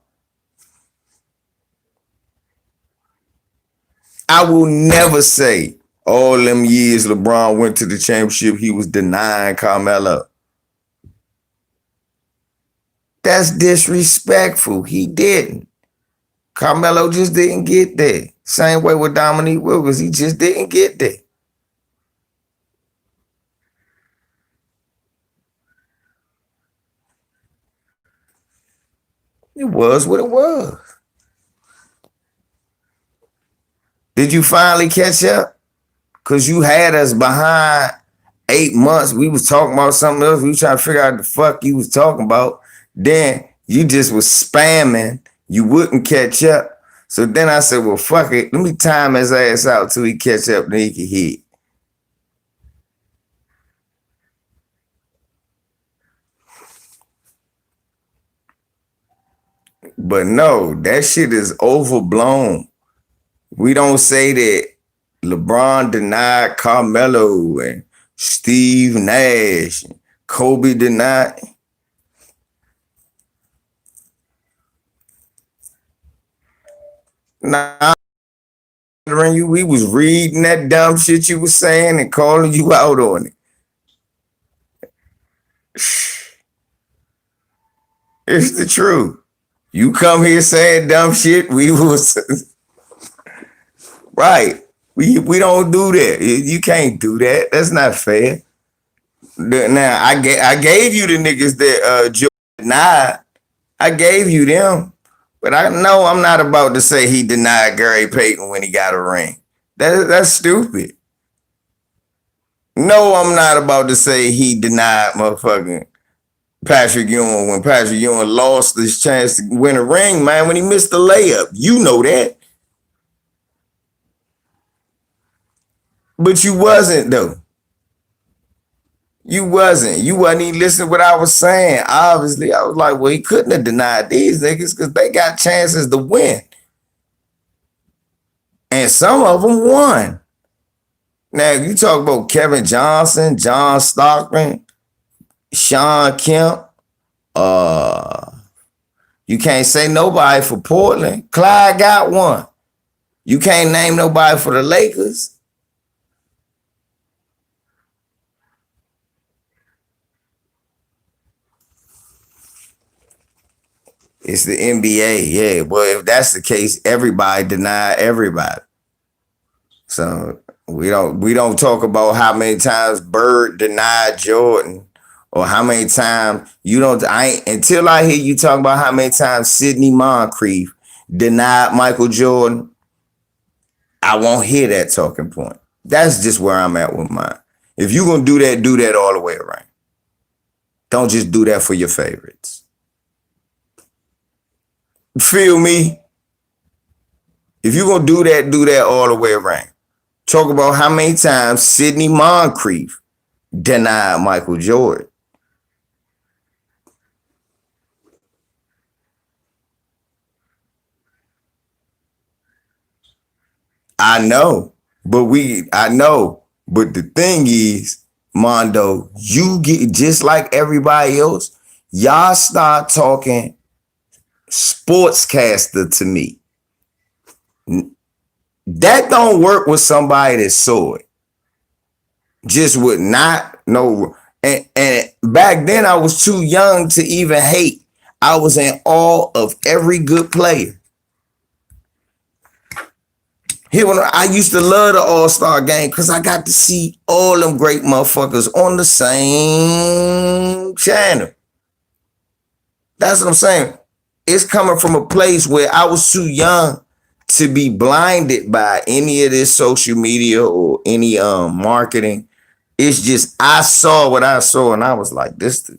A: I will never say all them years LeBron went to the championship, he was denying Carmelo. That's disrespectful. He didn't. Carmelo just didn't get there. Same way with Dominique Wilkins. He just didn't get there. It was what it was. Did you finally catch up? Because you had us behind 8 months. We was talking about something else. We was trying to figure out the fuck you was talking about. Then you just was spamming. You wouldn't catch up. So then I said, well, fuck it. Let me time his ass out till he catch up, then he can hit. But no, that shit is overblown. We don't say that LeBron denied Carmelo and Steve Nash and Kobe denied. Nah, we was reading that dumb shit you was saying and calling you out on it. It's the truth. You come here saying dumb shit, we was right. We don't do that. You can't do that. That's not fair. Now I gave you the niggas that Joe denied. I gave you them. But I know I'm not about to say he denied Gary Payton when he got a ring. That's stupid. No, I'm not about to say he denied motherfucking Patrick Ewing when Patrick Ewing lost his chance to win a ring, man, when he missed the layup. You know that. But you wasn't, though. You wasn't. You wasn't even listening to what I was saying. Obviously, I was like, well, he couldn't have denied these niggas because they got chances to win. And some of them won. Now, if you talk about Kevin Johnson, John Stockton, Sean Kemp, you can't say nobody for Portland. Clyde got one. You can't name nobody for the Lakers. It's the NBA, yeah. Well, if that's the case, everybody deny everybody. So we don't talk about how many times Bird denied Jordan or how many times you don't. I ain't, until I hear you talk about how many times Sidney Moncrief denied Michael Jordan, I won't hear that talking point. That's just where I'm at with mine. If you're going to do that all the way around. Don't just do that for your favorites. Feel me? If you're going to do that all the way around. Talk about how many times Sidney Moncrief denied Michael Jordan. I know, but the thing is, Mondo, you get just like everybody else, y'all start talking sportscaster to me. That don't work with somebody that saw it. Just would not know. And back then I was too young to even hate. I was in awe of every good player. Here when I used to love the All-Star game because I got to see all them great motherfuckers on the same channel. That's what I'm saying. It's coming from a place where I was too young to be blinded by any of this social media or any marketing. It's just I saw what I saw and I was like, this.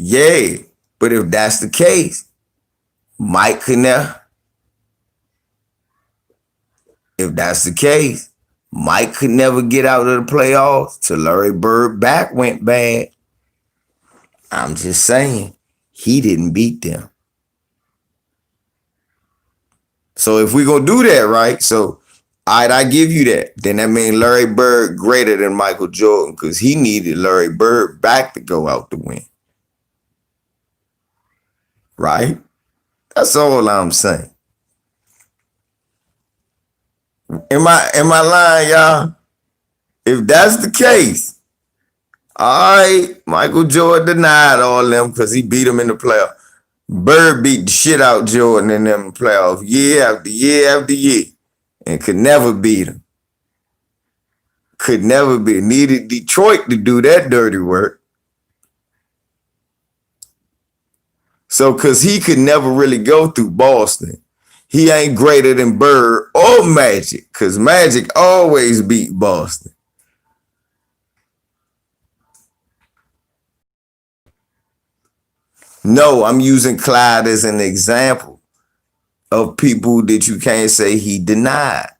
A: Yeah, but if that's the case, Mike could never. If that's the case, Mike could never get out of the playoffs till Larry Bird back went bad. I'm just saying, he didn't beat them. So if we're going to do that, right? So, all right, I give you that. Then that means Larry Bird greater than Michael Jordan because he needed Larry Bird back to go out to win. Right? That's all I'm saying. Am I lying, y'all? If that's the case, all right, Michael Jordan denied all them because he beat them in the playoffs. Bird beat the shit out Jordan in them playoffs year after year after year and could never beat him. Could never be. Needed Detroit to do that dirty work. So, because he could never really go through Boston, he ain't greater than Bird or Magic because Magic always beat Boston. No, I'm using Clyde as an example of people that you can't say he denied.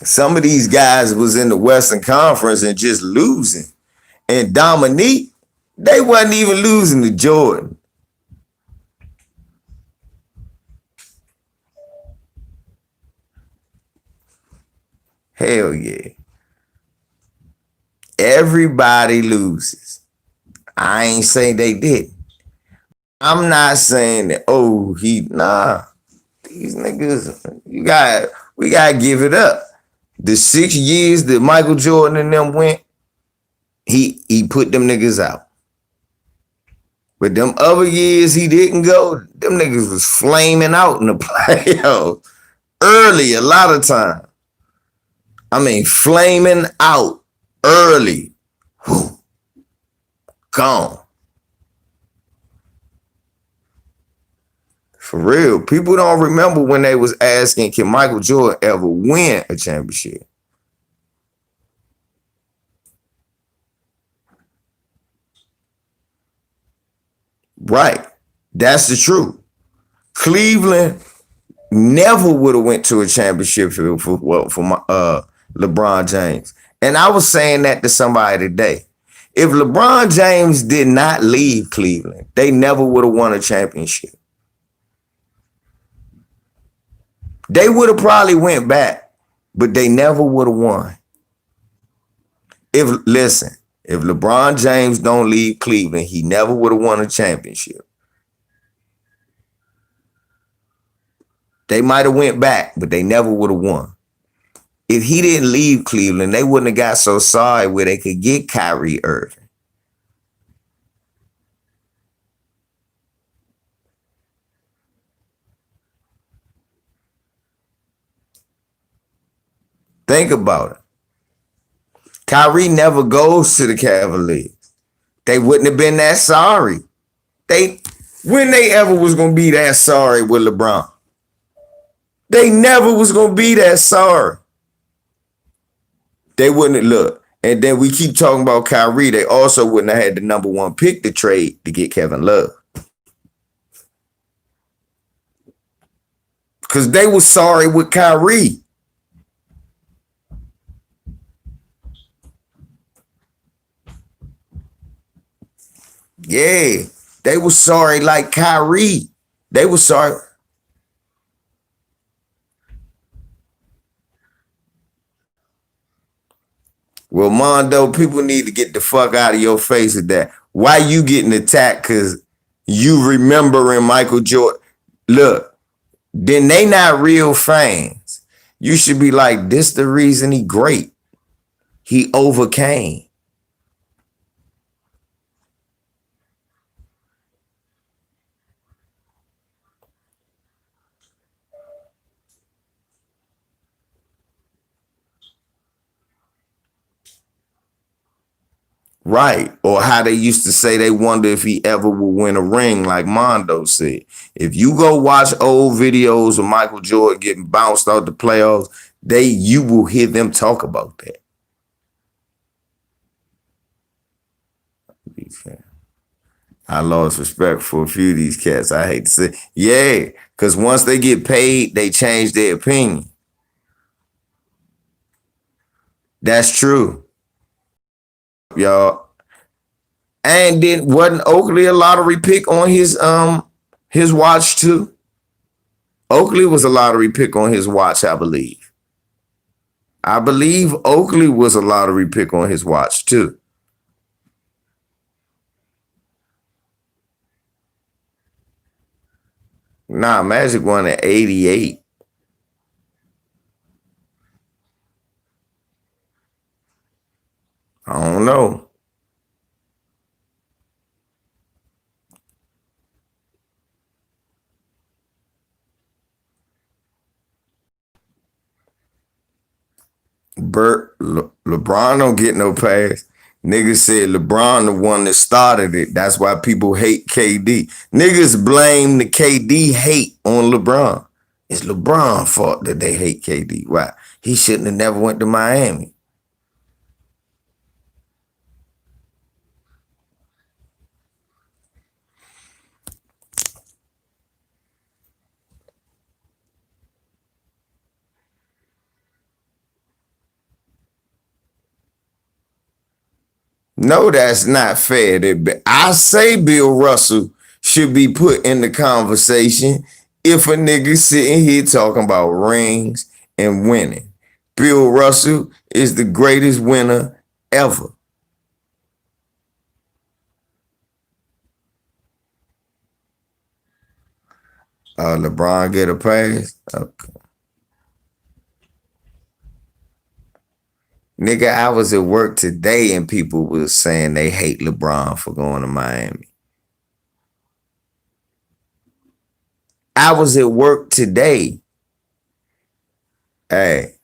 A: Some of these guys was in the Western Conference and just losing. And Dominique, they wasn't even losing to Jordan. Hell yeah. Everybody loses. I ain't saying they didn't. I'm not saying that, these niggas, we gotta give it up. The 6 years that Michael Jordan and them went, he put them niggas out. But them other years he didn't go, them niggas was flaming out in the playoffs early a lot of time. I mean, flaming out early. Whew. Gone. For real. People don't remember when they was asking, can Michael Jordan ever win a championship? Right. That's the truth. Cleveland never would have went to a championship for LeBron James. And I was saying that to somebody today. If LeBron James did not leave Cleveland, they never would have won a championship. They would have probably went back, but they never would have won. If LeBron James don't leave Cleveland, he never would have won a championship. They might have went back, but they never would have won. If he didn't leave Cleveland, they wouldn't have got so sorry where they could get Kyrie Irving. Think about it. Kyrie never goes to the Cavaliers. They wouldn't have been that sorry. They when they ever was gonna be that sorry with LeBron. They never was gonna be that sorry. They wouldn't look. And then we keep talking about Kyrie. They also wouldn't have had the number one pick to trade to get Kevin Love. Because they were sorry with Kyrie. Yeah. They were sorry like Kyrie. They were sorry. Well, Mondo, people need to get the fuck out of your face with that. Why you getting attacked? Because you remembering Michael Jordan. Look, then they not real fans. You should be like, this the reason he great. He overcame. Right. Or how they used to say they wonder if he ever will win a ring, like Mondo said. If you go watch old videos of Michael Jordan getting bounced out the playoffs, you will hear them talk about that. I lost respect for a few of these cats. I hate to say, yeah, because once they get paid, they change their opinion. That's true, y'all. And then wasn't Oakley a lottery pick on his watch too? Oakley was a lottery pick on his watch, I believe. I believe Oakley was a lottery pick on his watch too. Nah, Magic won at 88. I don't know. LeBron don't get no pass. Niggas said LeBron the one that started it. That's why people hate KD. Niggas blame the KD hate on LeBron. It's LeBron's fault that they hate KD. Why? He shouldn't have never went to Miami. No, that's not fair. I say Bill Russell should be put in the conversation if a nigga sitting here talking about rings and winning. Bill Russell is the greatest winner ever. LeBron get a pass? Okay. Nigga, I was at work today and people was saying they hate LeBron for going to Miami. I was at work today. Hey,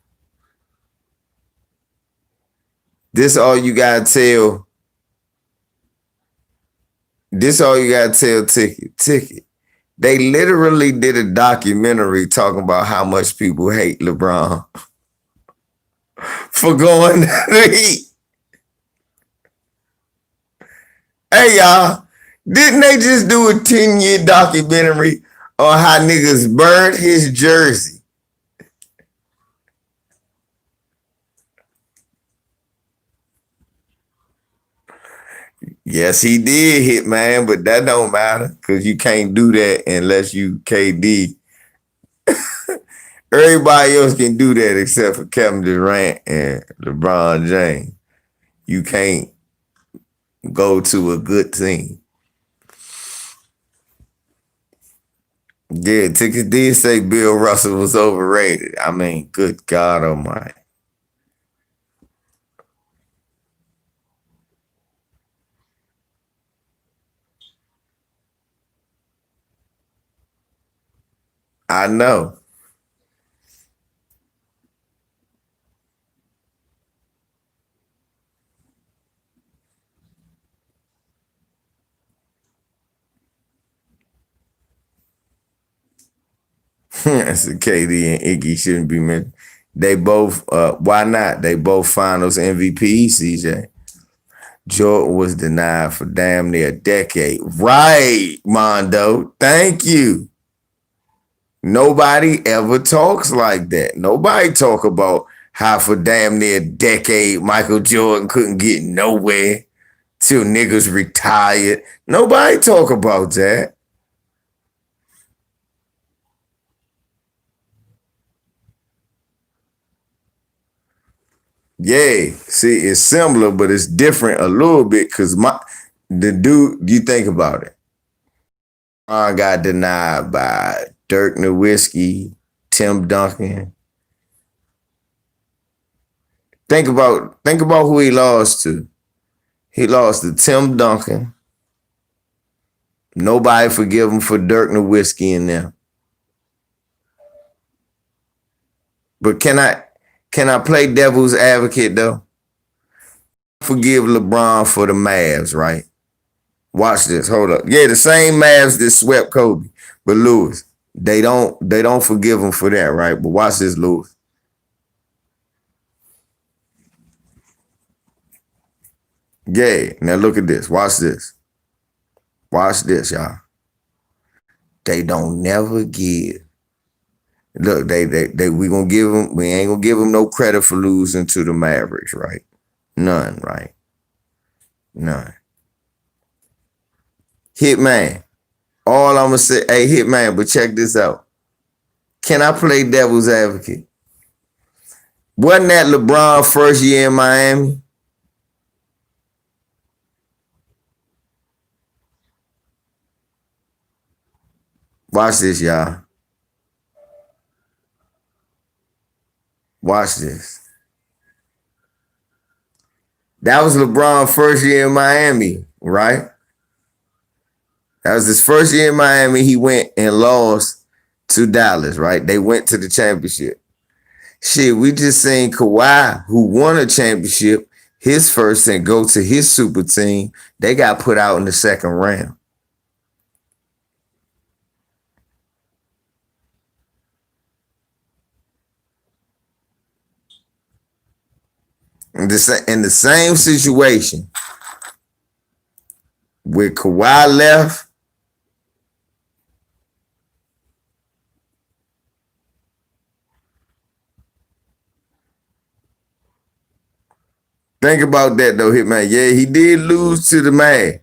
A: this all you gotta tell. This all you gotta tell Ticket. They literally did a documentary talking about how much people hate LeBron for going to the Heat. Hey y'all, didn't they just do a 10-year documentary on how niggas burned his jersey? Yes, he did hit, man, but that don't matter because you can't do that unless you KD. Everybody else can do that except for Kevin Durant and LeBron James. You can't go to a good team. Yeah, Ticket did say Bill Russell was overrated. I mean, good God Almighty. I know. So KD and Iggy shouldn't be mentioned. They both, why not? They both finals MVP, CJ. Jordan was denied for damn near a decade. Right, Mondo. Thank you. Nobody ever talks like that. Nobody talk about how for damn near a decade Michael Jordan couldn't get nowhere till niggas retired. Nobody talk about that. Yeah, see, it's similar, but it's different a little bit because the dude, you think about it. I got denied by Dirk Nowitzki, Tim Duncan. Think about who he lost to. He lost to Tim Duncan. Nobody forgive him for Dirk Nowitzki in there. But can I play devil's advocate though? Forgive LeBron for the Mavs, right? Watch this. Hold up. Yeah, the same Mavs that swept Kobe. But Lewis, they don't forgive him for that, right? But watch this, Lewis. Yeah. Now look at this. Watch this. Watch this, y'all. They don't never give. Look, they we gonna give them. We ain't gonna give them no credit for losing to the Mavericks, right? None, right? None. Hitman. All I'm gonna say, hey, Hitman, but check this out. Can I play devil's advocate? Wasn't that LeBron first year in Miami? Watch this, y'all. Watch this. That was LeBron first year in Miami, right? That was his first year in Miami. He went and lost to Dallas, right? They went to the championship. Shit, we just seen Kawhi, who won a championship, his first and go to his super team. They got put out in the second round. In the same situation, with Kawhi left, think about that though, Hitman. Yeah, he did lose to the man.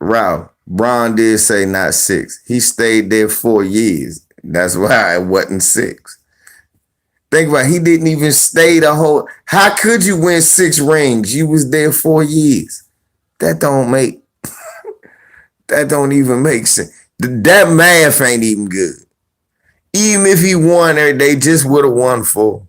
A: Ralph, Braun did say not 6. He stayed there 4 years. That's why it wasn't 6. Think about it, he didn't even stay the whole. How could you win 6 rings? You was there 4 years. That don't make. That don't even make sense. That math ain't even good. Even if he won there, they just would have won 4.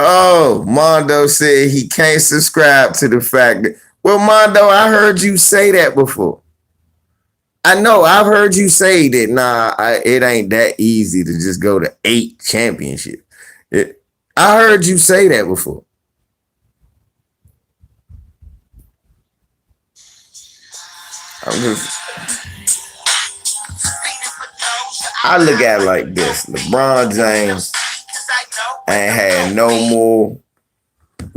A: Oh, Mondo said he can't subscribe to the fact that. Well, Mondo, I heard you say that before. I know I've heard you say that. Nah, it ain't that easy to just go to 8 championships. I heard you say that before. I'm just. I look at it like this: LeBron James ain't had no more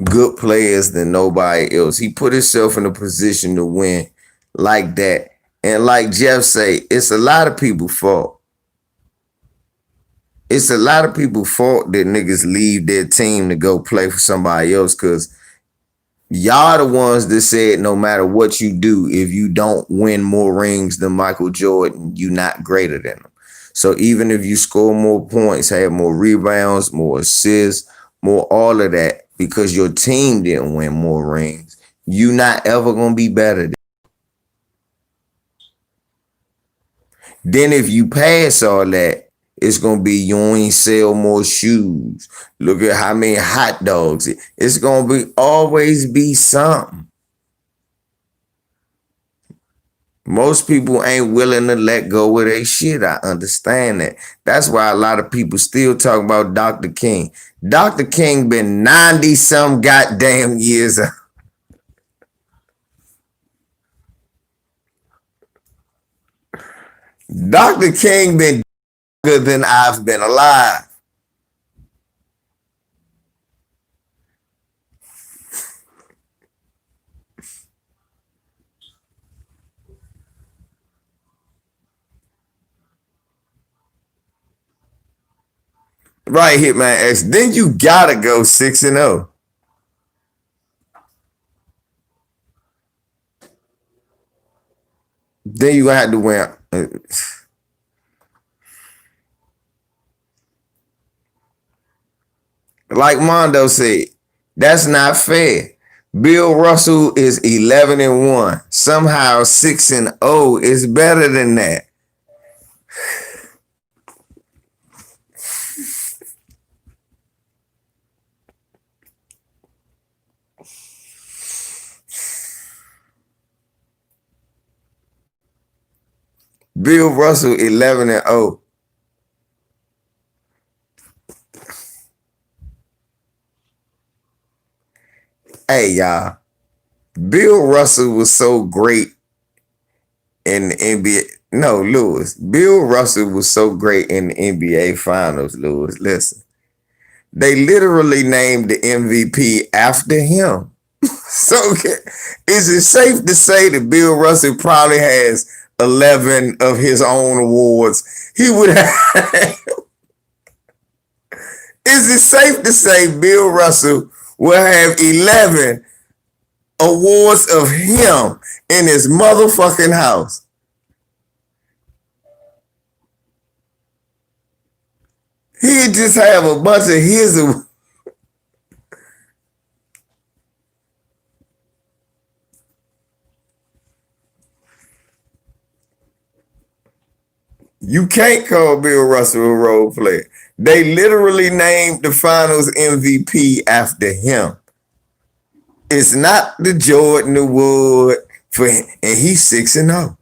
A: good players than nobody else. He put himself in a position to win like that. And like Jeff say, it's a lot of people's fault. It's a lot of people's fault that niggas leave their team to go play for somebody else because y'all the ones that said no matter what you do, if you don't win more rings than Michael Jordan, you not greater than him. So even if you score more points, have more rebounds, more assists, more all of that, because your team didn't win more rings, you not ever gonna be better than. Then if you pass all that, it's gonna be you ain't sell more shoes. Look at how many hot dogs. It's gonna be always be something. Most people ain't willing to let go of their shit. I understand that. That's why a lot of people still talk about Dr. King. Dr. King been 90 some goddamn years. Dr. King been good than I've been alive. Right, Hitman X. Then you gotta go 6-0. Then you gonna have to win. Like Mondo said, that's not fair. Bill Russell is 11-1. Somehow 6-0 is better than that. Bill Russell 11-0. Hey y'all, Bill Russell was so great in the NBA. No, Lewis. Bill Russell was so great in the NBA Finals, Lewis. Listen, they literally named the MVP after him. So is it safe to say that Bill Russell probably has 11 of his own awards? He would have. Is it safe to say Bill Russell will have 11 awards of him in his motherfucking house? He'd just have a bunch of his. You can't call Bill Russell a role player. They literally named the finals MVP after him. It's not the Jordan Award for him, and he's 6-0.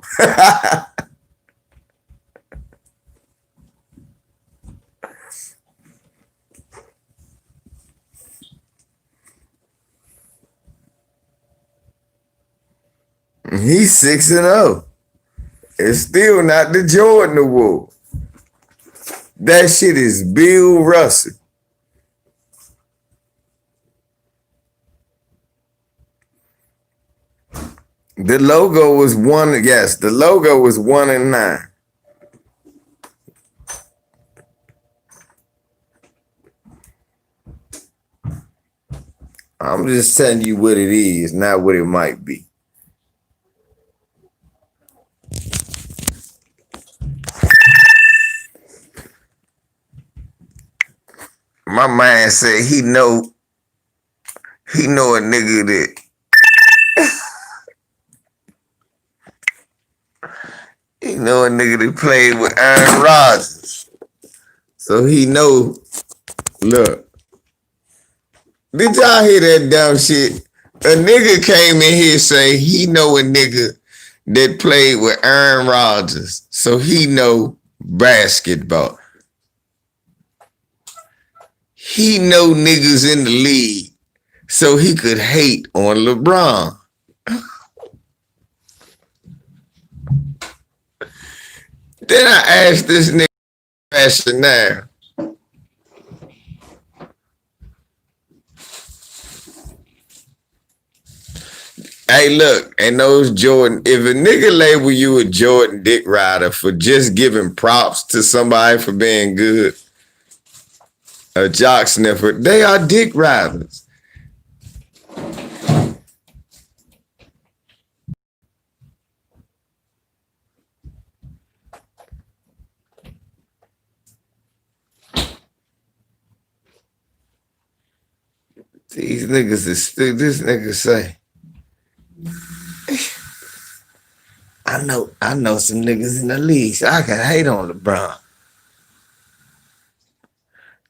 A: He's 6-0. It's still not the Jordan Award. That shit is Bill Russell. The logo was one. Yes, the logo was 1-9. I'm just telling you what it is, not what it might be. My man said he know a nigga that he know a nigga that played with Aaron Rodgers. So he know, look. Did y'all hear that dumb shit? A nigga came in here say he know a nigga that played with Aaron Rodgers. So he know basketball. He know niggas in the league, so he could hate on LeBron. Then I asked this nigga H8ER. Hey, look, and those Jordan, if a nigga label you a Jordan dick rider for just giving props to somebody for being good, a jock sniffer, they are dick riders. These niggas is still, this nigga say, I know some niggas in the league, so I can hate on LeBron.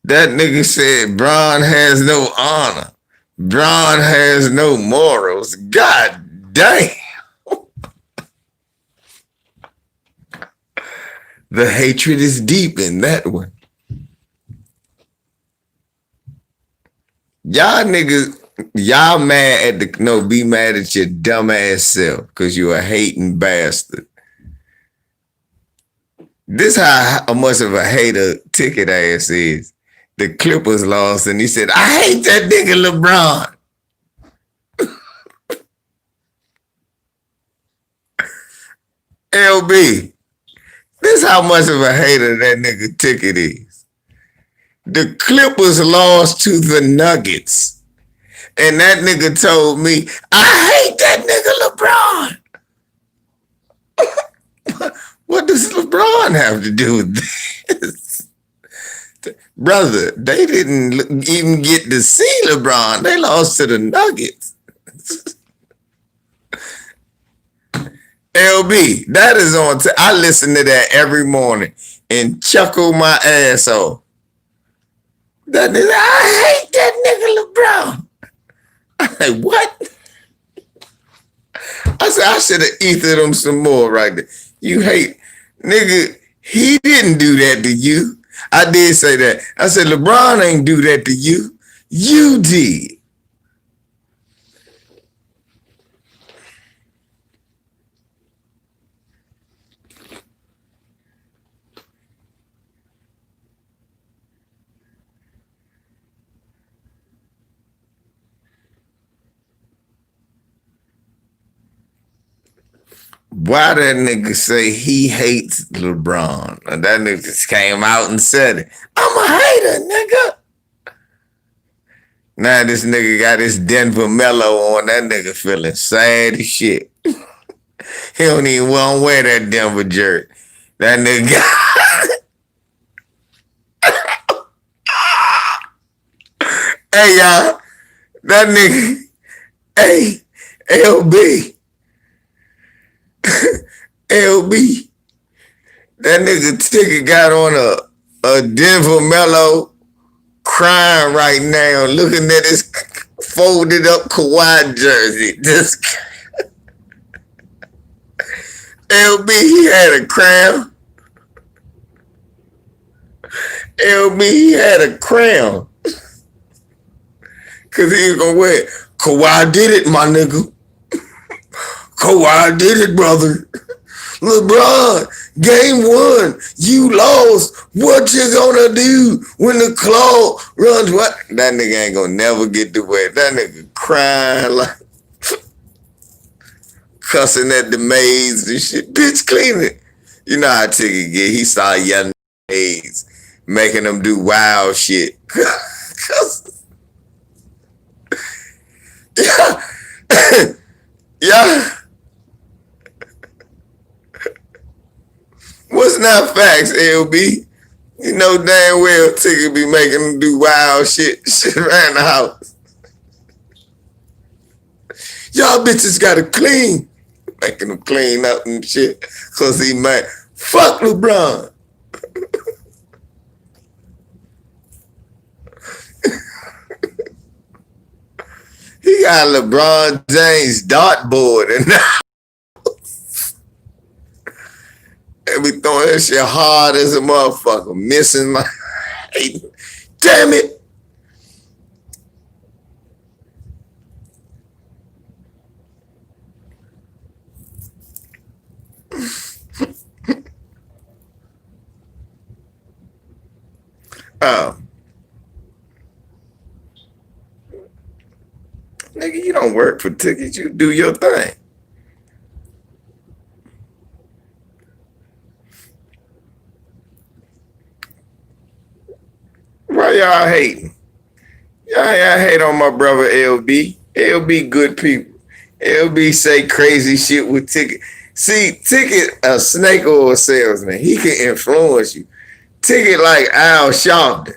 A: That nigga said Bron has no honor. Bron has no morals. God damn. The hatred is deep in that one. Y'all niggas, y'all mad at the no, be mad at your dumb ass self because you a hating bastard. This how much of a hater Ticket ass is. The Clippers lost and he said, I hate that nigga LeBron. LB, this how much of a hater that nigga Ticket is. The Clippers lost to the Nuggets. And that nigga told me, I hate that nigga LeBron. What does LeBron have to do with this? Brother, they didn't even get to see LeBron. They lost to the Nuggets. LB, that is on. I listen to that every morning and chuckle my ass off. That nigga, I hate that nigga LeBron. I'm like, what? I said, I should have ethered him some more right there. You hate, nigga, he didn't do that to you. I did say that. I said, LeBron ain't do that to you. You did. Why that nigga say he hates LeBron? And that nigga just came out and said it. I'm a hater, nigga. Now this nigga got his Denver Mellow on. That nigga feeling sad as shit. He don't even want to wear that Denver jersey. That nigga. Hey, y'all. That nigga. Hey, LB. LB, that nigga Ticket got on a Denver Mellow crying right now, looking at his folded up Kawhi jersey. Just LB, he had a crown. LB, he had a crown. Cause he was gonna wear it. Kawhi did it, my nigga. Kawhi did it, brother. LeBron, game 1, you lost. What you gonna do when the clock runs? What? That nigga ain't gonna never get to wear. That nigga crying like cussing at the maids and shit. Bitch, clean it. You know how Ticket get. He saw young maids making them do wild shit. Yeah. Yeah. What's not facts, LB? You know damn well Ticket be making them do wild shit around the house. Y'all bitches gotta clean. Making them clean up and shit. Cause he might fuck LeBron. He got LeBron James dartboard in the and be throwing that shit hard as a motherfucker. Missing my... Damn it. Oh. Nigga, you don't work for Ticket. You do your thing. Why y'all hating? Y'all hate on my brother LB. LB good people. LB say crazy shit with Ticket. See, Ticket a snake oil salesman. He can influence you. Ticket like Al Sharpton.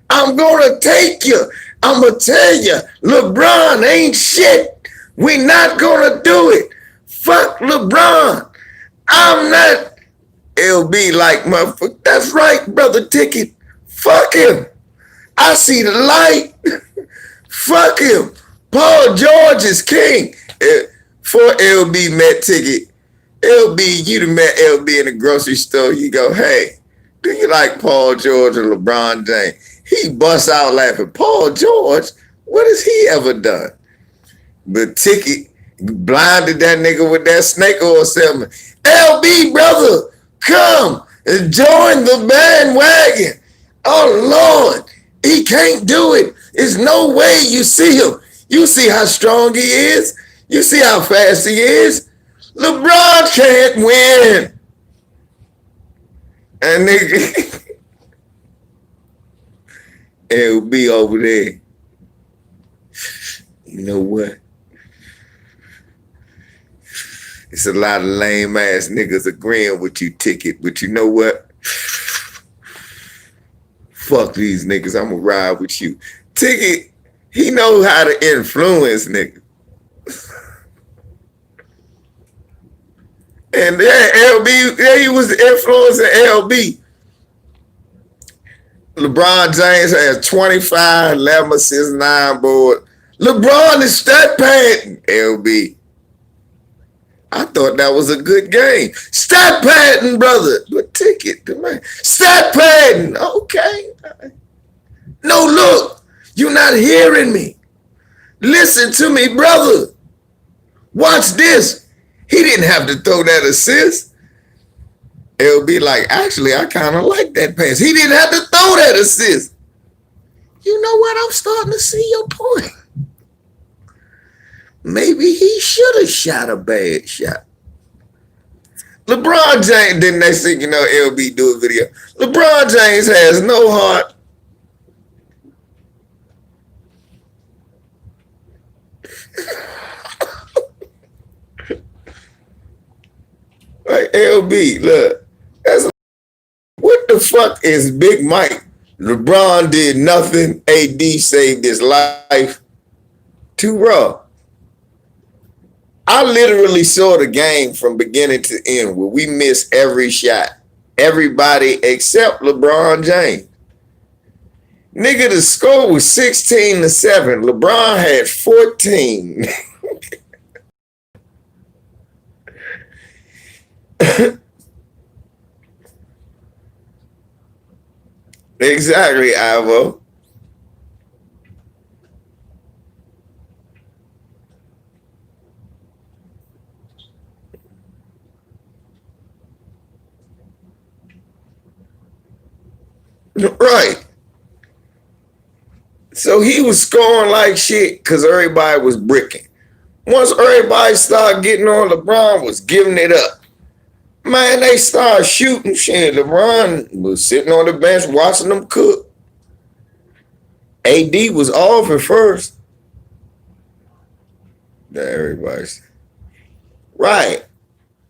A: I'm gonna take you. I'm gonna tell you, LeBron ain't shit. We not gonna do it. Fuck LeBron. I'm not. LB like motherfucker. That's right, brother Ticket. Fuck him. I see the light. Fuck him. Paul George is king. Before LB met Ticket, LB, you'd have met LB in the grocery store. You go, hey, do you like Paul George or LeBron James? He busts out laughing. Paul George? What has he ever done? But Ticket blinded that nigga with that snake oil salesman. LB, brother, come and join the bandwagon. Oh, Lord, he can't do it. There's no way you see him. You see how strong he is. You see how fast he is. LeBron can't win. And nigga, LB over there. You know what? It's a lot of lame ass niggas agreeing with you, Ticket. But you know what? Fuck these niggas. I'm gonna ride with you. Ticket, he knows how to influence niggas. And LB, he was influencing LB. LeBron James has 25, 11 assists, 9 boards. LeBron is stat padding, LB. I thought that was a good game. Stat padding, brother. But Ticket, man. Stat padding. Okay. No, look. You're not hearing me. Listen to me, brother. Watch this. He didn't have to throw that assist. It'll be like, actually, I kind of like that pass. He didn't have to throw that assist. You know what? I'm starting to see your point. Maybe he should have shot a bad shot. LeBron James, then next thing you know, LB do a video. LeBron James has no heart. Like, LB, look, what the fuck is Big Mike? LeBron did nothing. AD saved his life. Too raw. I literally saw the game from beginning to end where we missed every shot. Everybody except LeBron James. Nigga, the score was 16-7. LeBron had 14. Exactly, Ivo. Right. So he was scoring like shit because everybody was bricking. Once everybody started getting on, LeBron was giving it up. Man, they started shooting shit. LeBron was sitting on the bench watching them cook. AD was off at first. Everybody's right.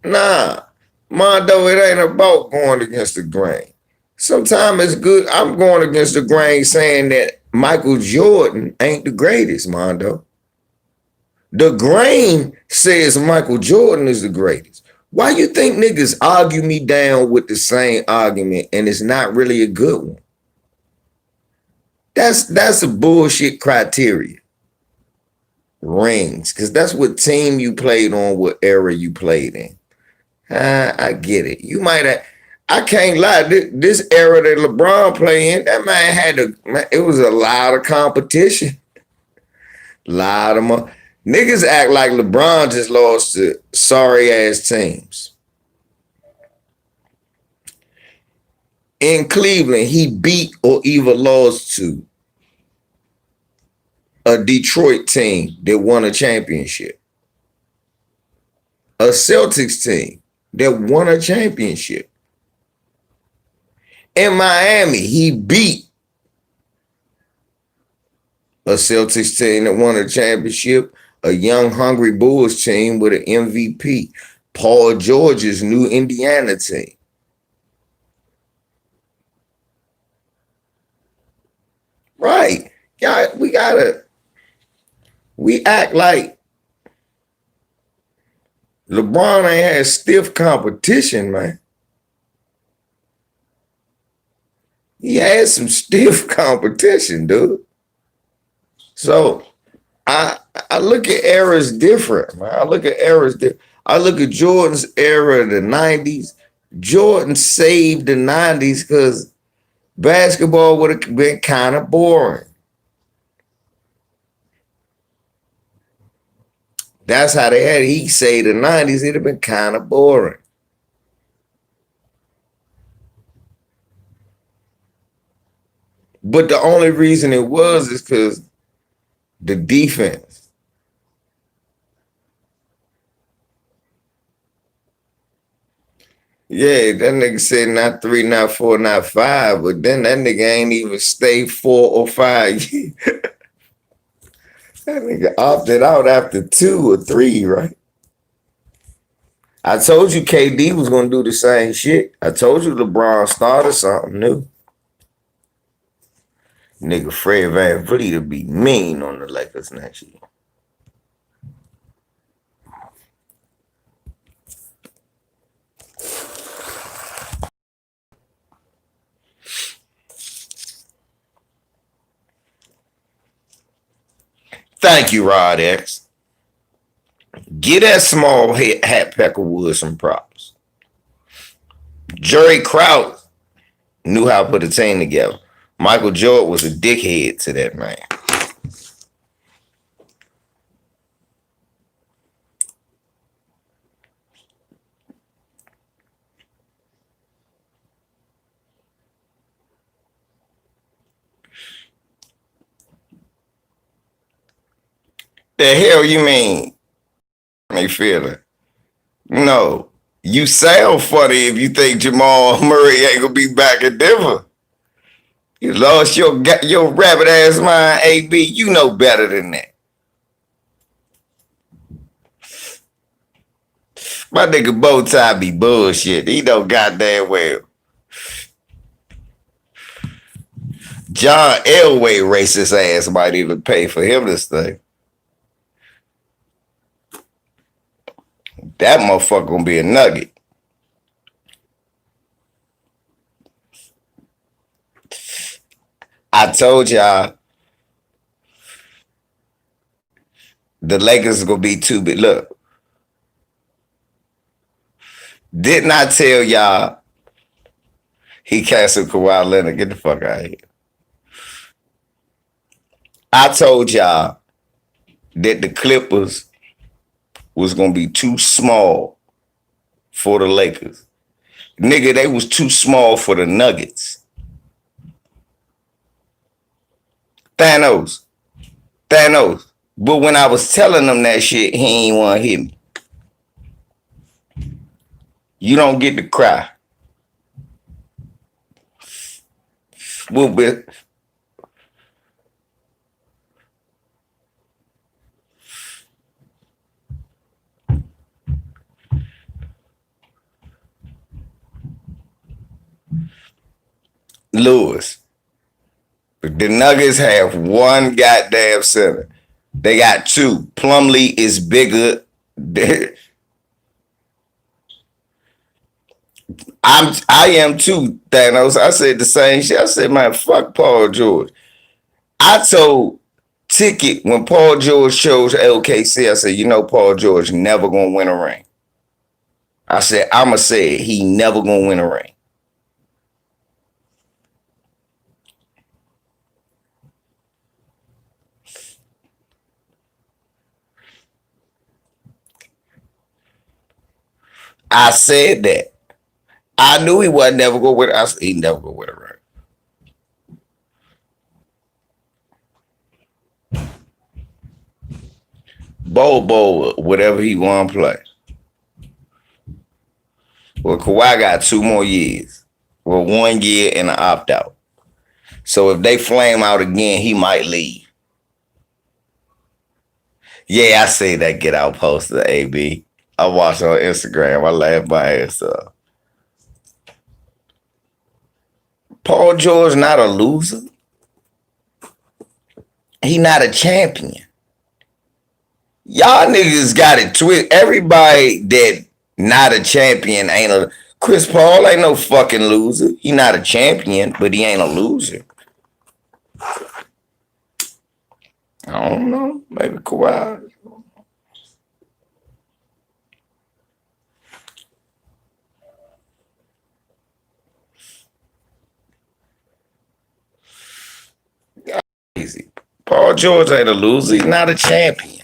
A: Nah, Mondo, it ain't about going against the grain. Sometimes it's good. I'm going against the grain saying that Michael Jordan ain't the greatest, Mondo. The grain says Michael Jordan is the greatest. Why you think niggas argue me down with the same argument and it's not really a good one? That's a bullshit criteria. Rings, because that's what team you played on, what era you played in. I get it. You might have, I can't lie, this era that LeBron played in, that man had it was a lot of competition. Lot of money. Niggas act like LeBron just lost to sorry ass teams. In Cleveland, he beat or even lost to a Detroit team that won a championship. A Celtics team that won a championship. In Miami, he beat a Celtics team that won a championship, a young, hungry Bulls team with an MVP, Paul George's new Indiana team. Right. Yeah, we act like LeBron ain't had stiff competition, man. He had some stiff competition, dude. So I look at eras different, man. I look at eras different. I look at Jordan's era of the 90s. Jordan saved the 90s because basketball would have been kind of boring. That's how they had it. He saved the 90s. It'd have been kind of boring. But the only reason it was is because the defense. Yeah, that nigga said not 3, not 4, not 5, but then that nigga ain't even stayed 4 or 5 years. That nigga opted out after 2 or 3, right? I told you KD was gonna do the same shit. I told you LeBron started something new. Nigga Fred VanVleet to be mean on the Lakers next year. Thank you, Rod X. Get that small hat Peckerwood some props. Jerry Krause knew how to put a team together. Michael Jordan was a dickhead to that man. The hell you mean? Me feeling? No, you sound funny if you think Jamal Murray ain't gonna be back in Denver. You lost your rabbit ass mind, AB. You know better than that. My nigga Bowtie be bullshit. He know goddamn well. John Elway racist ass might even pay for him to stay. That motherfucker gonna be a nugget. I told y'all the Lakers is gonna be too big. Look, didn't I tell y'all he canceled Kawhi Leonard? Get the fuck out of here. I told y'all that the Clippers was gonna be too small for the Lakers. Nigga, they was too small for the Nuggets. Thanos. But when I was telling them that shit, he ain't want to hit me. You don't get to cry. Well, but Lewis, the Nuggets have one goddamn center. They got two. Plumlee is bigger. I am too, Thanos. I said the same shit. I said, man, fuck Paul George. I told Ticket when Paul George chose LKC, I said, you know, Paul George never gonna win a ring. I said, I'ma say it, he never gonna win a ring. I said that. I knew he wasn't never gonna win. I said he never gonna win a ring. Bowl, whatever he want to play. Well, Kawhi got 2 more years. Well, 1 year and an opt out. So if they flame out again, he might leave. Yeah, I see that get out poster, AB. I watched on Instagram. I laughed my ass up. Paul George not a loser. He not a champion. Y'all niggas got it twisted. Everybody that not a champion ain't a Chris Paul ain't no fucking loser. He not a champion, but he ain't a loser. I don't know. Maybe Kawhi. Paul George ain't a loser. He's not a champion.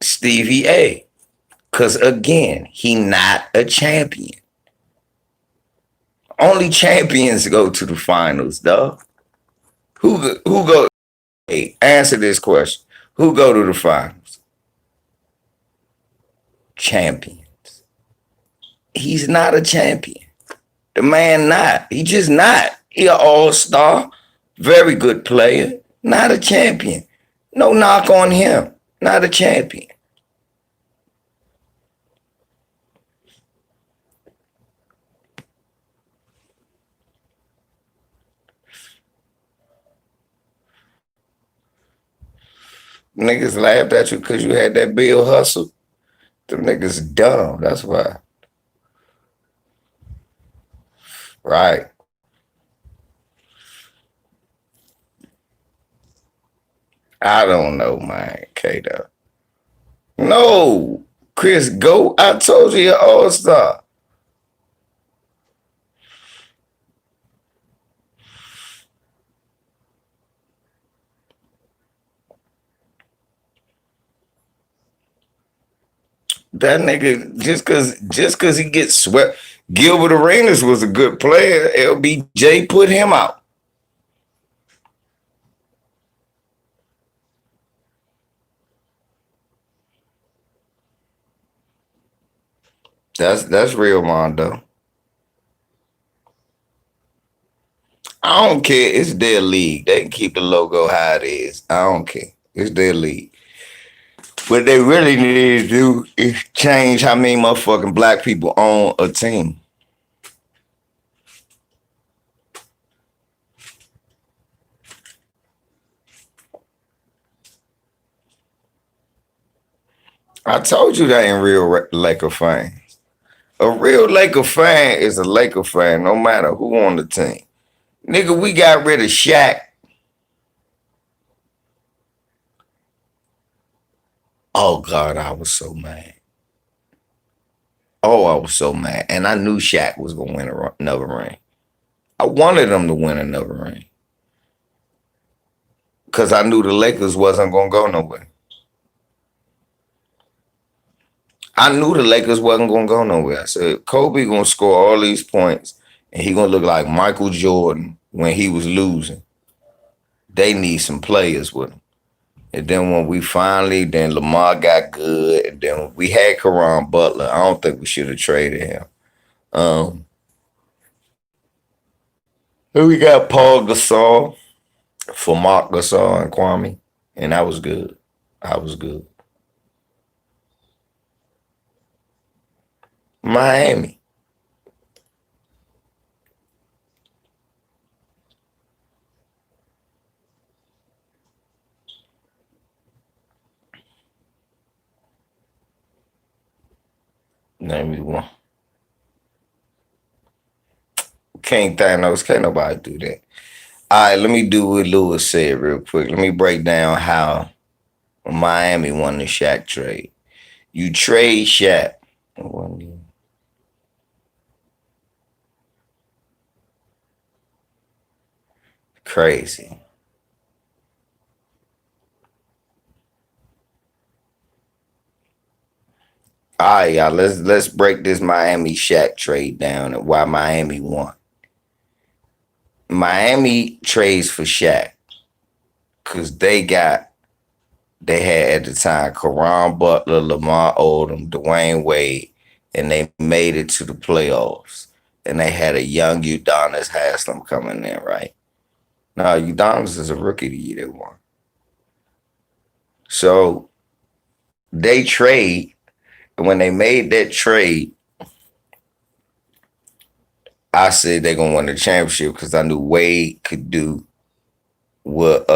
A: Stevie A. Because again, he not a champion. Only champions go to the finals, dog. Who go? Hey, answer this question. Who go to the finals? Champions. He's not a champion. The man not. He just not. He an all-star, very good player, not a champion. No knock on him. Not a champion. Niggas laughed at you because you had that Bill Hustle. Them niggas dumb. That's why. Right. I don't know, man. Kato. No. Chris, go. I told you you're all-star. That nigga, just cause he gets swept. Gilbert Arenas was a good player. LBJ put him out. That's real, Mondo. I don't care. It's their league. They can keep the logo how it is. I don't care. It's their league. What they really need to do is change how many motherfucking black people own a team. I told you that ain't real Laker fan. A real Laker fan is a Laker fan, no matter who on the team. Nigga, we got rid of Shaq. Oh God, I was so mad. Oh, I was so mad. And I knew Shaq was gonna win another ring. I wanted him to win another ring. Because I knew the Lakers wasn't gonna go nowhere. I knew the Lakers wasn't gonna go nowhere. I said, Kobe gonna score all these points and he gonna look like Michael Jordan when he was losing. They need some players with him. And then when we finally, then Lamar got good, and then we had Karan Butler. I don't think we should have traded him. Um, then we got Paul Gasol for Mark Gasol and Kwame, and that was good. I was good. Miami. Name me one. Can't Thanos. Can't nobody do that. All right, let me do what Lewis said real quick. Let me break down how Miami won the Shaq trade. You trade Shaq. Crazy. All right, y'all. Let's break this Miami Shaq trade down and why Miami won. Miami trades for Shaq because they had at the time Karan Butler, Lamar Odom, Dwayne Wade, and they made it to the playoffs. And they had a young Udonis Haslam coming in, right? Now Udonis is a rookie the year they won. So they trade, and when they made that trade, I said they're gonna win the championship because I knew Wade could do what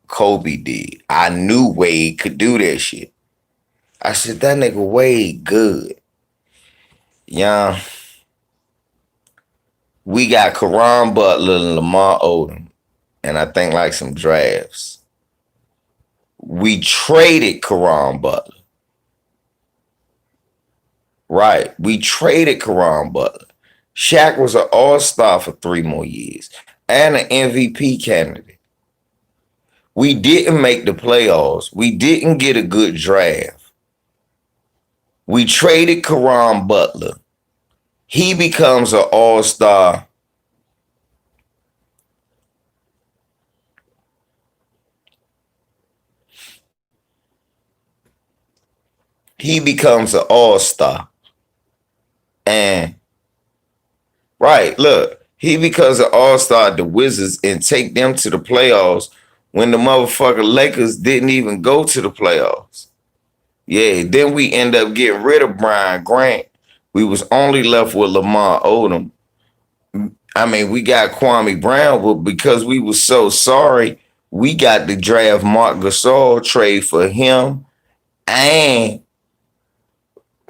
A: Kobe did. I knew Wade could do that shit. I said that nigga Wade good. Yeah. We got Karan Butler and Lamar Odom, and I think like some drafts. We traded Karan Butler. Right. We traded Karan Butler. Shaq was an all-star for 3 more years and an MVP candidate. We didn't make the playoffs. We didn't get a good draft. We traded Karan Butler. He becomes an all-star. He becomes an all-star. And right, look, he becomes an all-star at the Wizards and take them to the playoffs when the motherfucker Lakers didn't even go to the playoffs. Yeah, then we end up getting rid of Brian Grant. We was only left with Lamar Odom. I mean, we got Kwame Brown, but because we was so sorry, we got the draft Mark Gasol trade for him and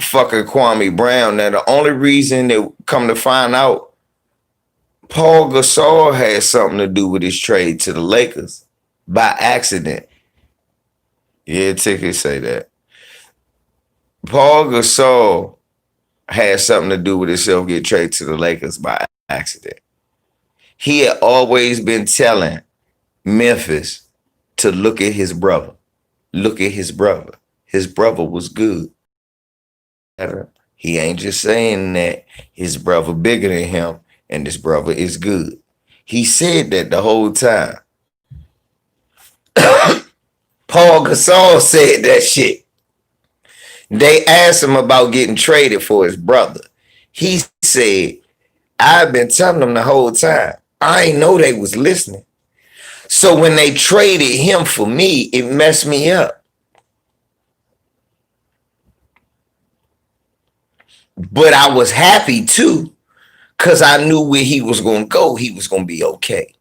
A: fucking Kwame Brown. Now, the only reason that come to find out, Paul Gasol had something to do with his trade to the Lakers by accident. Yeah, tickets say that. Paul Gasol had something to do with himself get traded to the Lakers by accident. He had always been telling Memphis to look at his brother. Look at his brother. His brother was good. He ain't just saying that his brother bigger than him and this brother is good. He said that the whole time. Paul Gasol said that shit. They asked him about getting traded for his brother. He said, I've been telling them the whole time. I ain't know they was listening. So when they traded him for me, it messed me up. But I was happy too, because I knew where he was going to go. He was going to be okay.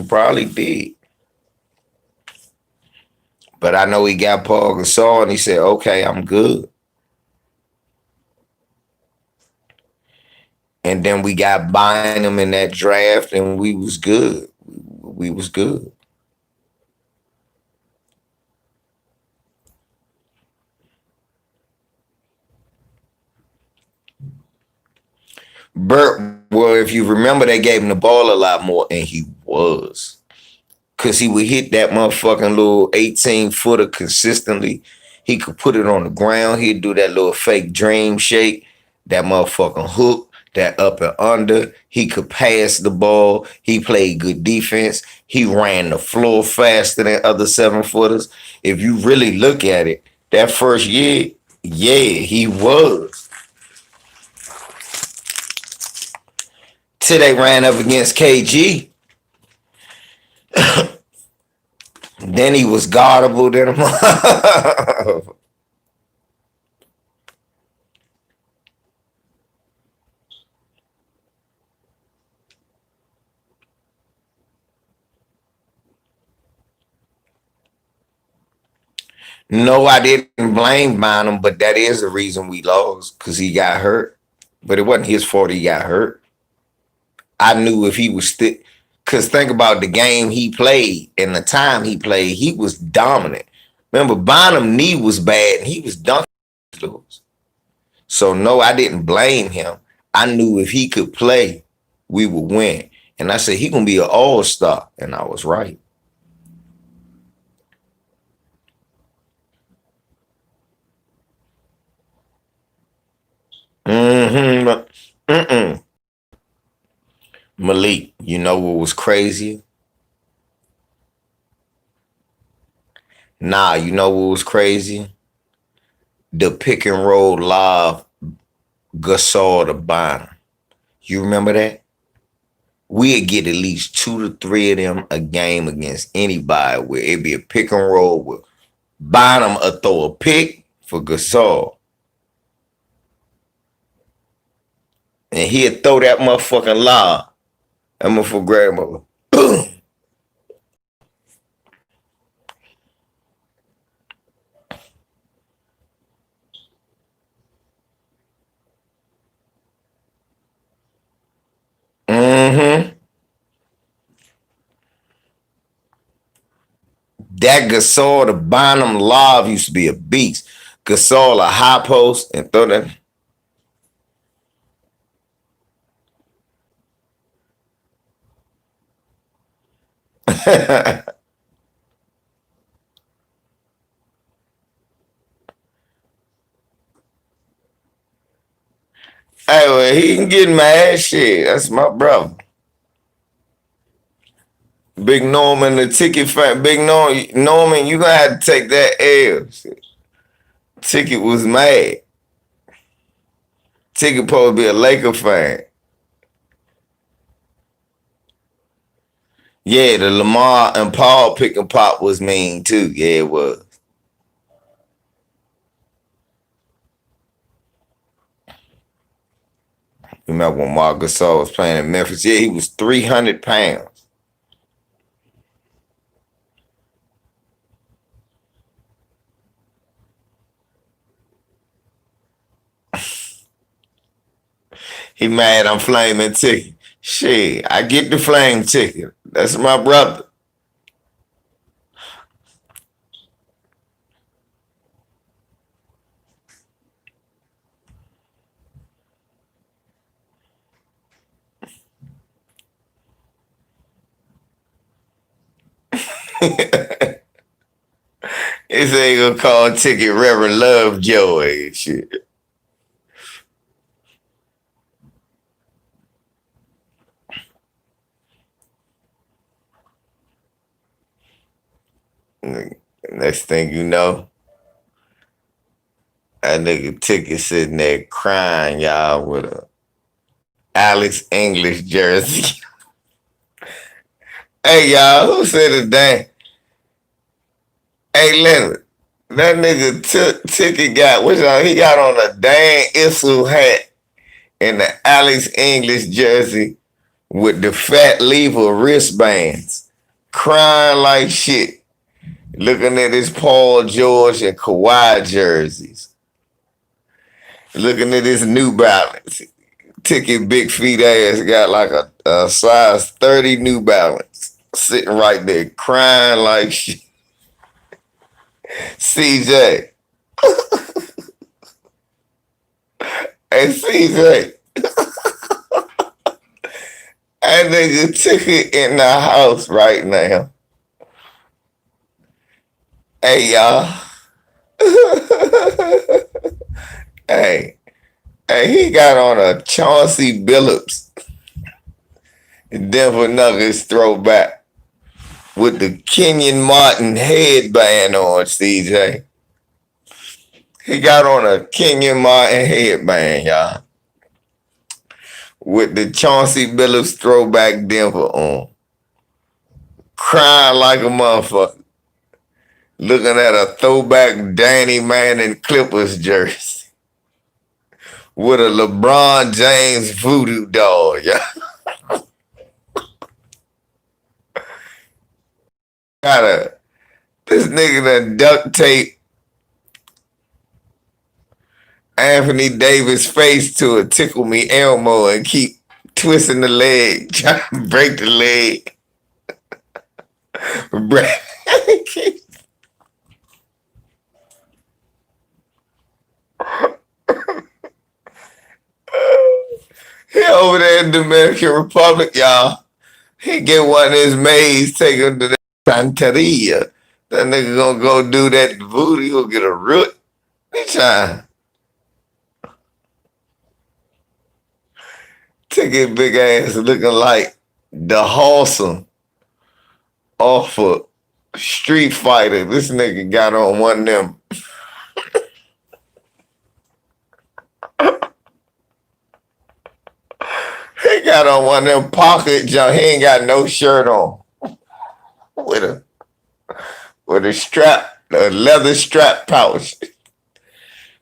A: Probably did. But I know he got Paul Gasol and he said, okay, I'm good. And then we got buying him in that draft and we was good. We was good. Burt, well, if you remember, they gave him the ball a lot more, and he was. Because he would hit that motherfucking little 18-footer consistently. He could put it on the ground. He'd do that little fake dream shake, that motherfucking hook, that up and under. He could pass the ball. He played good defense. He ran the floor faster than other 7-footers. If you really look at it, that first year, yeah, he was. Till they ran up against KG. Then he was guardable than him. No, I didn't blame Bynum, but that is the reason we lost, because he got hurt. But it wasn't his fault he got hurt. I knew if he was still, because think about the game he played and the time he played, he was dominant. Remember, Bynum knee was bad and he was dunking. So no, I didn't blame him. I knew if he could play, we would win. And I said, he gonna be an all-star. And I was right. Mm-mm. Malik, you know what was crazy? Nah, you know what was crazy? The pick and roll live Gasol to Bynum. You remember that? We'd get at least 2 to 3 of them a game against anybody where it'd be a pick and roll with Bynum or throw a pick for Gasol. And he'd throw that motherfucking lob. That motherfucker grab him. Boom. Mm-hmm. That Gasol, the Bonham Live used to be a beast. Gasol, a high post, and throw that. Hey, well, he can get mad shit. That's my brother. Big Norman, the ticket fan. Big Norman, you gonna have to take that L. Shit. Ticket was mad. Ticket supposed to be a Laker fan. Yeah, the Lamar and Paul pick and pop was mean too. Yeah, it was. Remember when Marc Gasol was playing in Memphis? Yeah, he was 300 pounds. He mad I'm flaming ticket. Shit, I get the flame ticket. That's my brother. This ain't gonna call ticket Reverend Lovejoy and shit. Next thing you know, that nigga ticket sitting there crying, y'all, with a Alex English jersey. Hey, y'all, who said a damn? Hey, Leonard, that nigga ticket got, which he got on a Dan Issel hat and the Alex English jersey with the fat lever wristbands, crying like shit, looking at his Paul George and Kawhi jerseys, looking at his New Balance. Ticket big feet ass got like a size 30 New Balance sitting right there crying like shit. CJ. Hey CJ. That nigga ticket in the house right now. Hey y'all. hey. Hey, he got on a Chauncey Billups Denver Nuggets throwback with the Kenyon Martin headband on, CJ. He got on a Kenyon Martin headband, y'all. With the Chauncey Billups throwback Denver on. Crying like a motherfucker. Looking at a throwback Danny Manning Clippers jersey. With a LeBron James voodoo doll, y'all. This nigga that duct tape Anthony Davis face to a tickle me Elmo and keep twisting the leg, trying to break the leg. He over there in the Dominican Republic, y'all. He get one of his maids, take him to the Santeria. That nigga gonna go do that voodoo, he gonna get a root. He trying. Take his big ass looking like the wholesome off of Street Fighter. This nigga got on one of them. He got on one of them pocket jump. He ain't got no shirt on. With a strap, a leather strap pouch.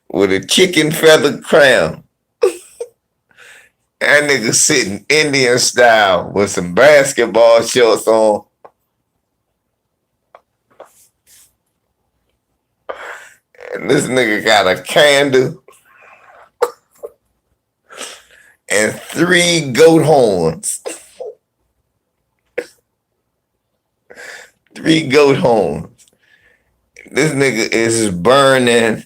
A: With a chicken feather crown. That nigga sitting Indian style with some basketball shorts on. And this nigga got a candle and 3 goat horns. 3 goat horns. This nigga is burning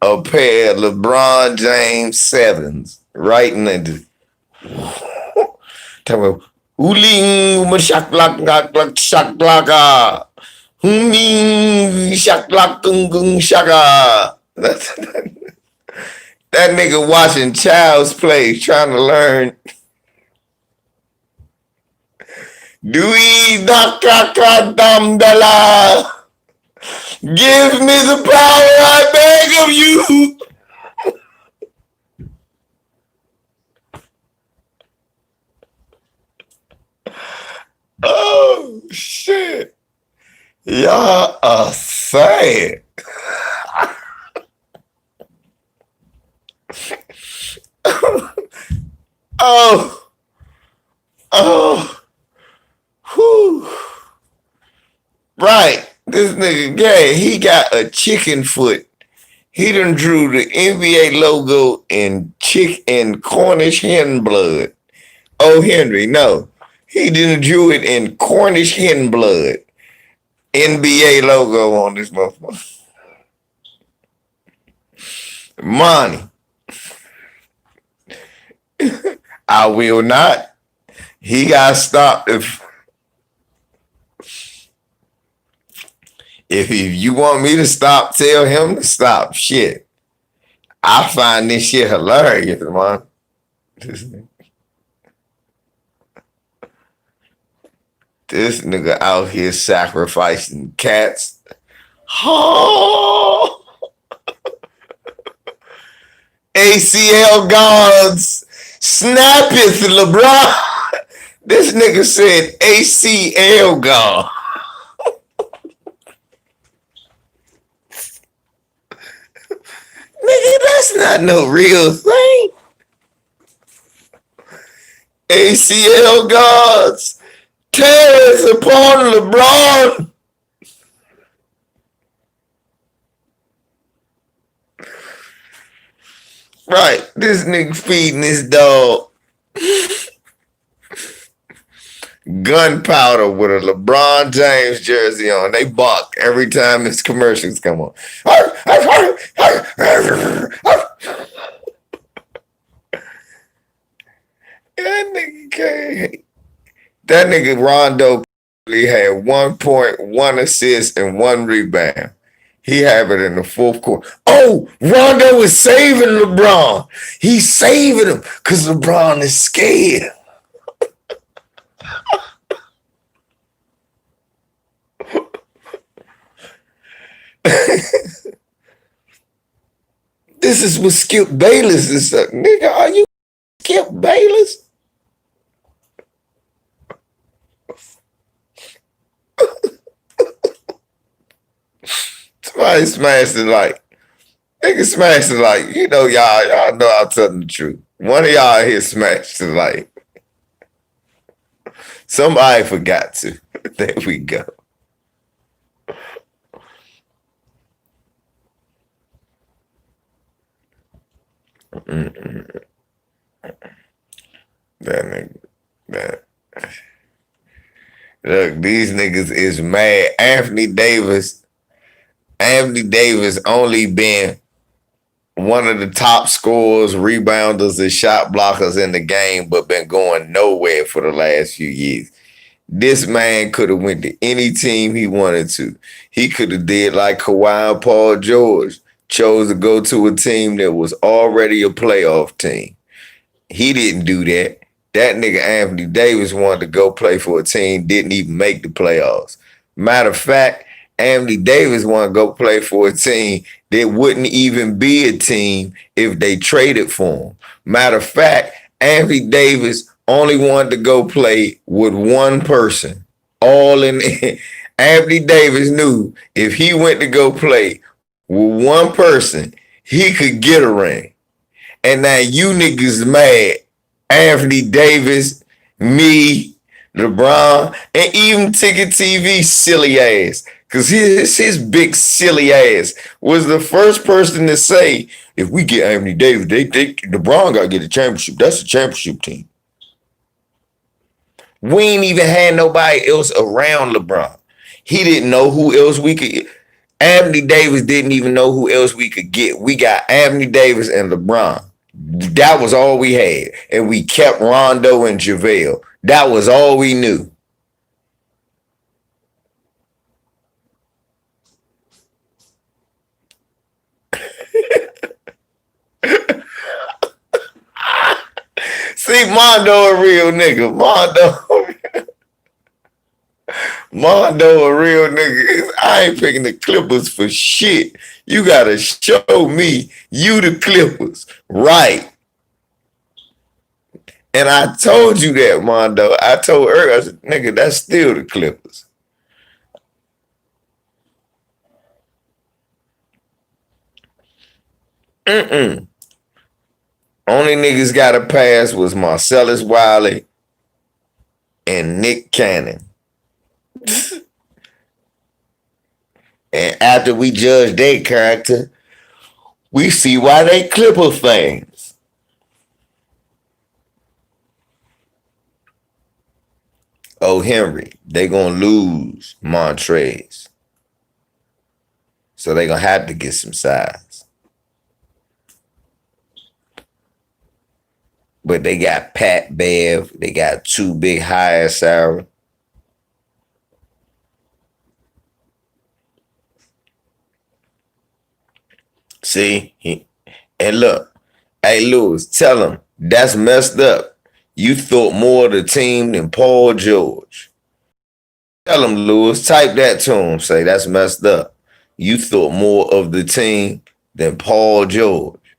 A: a pair of LeBron James sevens right in the talking about Uling mashaklak lak lak shaklaka. Huning shaklak gung gung shaka. That nigga watching Child's Play trying to learn. Dewey Dakaka Damdala. Give me the power, I beg of you. Oh, shit. Y'all are sad. Oh, oh, whew. Right. This nigga gay. He got a chicken foot. He done drew the NBA logo in Cornish hen blood. Oh, Henry, no. He didn't drew it in Cornish hen blood. NBA logo on this motherfucker. Money. I will not. He got stopped. If you want me to stop, tell him to stop. Shit. I find this shit hilarious, man. This nigga out here sacrificing cats. Oh! ACL gods snappeth LeBron. This nigga said ACL god. Nigga, that's not no real thing. ACL gods tears upon LeBron. Right, this nigga feeding his dog gunpowder with a LeBron James jersey on. They bark every time his commercials come on. That nigga Rondo had 1 point, 1 assist, and 1 rebound. He have it in the fourth quarter. Oh, Rondo is saving LeBron. He's saving him because LeBron is scared. This is what Skip Bayless is. Nigga, are you Skip Bayless? Somebody smashed it like, nigga smashed it like, you know, y'all know I'm telling the truth. One of y'all here smashed it like, somebody forgot to. There we go. Mm-mm. That nigga, that. Look, these niggas is mad. Anthony Davis only been one of the top scorers, rebounders, and shot blockers in the game, but been going nowhere for the last few years. This man could have went to any team he wanted to. He could have did like Kawhi and Paul George, chose to go to a team that was already a playoff team. He didn't do that. That nigga Anthony Davis wanted to go play for a team, didn't even make the playoffs. Matter of fact, Anthony Davis wanted to go play for a team that wouldn't even be a team if they traded for him. Matter of fact, Anthony Davis only wanted to go play with one person. All in Anthony Davis knew if he went to go play with one person, he could get a ring. And now you niggas mad. Anthony Davis, me, LeBron, and even Ticket TV silly ass. Because his big silly ass was the first person to say, if we get Anthony Davis, LeBron got to get a championship. That's a championship team. We ain't even had nobody else around LeBron. He didn't know who else we could. Anthony Davis didn't even know who else we could get. We got Anthony Davis and LeBron. That was all we had. And we kept Rondo and JaVale. That was all we knew. See, Mondo a real nigga. Mondo a real nigga. I ain't picking the Clippers for shit. You gotta show me you the Clippers. Right. And I told you that, Mondo. I told her, I said, nigga, that's still the Clippers. Mm-mm. Only niggas got a pass was Marcellus Wiley and Nick Cannon. And after we judge their character, we see why they Clipper fans. Oh, Henry, they gonna lose Montrez. So they gonna have to get some size. But they got Pat Bev. They got two big high salary. See? And look, hey, Lewis, tell him that's messed up. You thought more of the team than Paul George. Tell him, Lewis, type that to him. Say that's messed up. You thought more of the team than Paul George.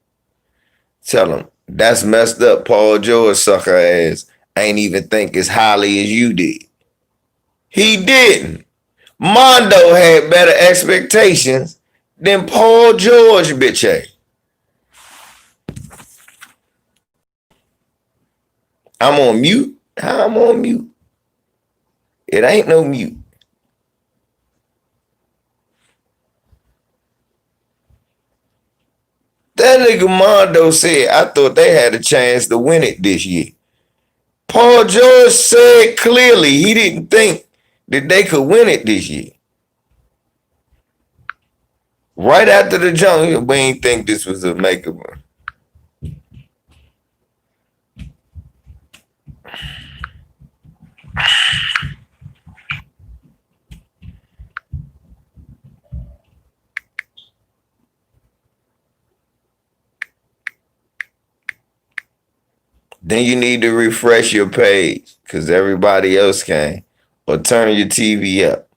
A: Tell him that's messed up. Paul George sucker ass ain't even think as highly as you did. He didn't. Mondo had better expectations than Paul George, bitch. I'm on mute. How I'm on mute? It ain't no mute. That nigga Mondo said, I thought they had a chance to win it this year. Paul George said clearly he didn't think that they could win it this year. Right after the jump, we ain't think this was a makeover. Then you need to refresh your page because everybody else can. Or turn your TV up.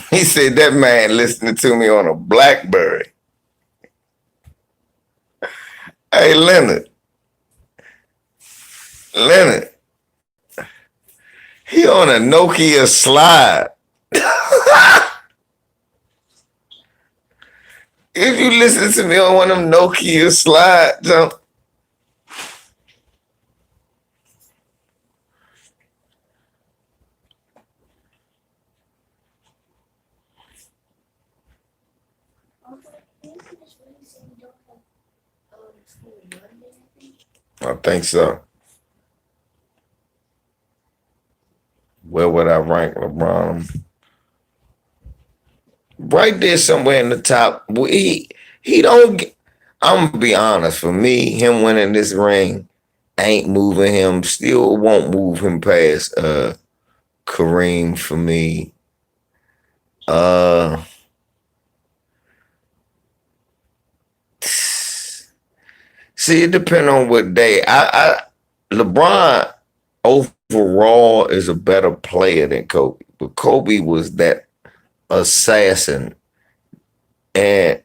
A: He said that man listening to me on a BlackBerry. Hey, Leonard, he on a Nokia slide. If you listen to me on one of them Nokia slides, I think so. Where would I rank LeBron? Right there, somewhere in the top. He don't. I'm gonna be honest. For me, him winning this ring ain't moving him. Still won't move him past Kareem for me. Uh, See, it depends on what day. LeBron overall is a better player than Kobe, but Kobe was that assassin, and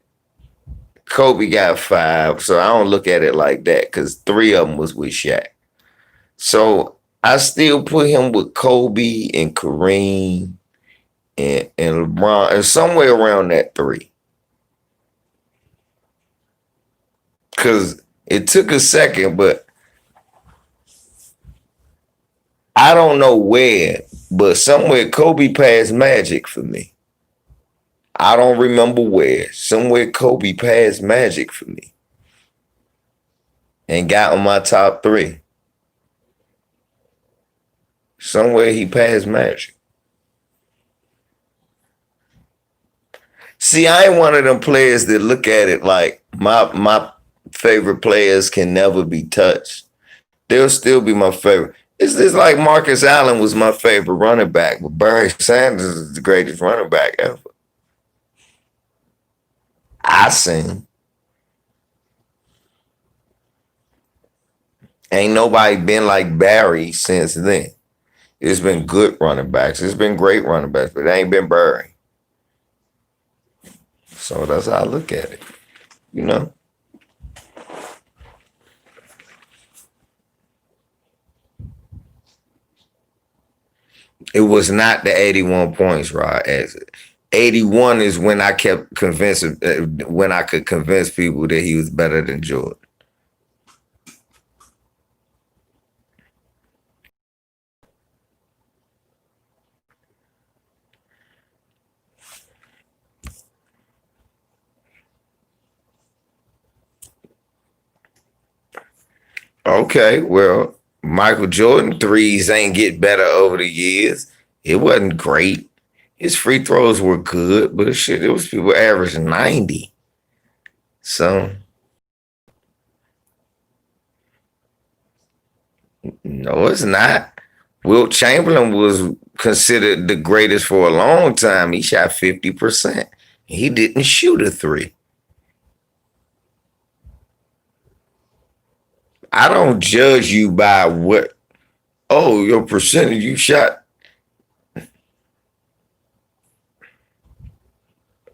A: Kobe got 5. So I don't look at it like that because 3 of them was with Shaq. So I still put him with Kobe and Kareem and LeBron, and somewhere around that 3. Because it took a second, but I don't know where, but somewhere Kobe passed Magic for me. I don't remember where. Somewhere Kobe passed Magic for me and got on my top 3. Somewhere he passed Magic. See, I ain't one of them players that look at it like my favorite players can never be touched. They'll still be my favorite. It's like Marcus Allen was my favorite running back, but Barry Sanders is the greatest running back ever. I seen. Ain't nobody been like Barry since then. It's been good running backs. It's been great running backs, but it ain't been Barry. So that's how I look at it, you know? It was not the 81 points, Rod. 81 is when I kept convincing, when I could convince people that he was better than Jordan. Okay, well, Michael Jordan threes ain't get better over the years. It wasn't great. His free throws were good, but shit, it was people averaging 90. So no, it's not. Wilt Chamberlain was considered the greatest for a long time. He shot 50%. He didn't shoot a 3. I don't judge you by what, oh, your percentage you shot.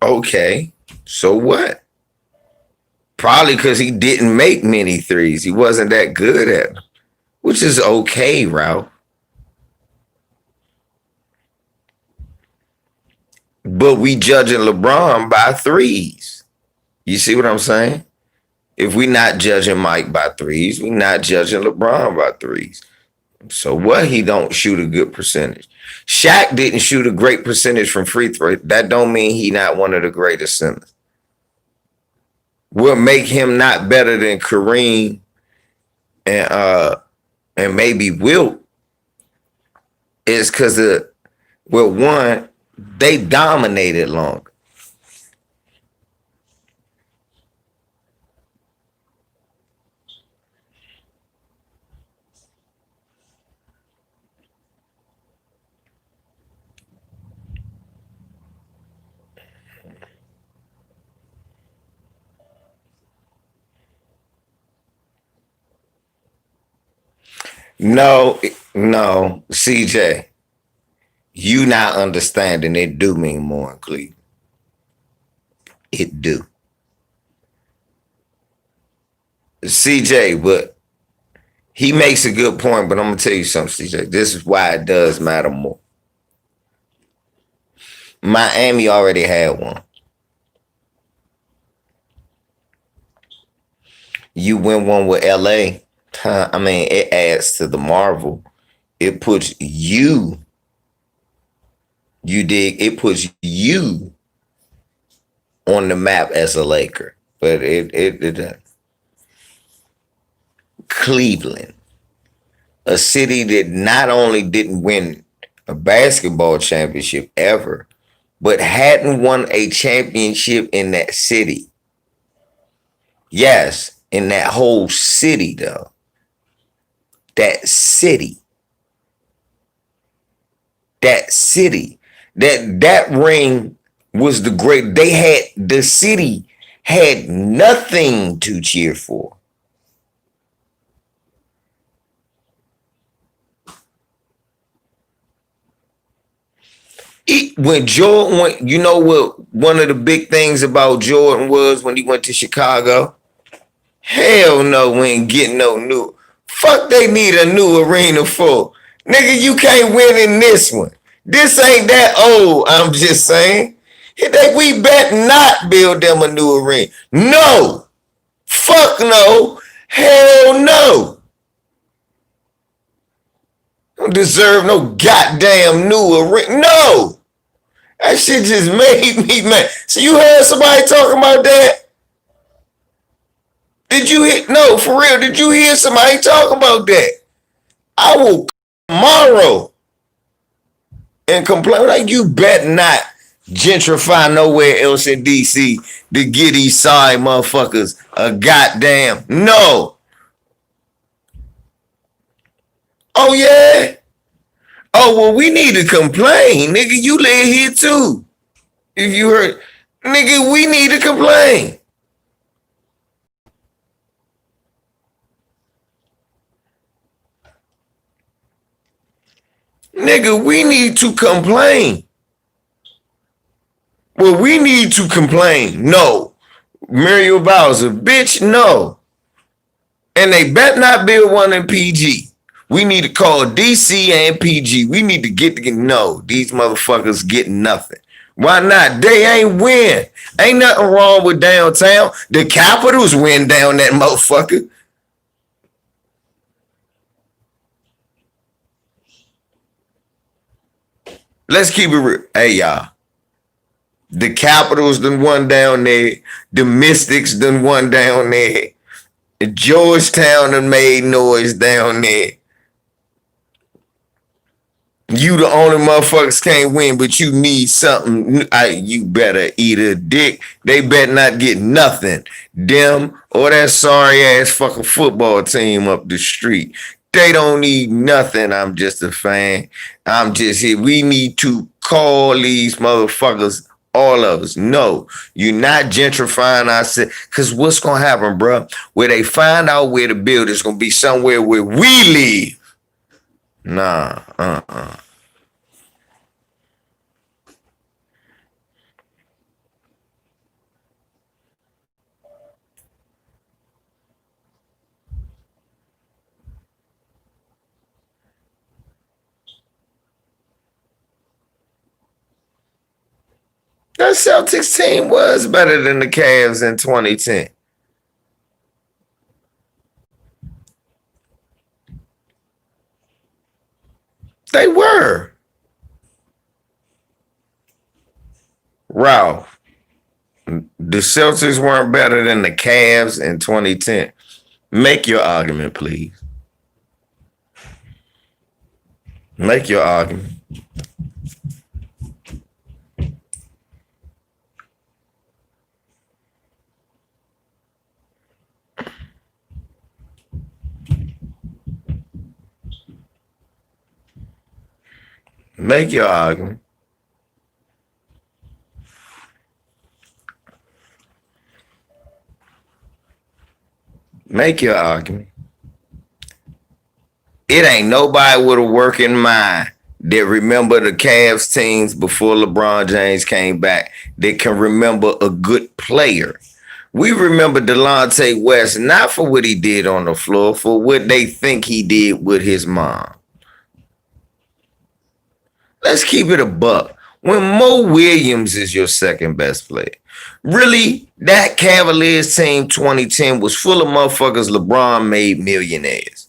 A: Okay, so what? Probably because he didn't make many threes. He wasn't that good at them, which is okay, Ralph. But we judging LeBron by threes. You see what I'm saying? If we not judging Mike by threes, we not judging LeBron by threes. So what? He don't shoot a good percentage. Shaq didn't shoot a great percentage from free throw. That don't mean he not one of the greatest centers. Will make him not better than Kareem and maybe Wilt is because well, one, they dominated longer. No, no, CJ, you not understanding it do mean more in Cleveland. It do. CJ, but he makes a good point, but I'm gonna tell you something, CJ. This is why it does matter more. Miami already had one. You win one with LA. I mean, it adds to the marvel. It puts you dig, it puts you on the map as a Laker. But it Cleveland, a city that not only didn't win a basketball championship ever, but hadn't won a championship in that city. Yes, in that whole city, though. That city. That city. That ring was the great. The city had nothing to cheer for. when Jordan went, you know what one of the big things about Jordan was when he went to Chicago? Hell no, we ain't getting no new. Fuck, they need a new arena for. Nigga, you can't win in this one. This ain't that old, I'm just saying. We bet not build them a new arena. No. Fuck no. Hell no. Don't deserve no goddamn new arena. No. That shit just made me mad. So you heard somebody talking about that? Did you hear? No, for real. Did you hear somebody talking about that? I will tomorrow and complain like you bet not gentrify nowhere else in DC to get these sorry motherfuckers a goddamn no. Oh yeah. Oh well, we need to complain, nigga. You live here too. If you heard, nigga, we need to complain. Nigga, we need to complain. Well, we need to complain. No. Muriel Bowser, bitch, no. And they better not build one in PG. We need to call DC and PG. We need to get no, these motherfuckers get nothing. Why not? They ain't win. Ain't nothing wrong with downtown. The Capitals win down that motherfucker. Let's keep it real. Hey, y'all. The Capitals done won down there. The Mystics done won down there. Georgetown done made noise down there. You the only motherfuckers can't win, but you need something. You better eat a dick. They better not get nothing. Them or that sorry ass fucking football team up the street. They don't need nothing. I'm just a fan. I'm just here. We need to call these motherfuckers, all of us. No, you're not gentrifying ourselves. Because what's going to happen, bro? Where they find out where to build, it's going to be somewhere where we live. Nah, That Celtics team was better than the Cavs in 2010. They were. Ralph, the Celtics weren't better than the Cavs in 2010. Make your argument, please. Make your argument. Make your argument. Make your argument. It ain't nobody with a working mind that remember the Cavs teams before LeBron James came back that can remember a good player. We remember Delonte West not for what he did on the floor, for what they think he did with his mom. Let's keep it a buck. When Mo Williams is your second best player, really, that Cavaliers team 2010 was full of motherfuckers LeBron made millionaires.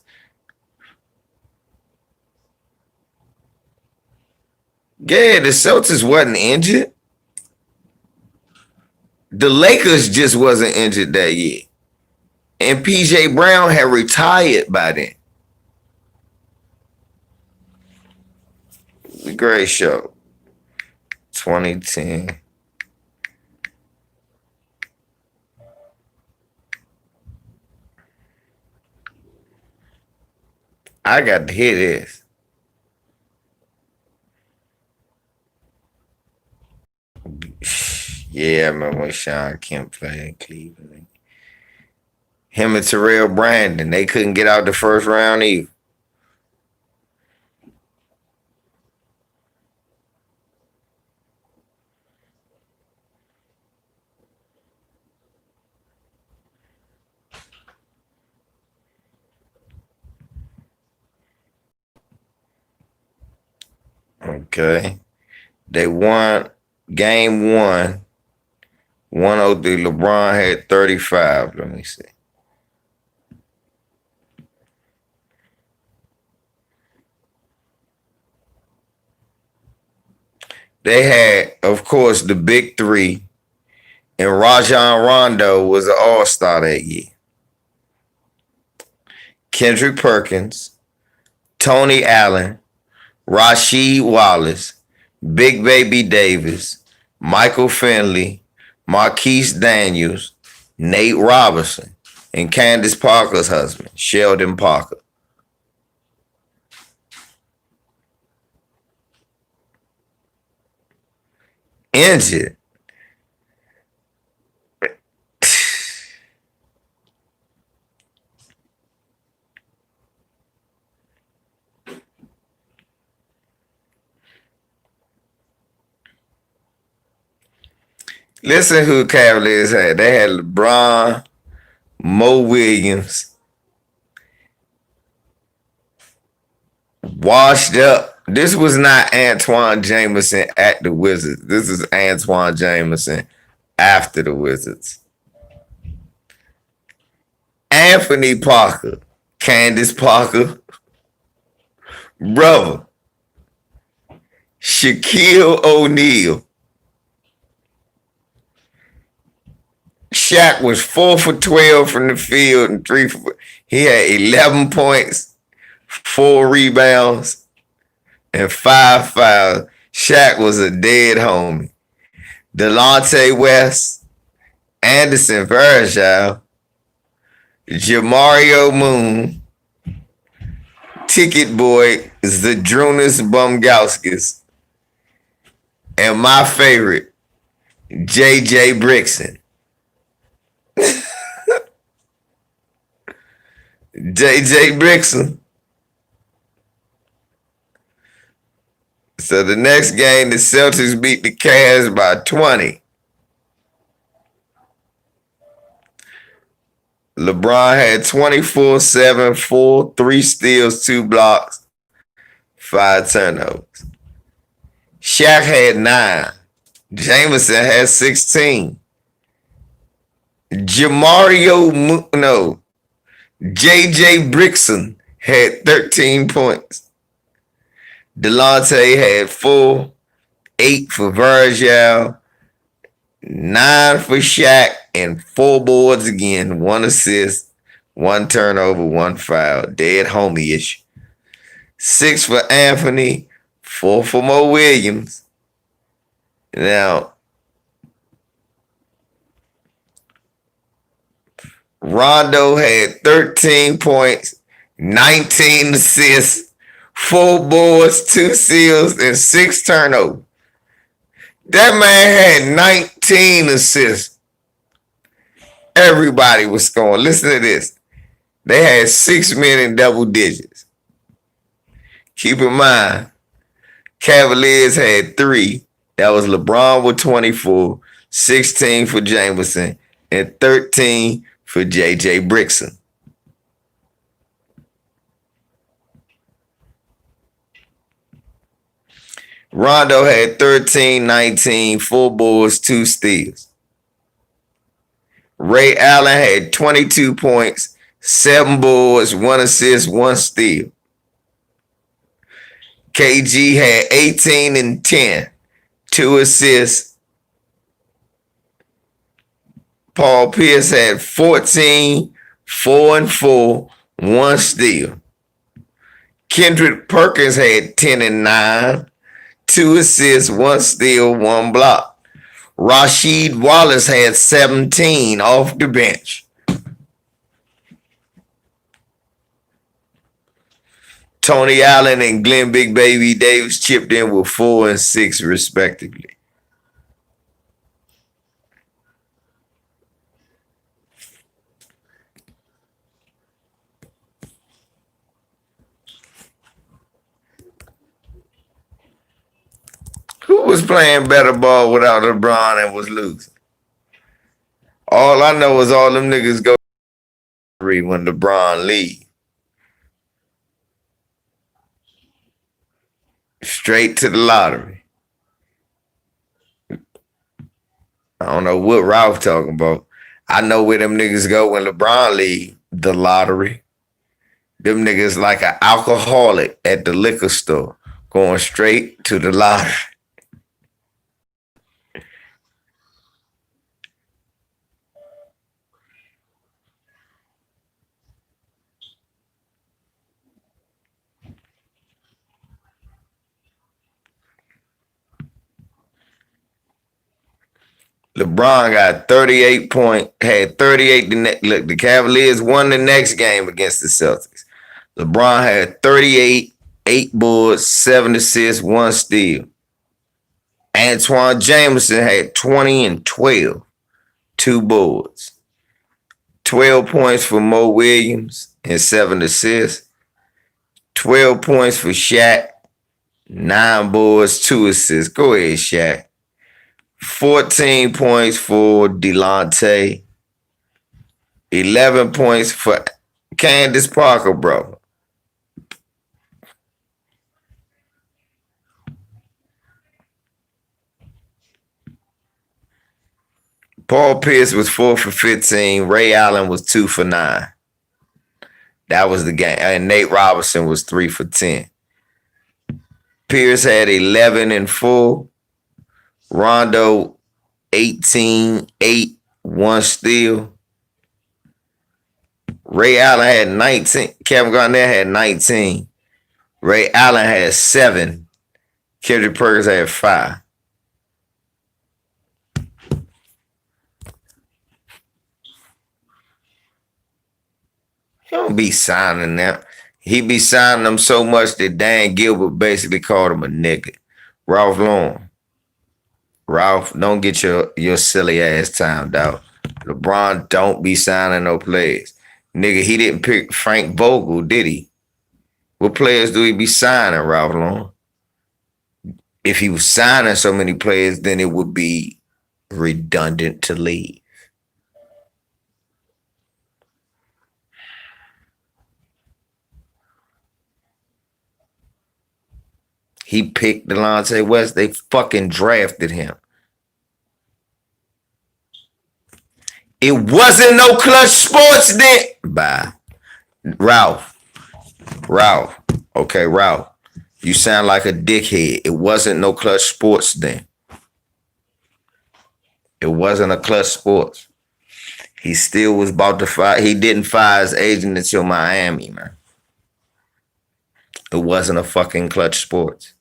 A: Yeah, the Celtics wasn't injured. The Lakers just wasn't injured that year. And PJ Brown had retired by then. Great show. 2010. I got to hear this. Yeah, I remember when Sean Kemp played in Cleveland. Him and Terrell Brandon, they couldn't get out the first round either. Okay. They won game one, 103. LeBron had 35. Let me see. They had, of course, the big three, and Rajon Rondo was an all-star that year. Kendrick Perkins, Tony Allen, Rasheed Wallace, Big Baby Davis, Michael Finley, Marquise Daniels, Nate Robinson, and Candace Parker's husband, Sheldon Parker. Injured. Listen who Cavaliers had. They had LeBron, Mo Williams, washed up. This was not Antoine Jameson at the Wizards. This is Antoine Jameson after the Wizards. Anthony Parker, Candace Parker, brother, Shaquille O'Neal. Shaq was 4 for 12 from the field and 3 for. He had 11 points, 4 rebounds, and 5 fouls. Shaq was a dead homie. Delonte West, Anderson Varejao, Jamario Moon, Ticket Boy, Zadrunas Bumgauskis, and my favorite, J.J. Brixton. J.J. Brixton. So the next game, the Celtics beat the Cavs by 20. LeBron had 24, 7, 4, 3 steals, 2 blocks, 5 turnovers. Shaq had 9. Jameson had 16. J.J. Brixton had 13 points. Delonte had 4, 8 for Varejao, 9 for Shaq, and 4 boards again, 1 assist, 1 turnover, 1 foul. Dead homie-ish. 6 for Anthony, 4 for Mo Williams. Now, Rondo had 13 points, 19 assists, 4 boards, 2 steals, and 6 turnovers. That man had 19 assists. Everybody was scoring. Listen to this. They had 6 men in double digits. Keep in mind, Cavaliers had 3. That was LeBron with 24, 16 for Jameson, and 13 for J.J. Brixton. Rondo had 13, 19, 4 boards, 2 steals. Ray Allen had 22 points, 7 boards, 1 assist, 1 steal. KG had 18 and 10, 2 assists. Paul Pierce had 14, 4 and 4, 1 steal. Kendrick Perkins had 10 and 9, 2 assists, 1 steal, 1 block. Rasheed Wallace had 17 off the bench. Tony Allen and Glenn Big Baby Davis chipped in with 4 and 6 respectively. Who was playing better ball without LeBron and was losing? All I know is all them niggas go when LeBron leave. Straight to the lottery. I don't know what Ralph talking about. I know where them niggas go when LeBron leave the lottery. Them niggas like an alcoholic at the liquor store, going straight to the lottery. LeBron got 38 points, had 38. Look, the Cavaliers won the next game against the Celtics. LeBron had 38, 8 boards, 7 assists, 1 steal. Antoine Jameson had 20 and 12, 2 boards. 12 points for Mo Williams and 7 assists. 12 points for Shaq, 9 boards, 2 assists. Go ahead, Shaq. 14 points for Delonte. 11 points for Candace Parker, bro. Paul Pierce was 4 for 15. Ray Allen was 2 for 9. That was the game. And Nate Robinson was 3 for 10. Pierce had 11 and 4. Rondo, 18, 8, 1 steal. Ray Allen had 19. Kevin Garnett had 19. Ray Allen had 7. Kendrick Perkins had 5. He don't be signing them. He be signing them so much that Dan Gilbert basically called him a nigga. Ralph Lauren. Ralph, don't get your silly ass timed out. LeBron don't be signing no players. Nigga, he didn't pick Frank Vogel, did he? What players do he be signing, Ralph Lauren? If he was signing so many players, then it would be redundant to leave. He picked Delonte West. They fucking drafted him. It wasn't no Clutch Sports then. Bye. Ralph. Okay, Ralph. You sound like a dickhead. It wasn't no Clutch Sports then. It wasn't a Clutch Sports. He still was about to fire. He didn't fire his agent until Miami, man. It wasn't a fucking Clutch Sports.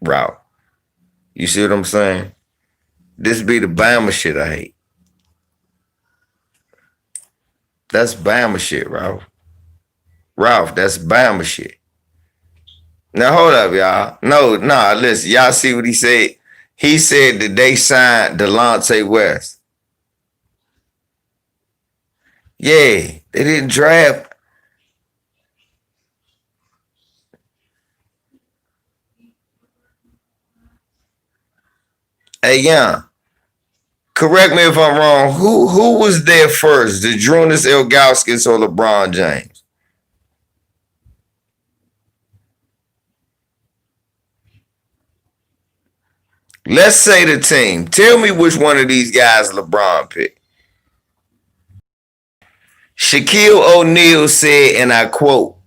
A: Ralph. You see what I'm saying? This be the Bama shit I hate. That's Bama shit, Ralph. Ralph, that's Bama shit. Now hold up, y'all. No, listen. Y'all see what he said? He said that they signed Delonte West. Yeah, they didn't draft. Hey, yeah. Correct me if I'm wrong. Who was there first? The Drunas Ilgauskas or LeBron James? Let's say the team. Tell me which one of these guys LeBron picked. Shaquille O'Neal said, and I quote,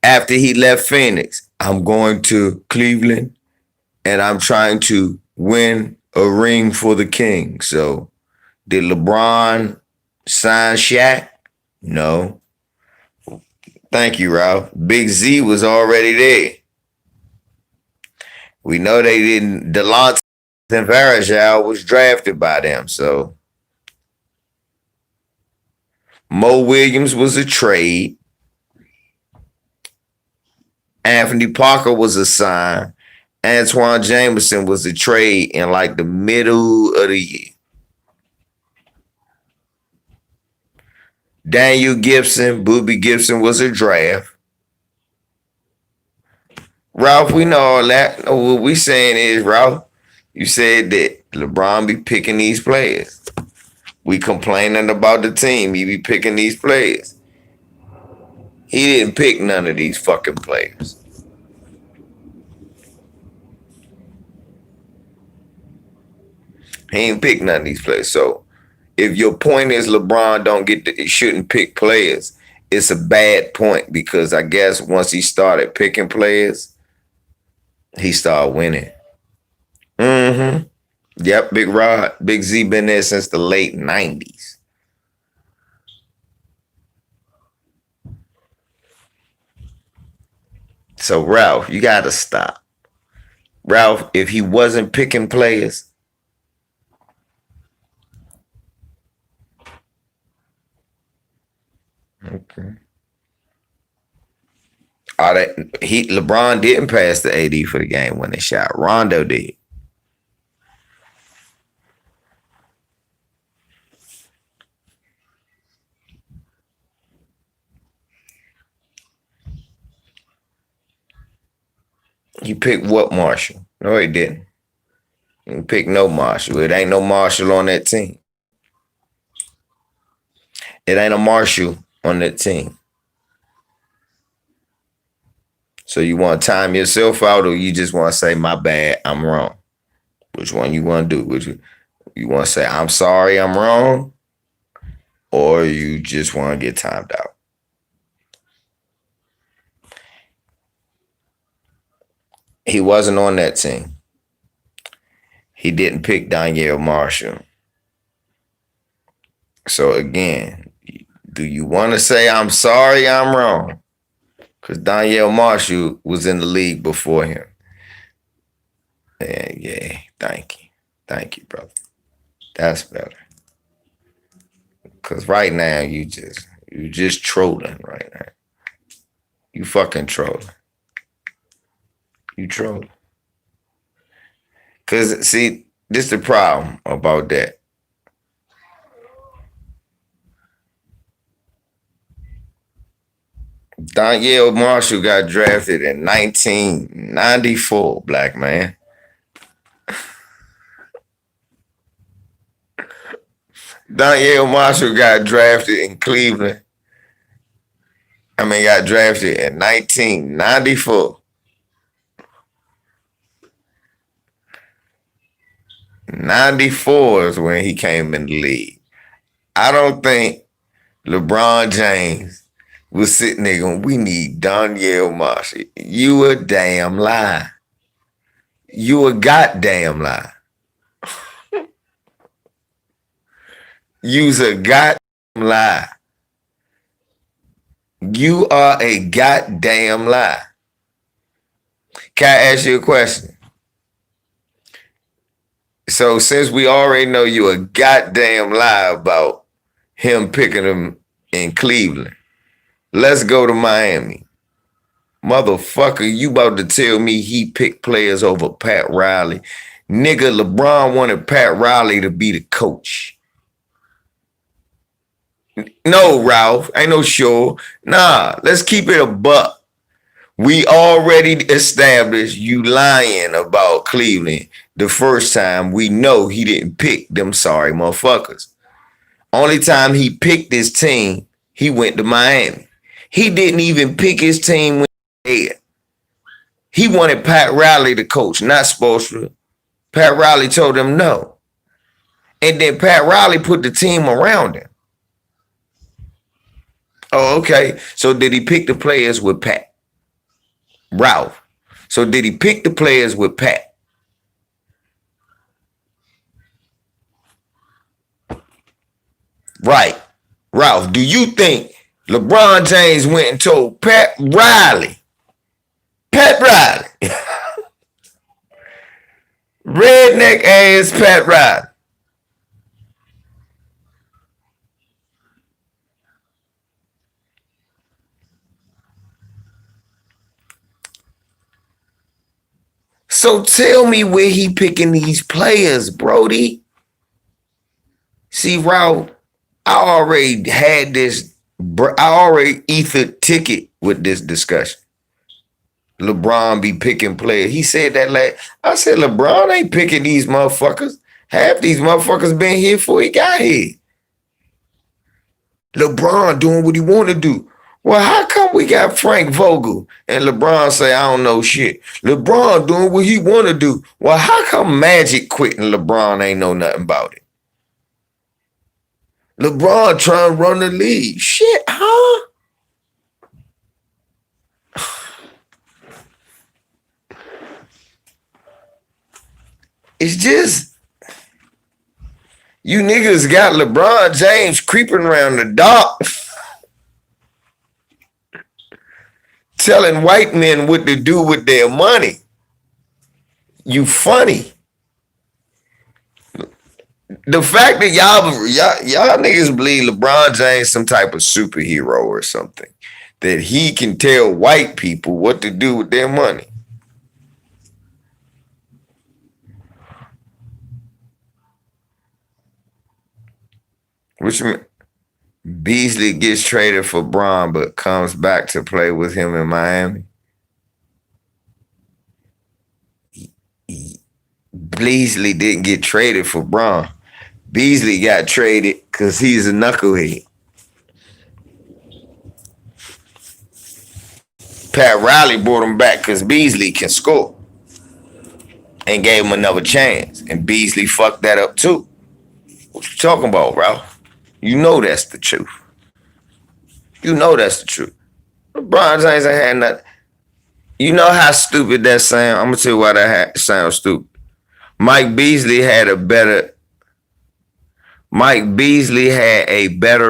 A: after he left Phoenix, I'm going to Cleveland and I'm trying to win a ring for the king. So did LeBron sign Shaq? No. Thank you, Ralph. Big Z was already there. We know they didn't. Delonte and Varejao was drafted by them. So Mo Williams was a trade. Anthony Parker was a sign. Antoine Jameson was a trade in like the middle of the year. Daniel Gibson, Booby Gibson was a draft. Ralph, we know all that. What we saying is, Ralph, you said that LeBron be picking these players. We complaining about the team. He be picking these players. He didn't pick none of these fucking players. He ain't pick none of these players. So if your point is LeBron don't get to, shouldn't pick players, it's a bad point because I guess once he started picking players, he started winning. Mm-hmm. Yep, Big Rod, Big Z been there since the late 90s. So Ralph, you gotta stop. Ralph, if he wasn't picking players, okay. LeBron didn't pass the AD for the game when they shot. Rondo did. He picked what Marshall? No, he didn't. He picked no Marshall. It ain't no Marshall on that team. It ain't a Marshall on that team. So you want to time yourself out, or you just want to say, "My bad, I'm wrong"? Which one you want to do? Which you want to say, "I'm sorry, I'm wrong," or you just want to get timed out? He wasn't on that team. He didn't pick Danielle Marshall. So again, do you want to say, "I'm sorry, I'm wrong"? Because Danielle Marshall was in the league before him. And yeah, thank you. Thank you, brother. That's better. Because right now, you just trolling right now. You fucking trolling. You trolling. Because, see, this is the problem about that. Danielle Marshall got drafted in 1994, black man. Danielle Marshall got drafted in Cleveland. Got drafted in 1994. 94 is when he came in the league. I don't think LeBron James was sitting there going, "We need Danielle Marshall." You a damn lie. You a goddamn lie. You's a goddamn lie. You are a goddamn lie. Can I ask you a question? So since we already know you a goddamn lie about him picking him in Cleveland, let's go to Miami. Motherfucker, you about to tell me he picked players over Pat Riley? Nigga, LeBron wanted Pat Riley to be the coach. No, Ralph, ain't no sure. Nah, let's keep it a buck. We already established you lying about Cleveland the first time. We know he didn't pick them sorry motherfuckers. Only time he picked his team, he went to Miami. He didn't even pick his team when he had. He wanted Pat Riley to coach, not Spoelstra. Pat Riley told him no. And then Pat Riley put the team around him. Oh, okay. So did he pick the players with Pat? Ralph. So did he pick the players with Pat? Right. Ralph, do you think LeBron James went and told Pat Riley, redneck ass Pat Riley, so tell me where he picking these players, Brody? See, Ralph, I already had this. I already ethered ticket with this discussion. LeBron be picking players. He said that I said, LeBron ain't picking these motherfuckers. Half these motherfuckers been here before he got here. LeBron doing what he want to do. Well, how come we got Frank Vogel and LeBron say, I don't know shit. LeBron doing what he want to do. Well, how come Magic quit and LeBron ain't know nothing about it? LeBron trying to run the league. Shit, huh? It's just, you niggas got LeBron James creeping around the dock telling white men what to do with their money. You funny. The fact that y'all niggas believe LeBron James some type of superhero or something, that he can tell white people what to do with their money. Which Beasley gets traded for Braun but comes back to play with him in Miami. Beasley didn't get traded for Braun. Beasley got traded because he's a knucklehead. Pat Riley brought him back because Beasley can score and gave him another chance. And Beasley fucked that up too. What you talking about, Ralph? You know that's the truth. You know that's the truth. LeBron James ain't had nothing. You know how stupid that sound? I'm going to tell you why that sounds stupid. Mike Beasley had a better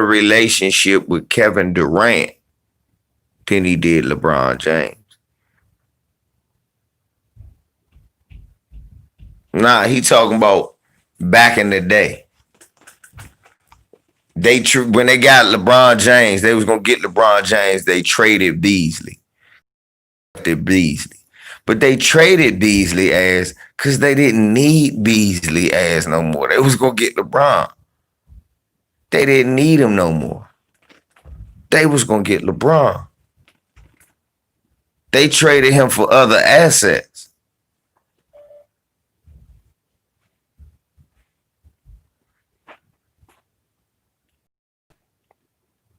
A: relationship with Kevin Durant than he did LeBron James. Nah, he talking about back in the day. When they got LeBron James, they was gonna get LeBron James. They traded Beasley. But they traded Beasley ass because they didn't need Beasley ass no more. They was gonna get LeBron. They didn't need him no more. They was gonna get LeBron. They traded him for other assets.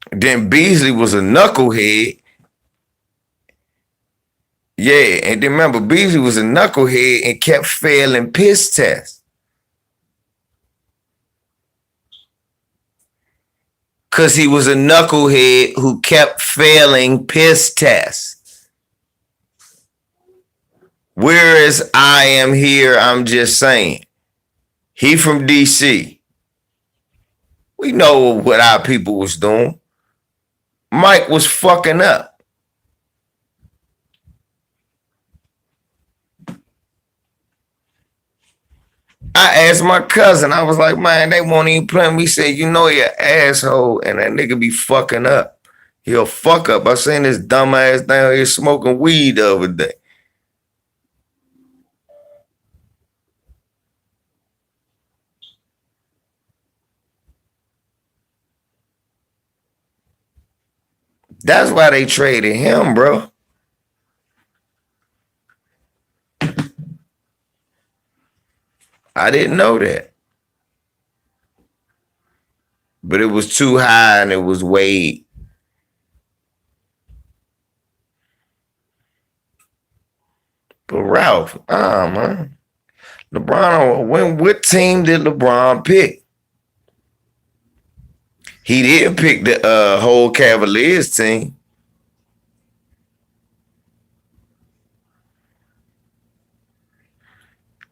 A: Then Beasley was a knucklehead. Yeah, and then remember, Beasley was a knucklehead and kept failing piss tests. Because he was a knucklehead who kept failing piss tests. Whereas I am here, I'm just saying. He from DC. We know what our people was doing. Mike was fucking up. I asked my cousin, I was like, man, they won't even play him. He said, you know you're an asshole and that nigga be fucking up. He'll fuck up. I seen this dumbass down here smoking weed the other day. That's why they traded him, bro. I didn't know that. But it was too high and it was Wade. But Ralph, man. LeBron, what team did LeBron pick? He didn't pick the whole Cavaliers team.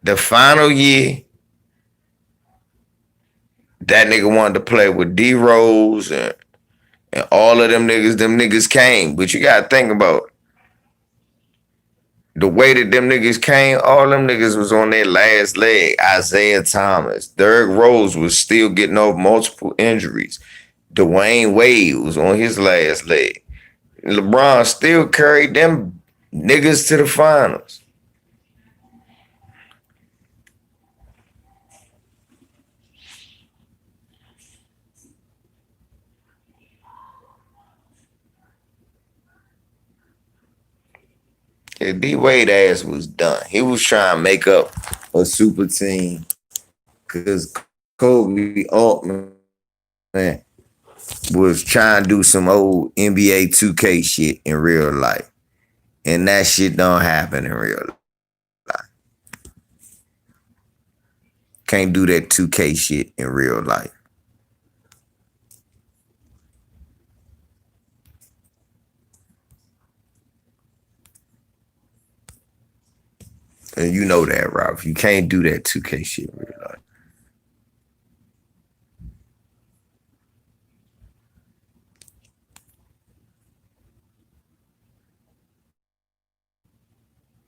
A: The final year, that nigga wanted to play with D Rose and all of them niggas came. But you gotta think about it. The way that them niggas came, all them niggas was on their last leg. Isaiah Thomas, Derrick Rose was still getting over multiple injuries. Dwayne Wade was on his last leg. LeBron still carried them niggas to the finals. Yeah, D Wade ass was done. He was trying to make up a super team because Kobe Altman, man, was trying to do some old NBA 2K shit in real life. And that shit don't happen in real life. Can't do that 2K shit in real life. And you know that, Ralph. You can't do that 2K shit.